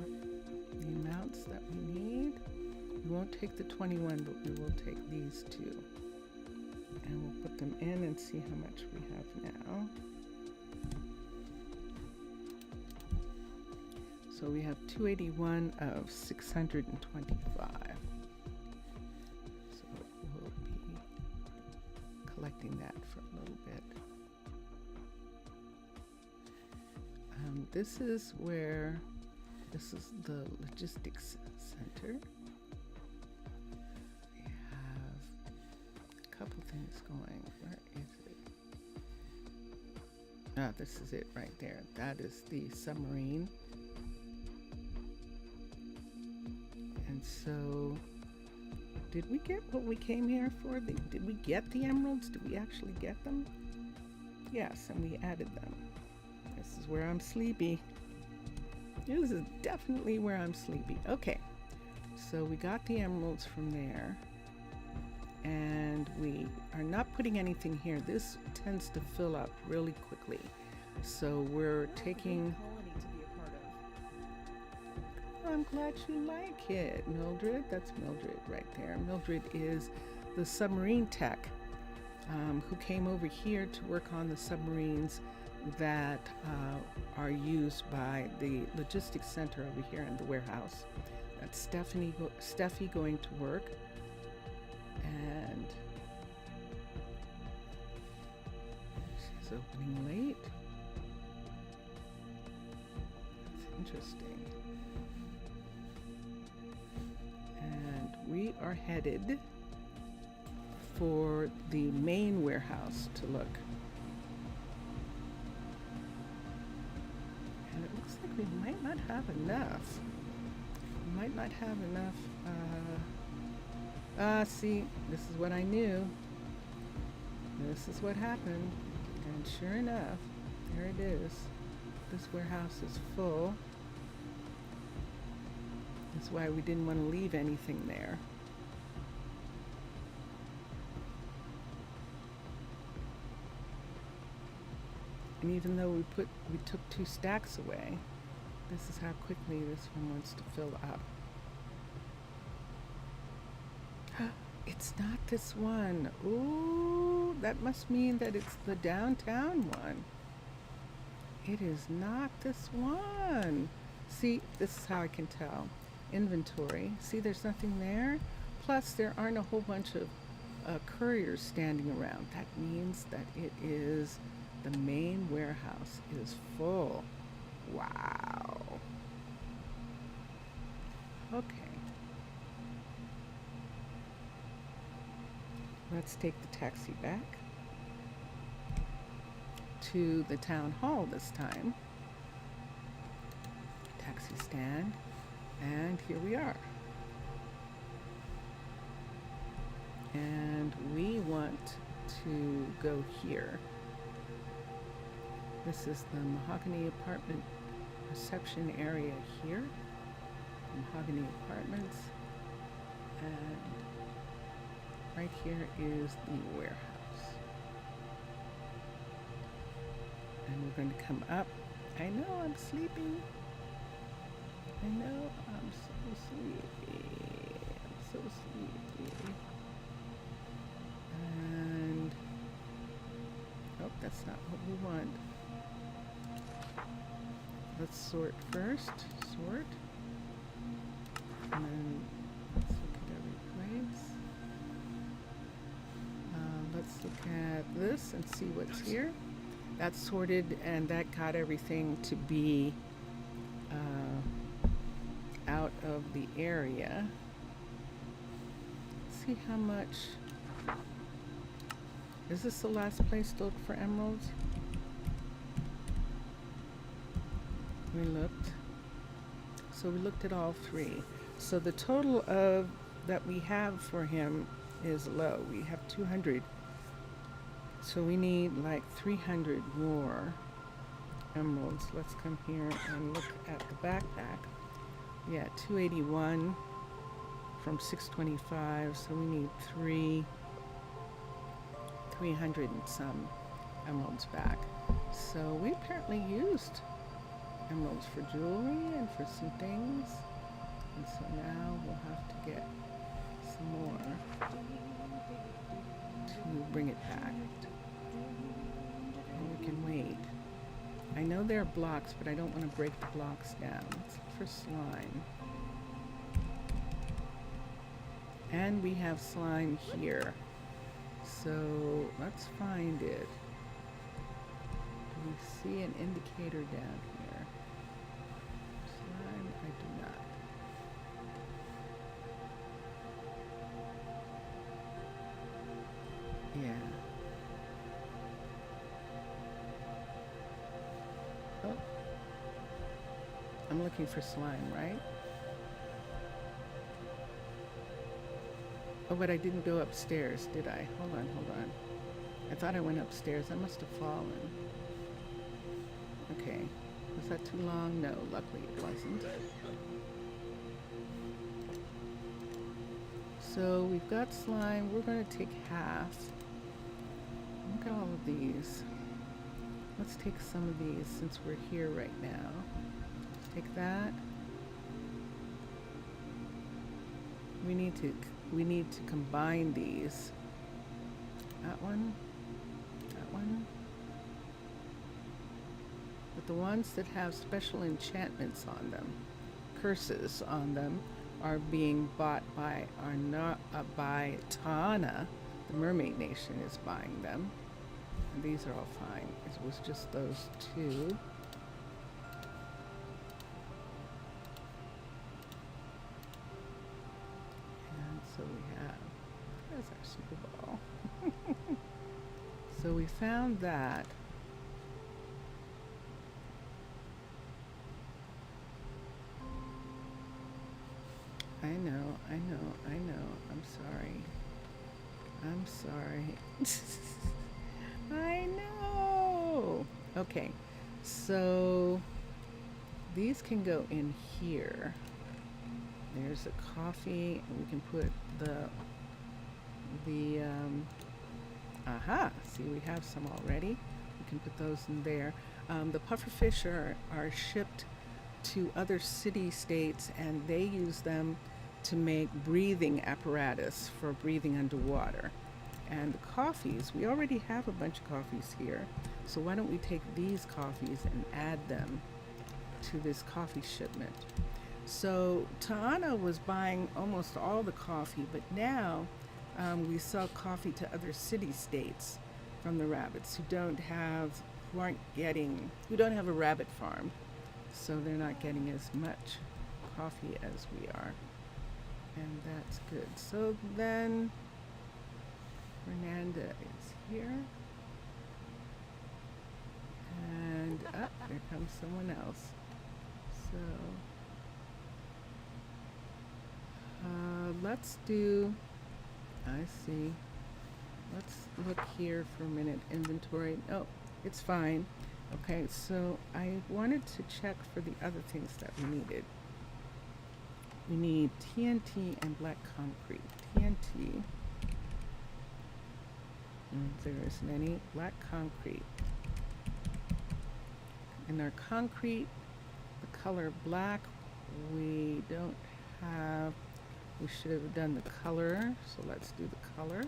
the amounts that we need. We won't take the 21, but we will take these two. And we'll put them in and see how much we have now. So we have 281 of 625. So we'll be collecting that for a little bit. This is the logistics center. We have a couple things going. Where is it? This is it right there. That is the submarine. And so, did we get what we came here for? Did we get the emeralds? Did we actually get them? Yes, and we added them. This is where I'm sleepy. This is definitely where I'm sleepy. Okay, so we got the emeralds from there. And we are not putting anything here. This tends to fill up really quickly. So we're taking... I'm glad you like it, Mildred. That's Mildred right there. Mildred is the submarine tech who came over here to work on the submarines that are used by the logistics center over here in the warehouse. That's Steffi going to work. And she's opening late. That's interesting. And we are headed for the main warehouse to look. And it looks like we might not have enough. We might not have enough. See, this is what I knew. This is what happened. And sure enough, there it is. This warehouse is full. That's why we didn't want to leave anything there. And even though we took 2 stacks away, this is how quickly this one wants to fill up. It's not this one. Ooh, that must mean that it's the downtown one. It is not this one. See, this is how I can tell. Inventory. See, there's nothing there. Plus, there aren't a whole bunch of couriers standing around. That means that it is the main warehouse is full. Wow. Okay. Let's take the taxi back to the town hall this time. Taxi stand. And here we are. And we want to go here. This is the mahogany apartment reception area here. Mahogany apartments. And right here is the warehouse. And we're going to come up. I know I'm sleepy. I know I'm so sleepy. I'm so sleepy. And oh, that's not what we want. Let's sort first. Sort. And then let's look at every place. Let's look at this and see what's here. That's sorted, and that got everything to be out of the area. Let's see how much. Is this the last place to look for emeralds? We looked. So we looked at all three. So the total of that we have for him is low. We have 200. So we need like 300 more emeralds. Let's come here and look at the backpack. Yeah, 281 from 625. So we need 300 and some emeralds back. So we apparently used emeralds for jewelry and for some things. And so now we'll have to get some more to bring it back. And we can wait. I know there are blocks, but I don't want to break the blocks down. Let's look for slime. And we have slime here. So let's find it. Do we see an indicator down here? Slime, I do not. Yeah. Oh. I'm looking for slime, right? Oh, but I didn't go upstairs, did I? Hold on, hold on. I thought I went upstairs. I must have fallen. Okay. Was that too long? No, luckily it wasn't. So we've got slime. We're going to take half. Look at all of these. Let's take some of these since we're here right now. Take that. We need to combine these. That one. That one. But the ones that have special enchantments on them, curses on them, are being bought by by Tana. The Mermaid Nation is buying them. And these are all fine. It was just those two. And so we have, there's our snowball. So we found that. I know. I'm sorry. I know. Okay, so these can go in here. There's a coffee, and we can put aha, see, we have some already. We can put those in there. The pufferfish are shipped to other city-states, and they use them to make breathing apparatus for breathing underwater. And the coffees, we already have a bunch of coffees here, so why don't we take these coffees and add them to this coffee shipment. So Taana was buying almost all the coffee, but now we sell coffee to other city-states from the rabbits who don't have a rabbit farm, so they're not getting as much coffee as we are. And that's good. So then Fernanda is here. And there comes someone else. So Let's do, I see. Let's look here for a minute. Inventory. Oh, it's fine. Okay, so I wanted to check for the other things that we needed. We need TNT and black concrete. TNT. There isn't any. Black concrete. And our concrete, the color black, we don't have. We should have done the color, so let's do the color.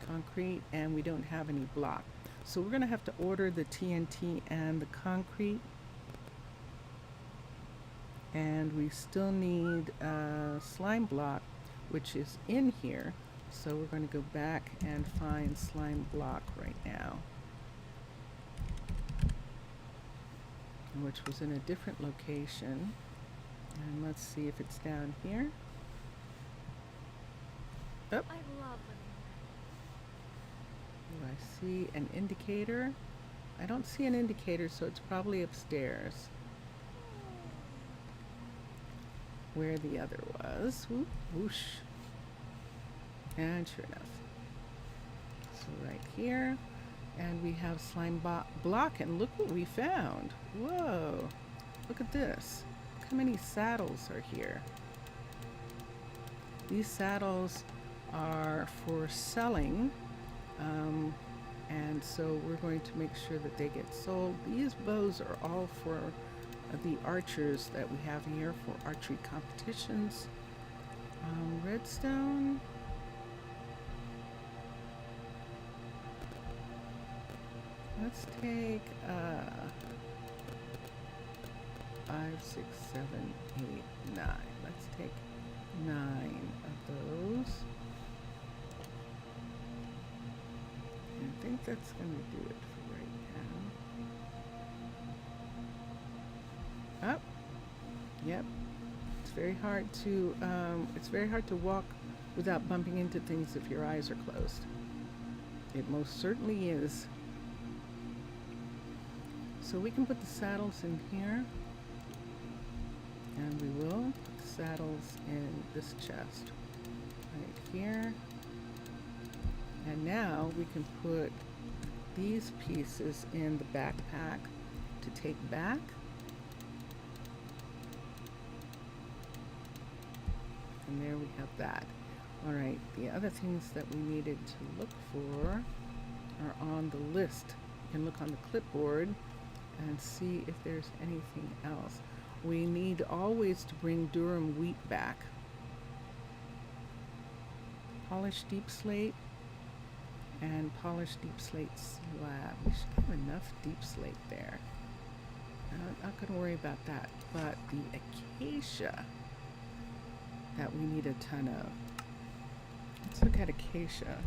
Concrete, and we don't have any block. So we're going to have to order the TNT and the concrete. And we still need a slime block, which is in here. So we're going to go back and find slime block right now, which was in a different location. And let's see if it's down here. Oh. I love Do I see an indicator? I don't see an indicator, so it's probably upstairs where the other was. Whoop, whoosh. And sure enough. So right here. And we have slime block, and look what we found. Whoa. Look at this. Look how many saddles are here. These saddles are for selling. And so we're going to make sure that they get sold. These bows are all for the archers that we have here for archery competitions. Redstone. Let's take 5, 6, 7, 8, 9. Let's take 9 of those. I think that's going to do it for right now. Oh, yep. It's very hard to walk without bumping into things if your eyes are closed. It most certainly is. So we can put the saddles in here, and we will put the saddles in this chest right here. And now we can put these pieces in the backpack to take back. And there we have that. All right, the other things that we needed to look for are on the list. You can look on the clipboard and see if there's anything else. We need always to bring Durham wheat back. Polished deep slate and polished deep slate slab. We should have enough deep slate there. I'm not going to worry about that, but the acacia that we need a ton of. Let's look at acacia.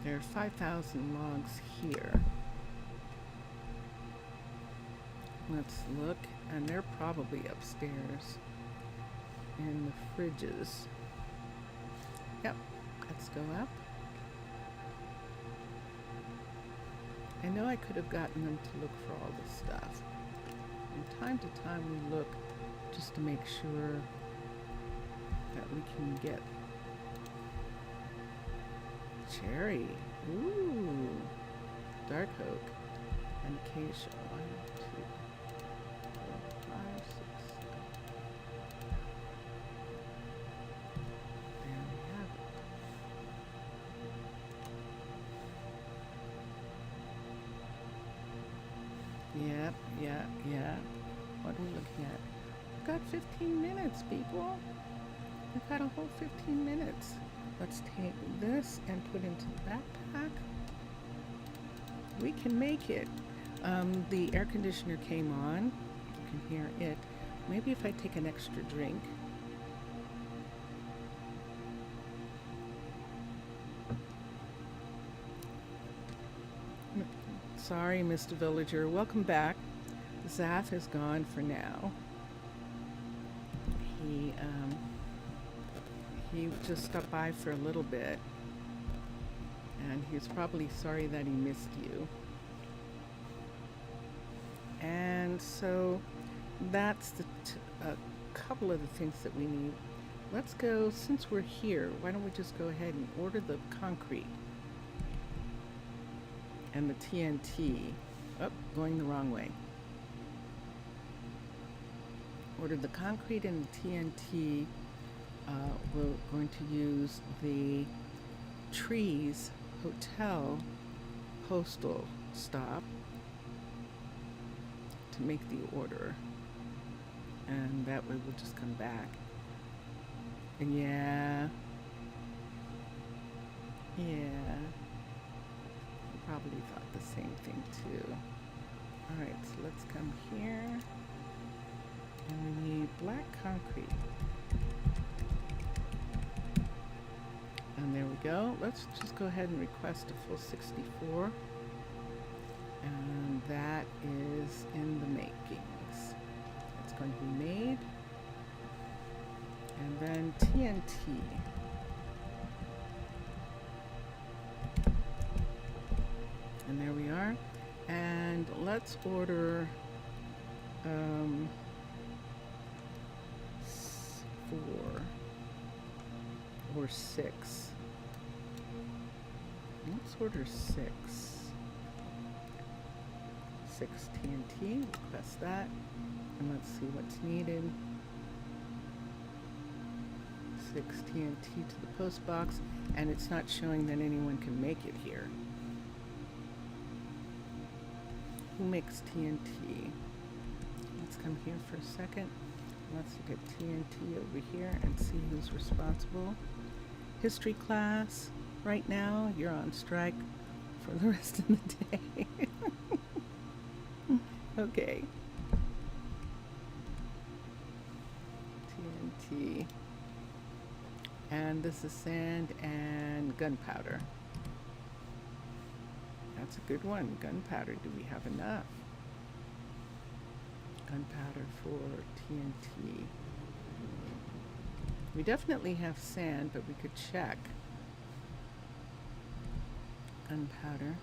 There are 5,000 logs here. Let's look, and they're probably upstairs in the fridges. Yep, let's go up. I know I could have gotten them to look for all this stuff. From time to time we look just to make sure that we can get cherry. Ooh, dark oak and acacia. 1, 2, 4, 5, 6, 7. There we have it. Yep, yeah. What are we looking at? We've got 15 minutes, people. We've got a whole 15 minutes. Let's take this and put into the backpack. We can make it. The air conditioner came on. You can hear it. Maybe if I take an extra drink. Sorry, Mr. Villager. Welcome back. Zath is gone for now. He just stopped by for a little bit, and he's probably sorry that he missed you. And so that's a couple of the things that we need. Let's go, since we're here, why don't we just go ahead and order the concrete and the TNT. Oh, going the wrong way. Order the concrete and the TNT. We're going to use the Trees Hotel postal stop to make the order. And that way we'll just come back. And yeah. Probably thought the same thing too. Alright, so let's come here. And we need black concrete. And there we go. Let's just go ahead and request a full 64. And that is in the makings. It's going to be made. And then TNT. And there we are. And let's order 4 or 6. Let's order 6. 6 TNT, request that. And let's see what's needed. 6 TNT to the post box, and it's not showing that anyone can make it here. Who makes TNT? Let's come here for a second. Let's look at TNT over here and see who's responsible. History class, right now you're on strike for the rest of the day. Okay. TNT. And this is sand and gunpowder. That's a good one. Gunpowder. Do we have enough? Gunpowder for TNT. We definitely have sand, but we could check. Gunpowder.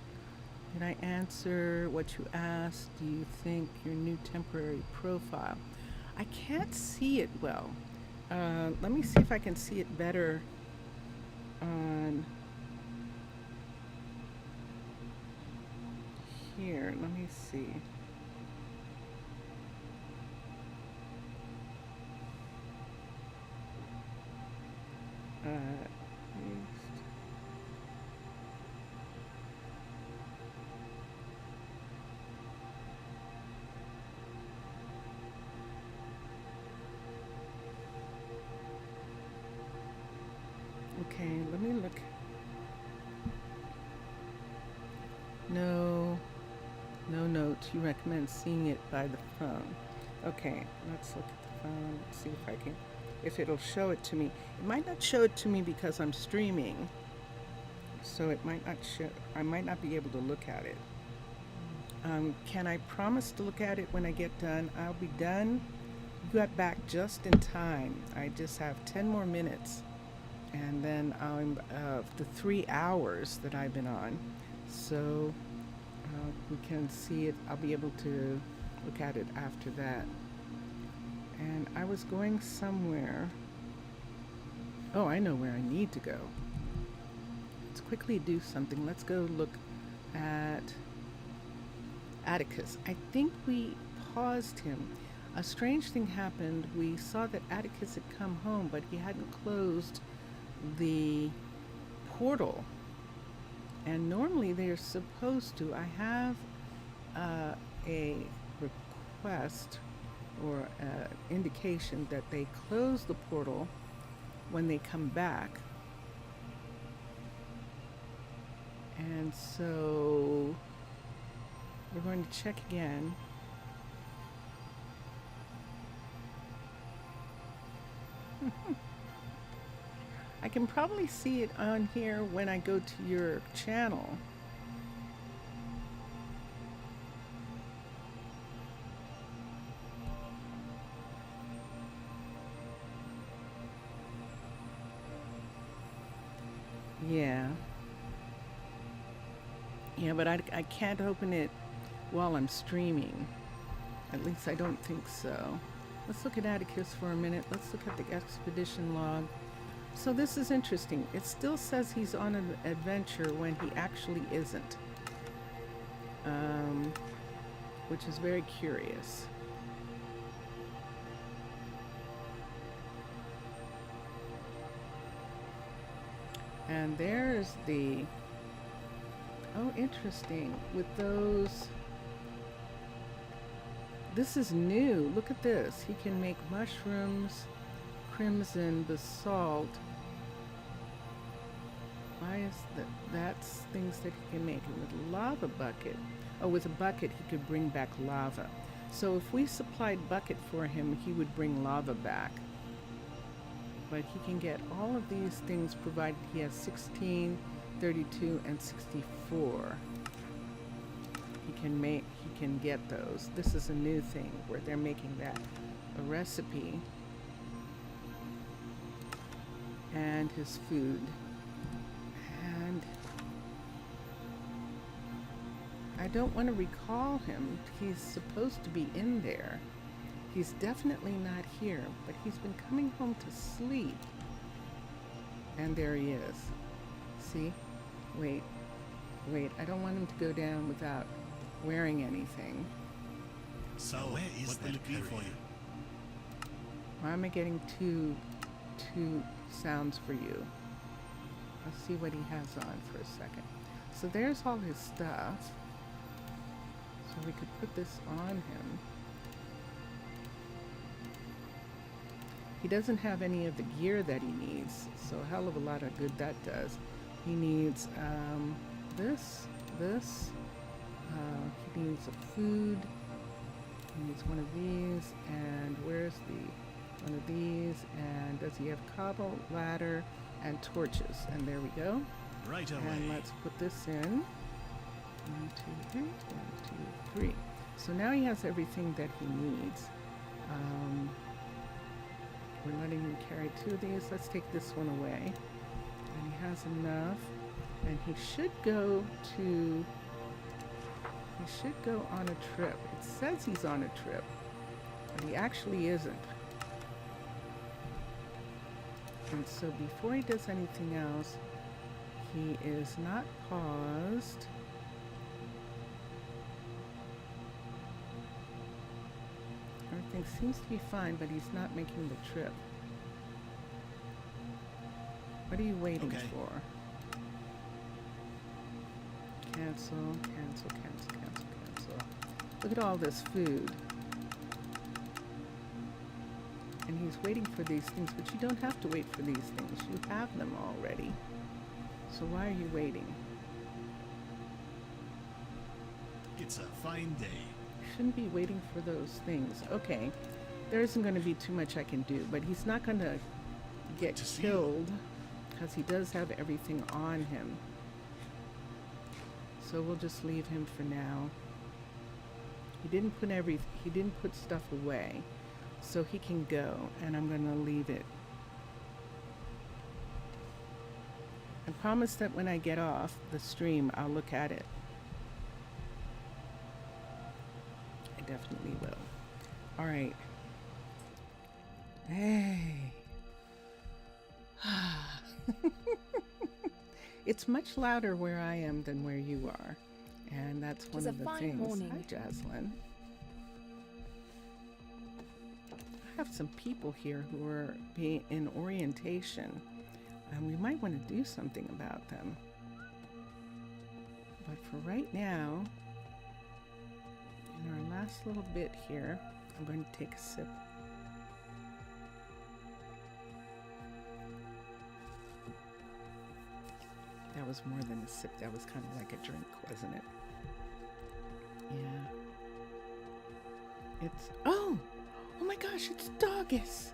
Did I answer what you asked? Do you think your new temporary profile? I can't see it well. Let me see if I can see it better on here. Let me see. Okay, let me look. No notes. You recommend seeing it by the phone. Okay, let's look at the phone. Let's see if I can, if it'll show it to me. It might not show it to me because I'm streaming, so it might not show. I might not be able to look at it. Can I promise to look at it when I get done? I'll be done. You got back just in time. I just have 10 more minutes. And then I'm the 3 hours that I've been on, so we can see it. I'll be able to look at it after that. And I was going somewhere. Oh, I know where I need to go. Let's quickly do something. Let's go look at Atticus. I think we paused him. A strange thing happened. We saw that Atticus had come home, but he hadn't closed the portal, and normally they're supposed to. I have a request or indication that they close the portal when they come back, and so we're going to check again. I can probably see it on here when I go to your channel. Yeah, but I can't open it while I'm streaming. At least I don't think so. Let's look at Atticus for a minute. Let's look at the expedition log. So this is interesting. It still says he's on an adventure when he actually isn't. Which is very curious. And there's the... Oh, interesting. With those... This is new. Look at this. He can make mushrooms, crimson, basalt. Why is that? That's things that he can make. And with lava bucket. Oh, with a bucket he could bring back lava. So if we supplied bucket for him, he would bring lava back. But he can get all of these things provided he has 16, 32, and 64. He can get those. This is a new thing where they're making that a recipe. And his food. And I don't want to recall him. He's supposed to be in there. He's definitely not here, but he's been coming home to sleep. And there he is. See? Wait, I don't want him to go down without wearing anything. So, where is that Kirby for you? Why am I getting two sounds for you? Let's see what he has on for a second. So there's all his stuff. So we could put this on him. He doesn't have any of the gear that he needs, so a hell of a lot of good that does. He needs this. He needs a food. He needs one of these. And where's the one of these? And does he have cobble, ladder, and torches? And there we go. Right away. And let's put this in. 1, 2, 3. 1, 2, 3. So now he has everything that he needs. We're letting him carry 2 of these. Let's take this one away. And he has enough. And he should go on a trip. It says he's on a trip, but he actually isn't. And so before he does anything else, he is not paused. Everything seems to be fine, but he's not making the trip. What are you waiting for? Cancel. Look at all this food. And he's waiting for these things, but you don't have to wait for these things. You have them already. So why are you waiting? It's a fine day. You shouldn't be waiting for those things. Okay, there isn't going to be too much I can do, but he's not going to get killed because he does have everything on him. So we'll just leave him for now. He didn't put stuff away, so he can go, and I'm going to leave it. I promise that when I get off the stream, I'll look at it. I definitely will. All right. Hey. It's much louder where I am than where you are. And that's one of the things. Morning. Hi, Jaslyn. I have some people here who are in orientation, and we might want to do something about them. But for right now, in our last little bit here, I'm going to take a sip. That was more than a sip. That was kind of like a drink, wasn't it? Yeah. It's... Oh my gosh, it's Doggus!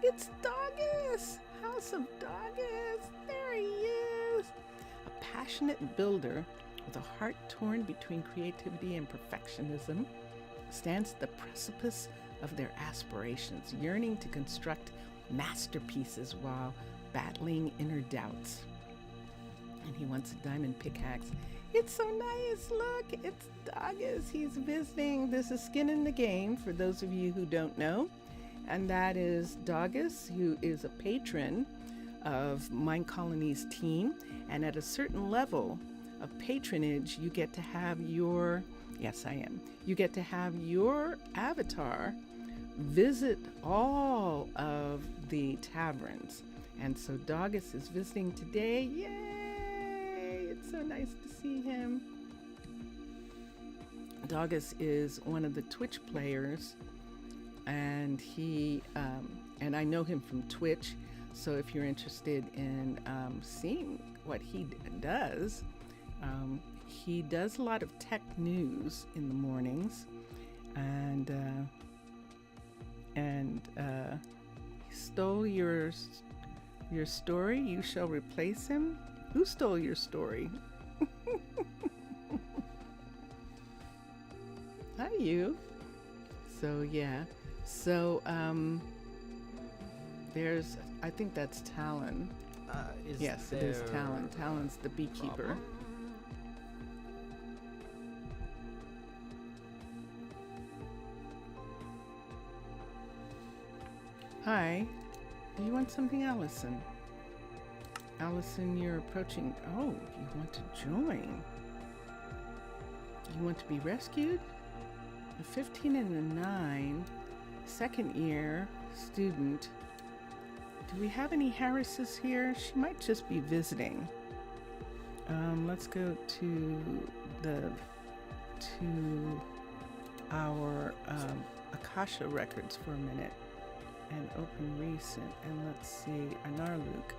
It's Doggus! House of Doggus! There he is! A passionate builder with a heart torn between creativity and perfectionism stands at the precipice of their aspirations, yearning to construct masterpieces while battling inner doubts. And he wants a diamond pickaxe. It's so nice. Look, it's Dogus. He's visiting. This is Skin in the Game for those of you who don't know. And that is Dogus, who is a patron of Minecolonies team. And at a certain level of patronage, you get to have your, yes, I am, you get to have your avatar visit all of the taverns. And so Dogus is visiting today. Yay! It's so nice to see him. Dogus is one of the Twitch players, and he and I know him from Twitch. So if you're interested in seeing what he does a lot of tech news in the mornings, and he stole your story. You shall replace him. Who stole your story? Hi, you. So yeah. So there's, I think that's Talon. Yes, it is Talon. Talon's the beekeeper. Hi. Do you want something, Allison? Allison, you're approaching. Oh, you want to join? You want to be rescued? A 15 and a 9, second year student. Do we have any Harrises here? She might just be visiting. Let's go to our Akasha records for a minute and open recent, and let's see Arnaaluk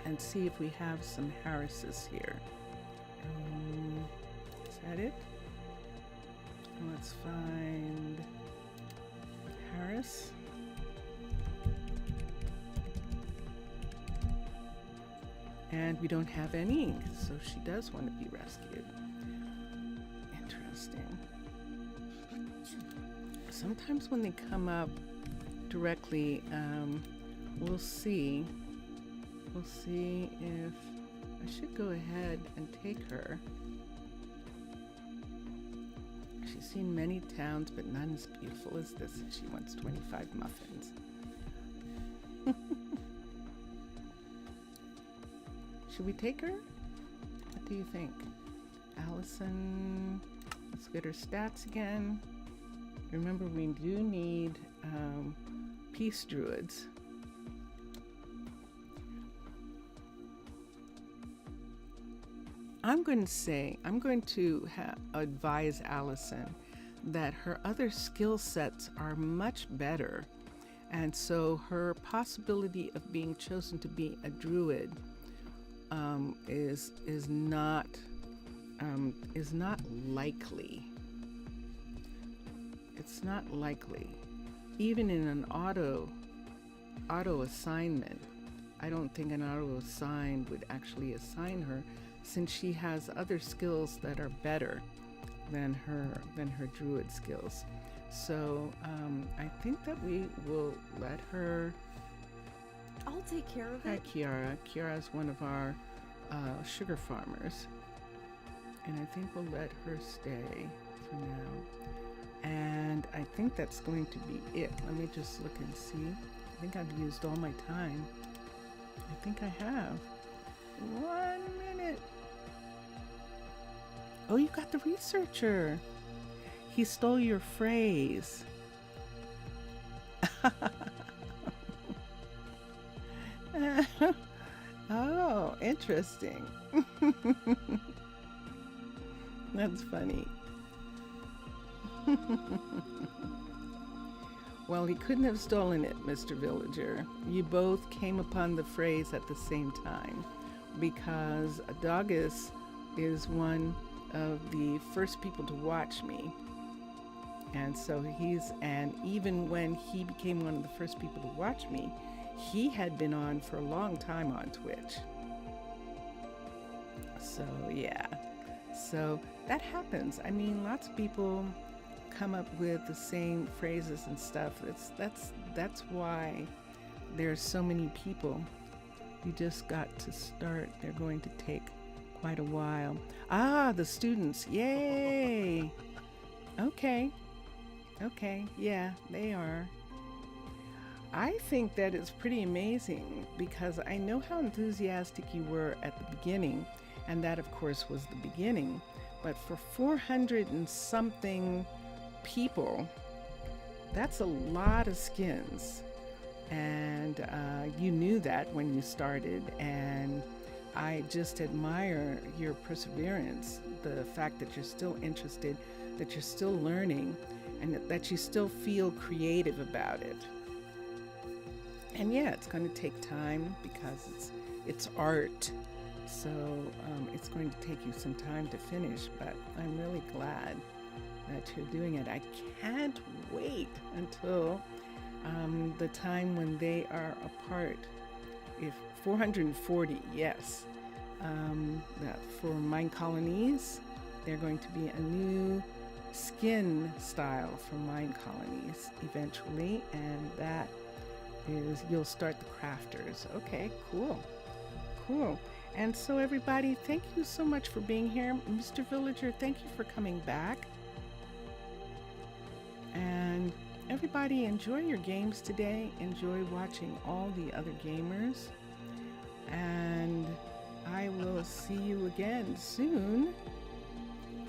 and see if we have some Harrises here. Is that it? Let's find Harris. And we don't have any, so she does want to be rescued. Interesting. Sometimes when they come up directly, we'll see. We'll see if I should go ahead and take her. She's seen many towns, but none as beautiful as this, and she wants 25 muffins. Should we take her? What do you think? Allison, let's get her stats again. Remember, we do need peace druids. I'm going to advise Allison that her other skill sets are much better, and so her possibility of being chosen to be a druid is not likely. It's not likely. Even in an auto assignment, I don't think an auto assign would actually assign her, since she has other skills that are better than her druid skills. So I think that we will let her. I'll take care of Hi, it. Kiara. Kiara is one of our sugar farmers, and I think we'll let her stay for now. And I think that's going to be it. Let me just look and see. I think I've used all my time. I think I have. 1 minute. Oh, you got the researcher. He stole your phrase. Oh, interesting. That's funny. Well, he couldn't have stolen it, Mr. Villager. You both came upon the phrase at the same time, because Dogus is one of the first people to watch me. And so and even when he became one of the first people to watch me, he had been on for a long time on Twitch. So yeah, so that happens. I mean, lots of people come up with the same phrases and stuff. That's why there's so many people You just got to start. They're going to take quite a while. Ah, the students. Yay. Okay. Okay. Yeah, they are. I think that it's pretty amazing because I know how enthusiastic you were at the beginning, and that, of course, was the beginning. But for 400 and something people, that's a lot of skins. And you knew that when you started, and I just admire your perseverance, the fact that you're still interested, that you're still learning, and that you still feel creative about it. And yeah, it's going to take time because it's art, so it's going to take you some time to finish, but I'm really glad that you're doing it. I can't wait until the time when they are apart. If 440, yes. For Minecolonies, they're going to be a new skin style for Minecolonies eventually, and that is, you'll start the crafters. Okay, cool. And so everybody, thank you so much for being here. Mr. Villager, thank you for coming back. And everybody, enjoy your games today. Enjoy watching all the other gamers. And I will see you again soon.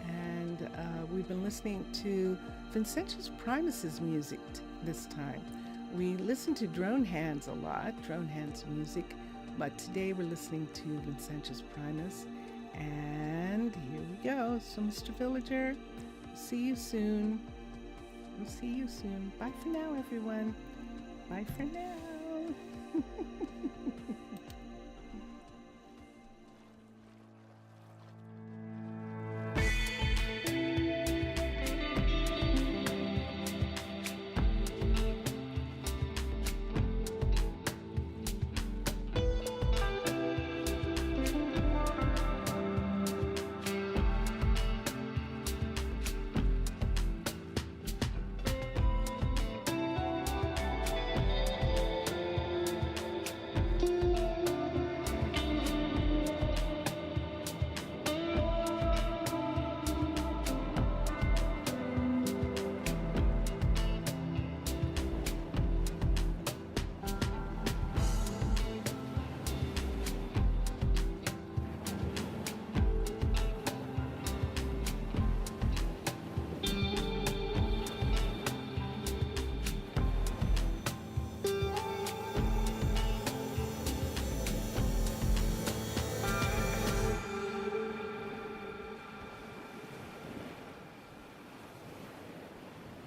And we've been listening to Vincentius Primus's music this time. We listen to Drone Hands a lot, Drone Hands music, but today we're listening to Vincentius Primus. And here we go. So, Mr. Villager, see you soon. We'll see you soon. Bye for now, everyone. Bye for now.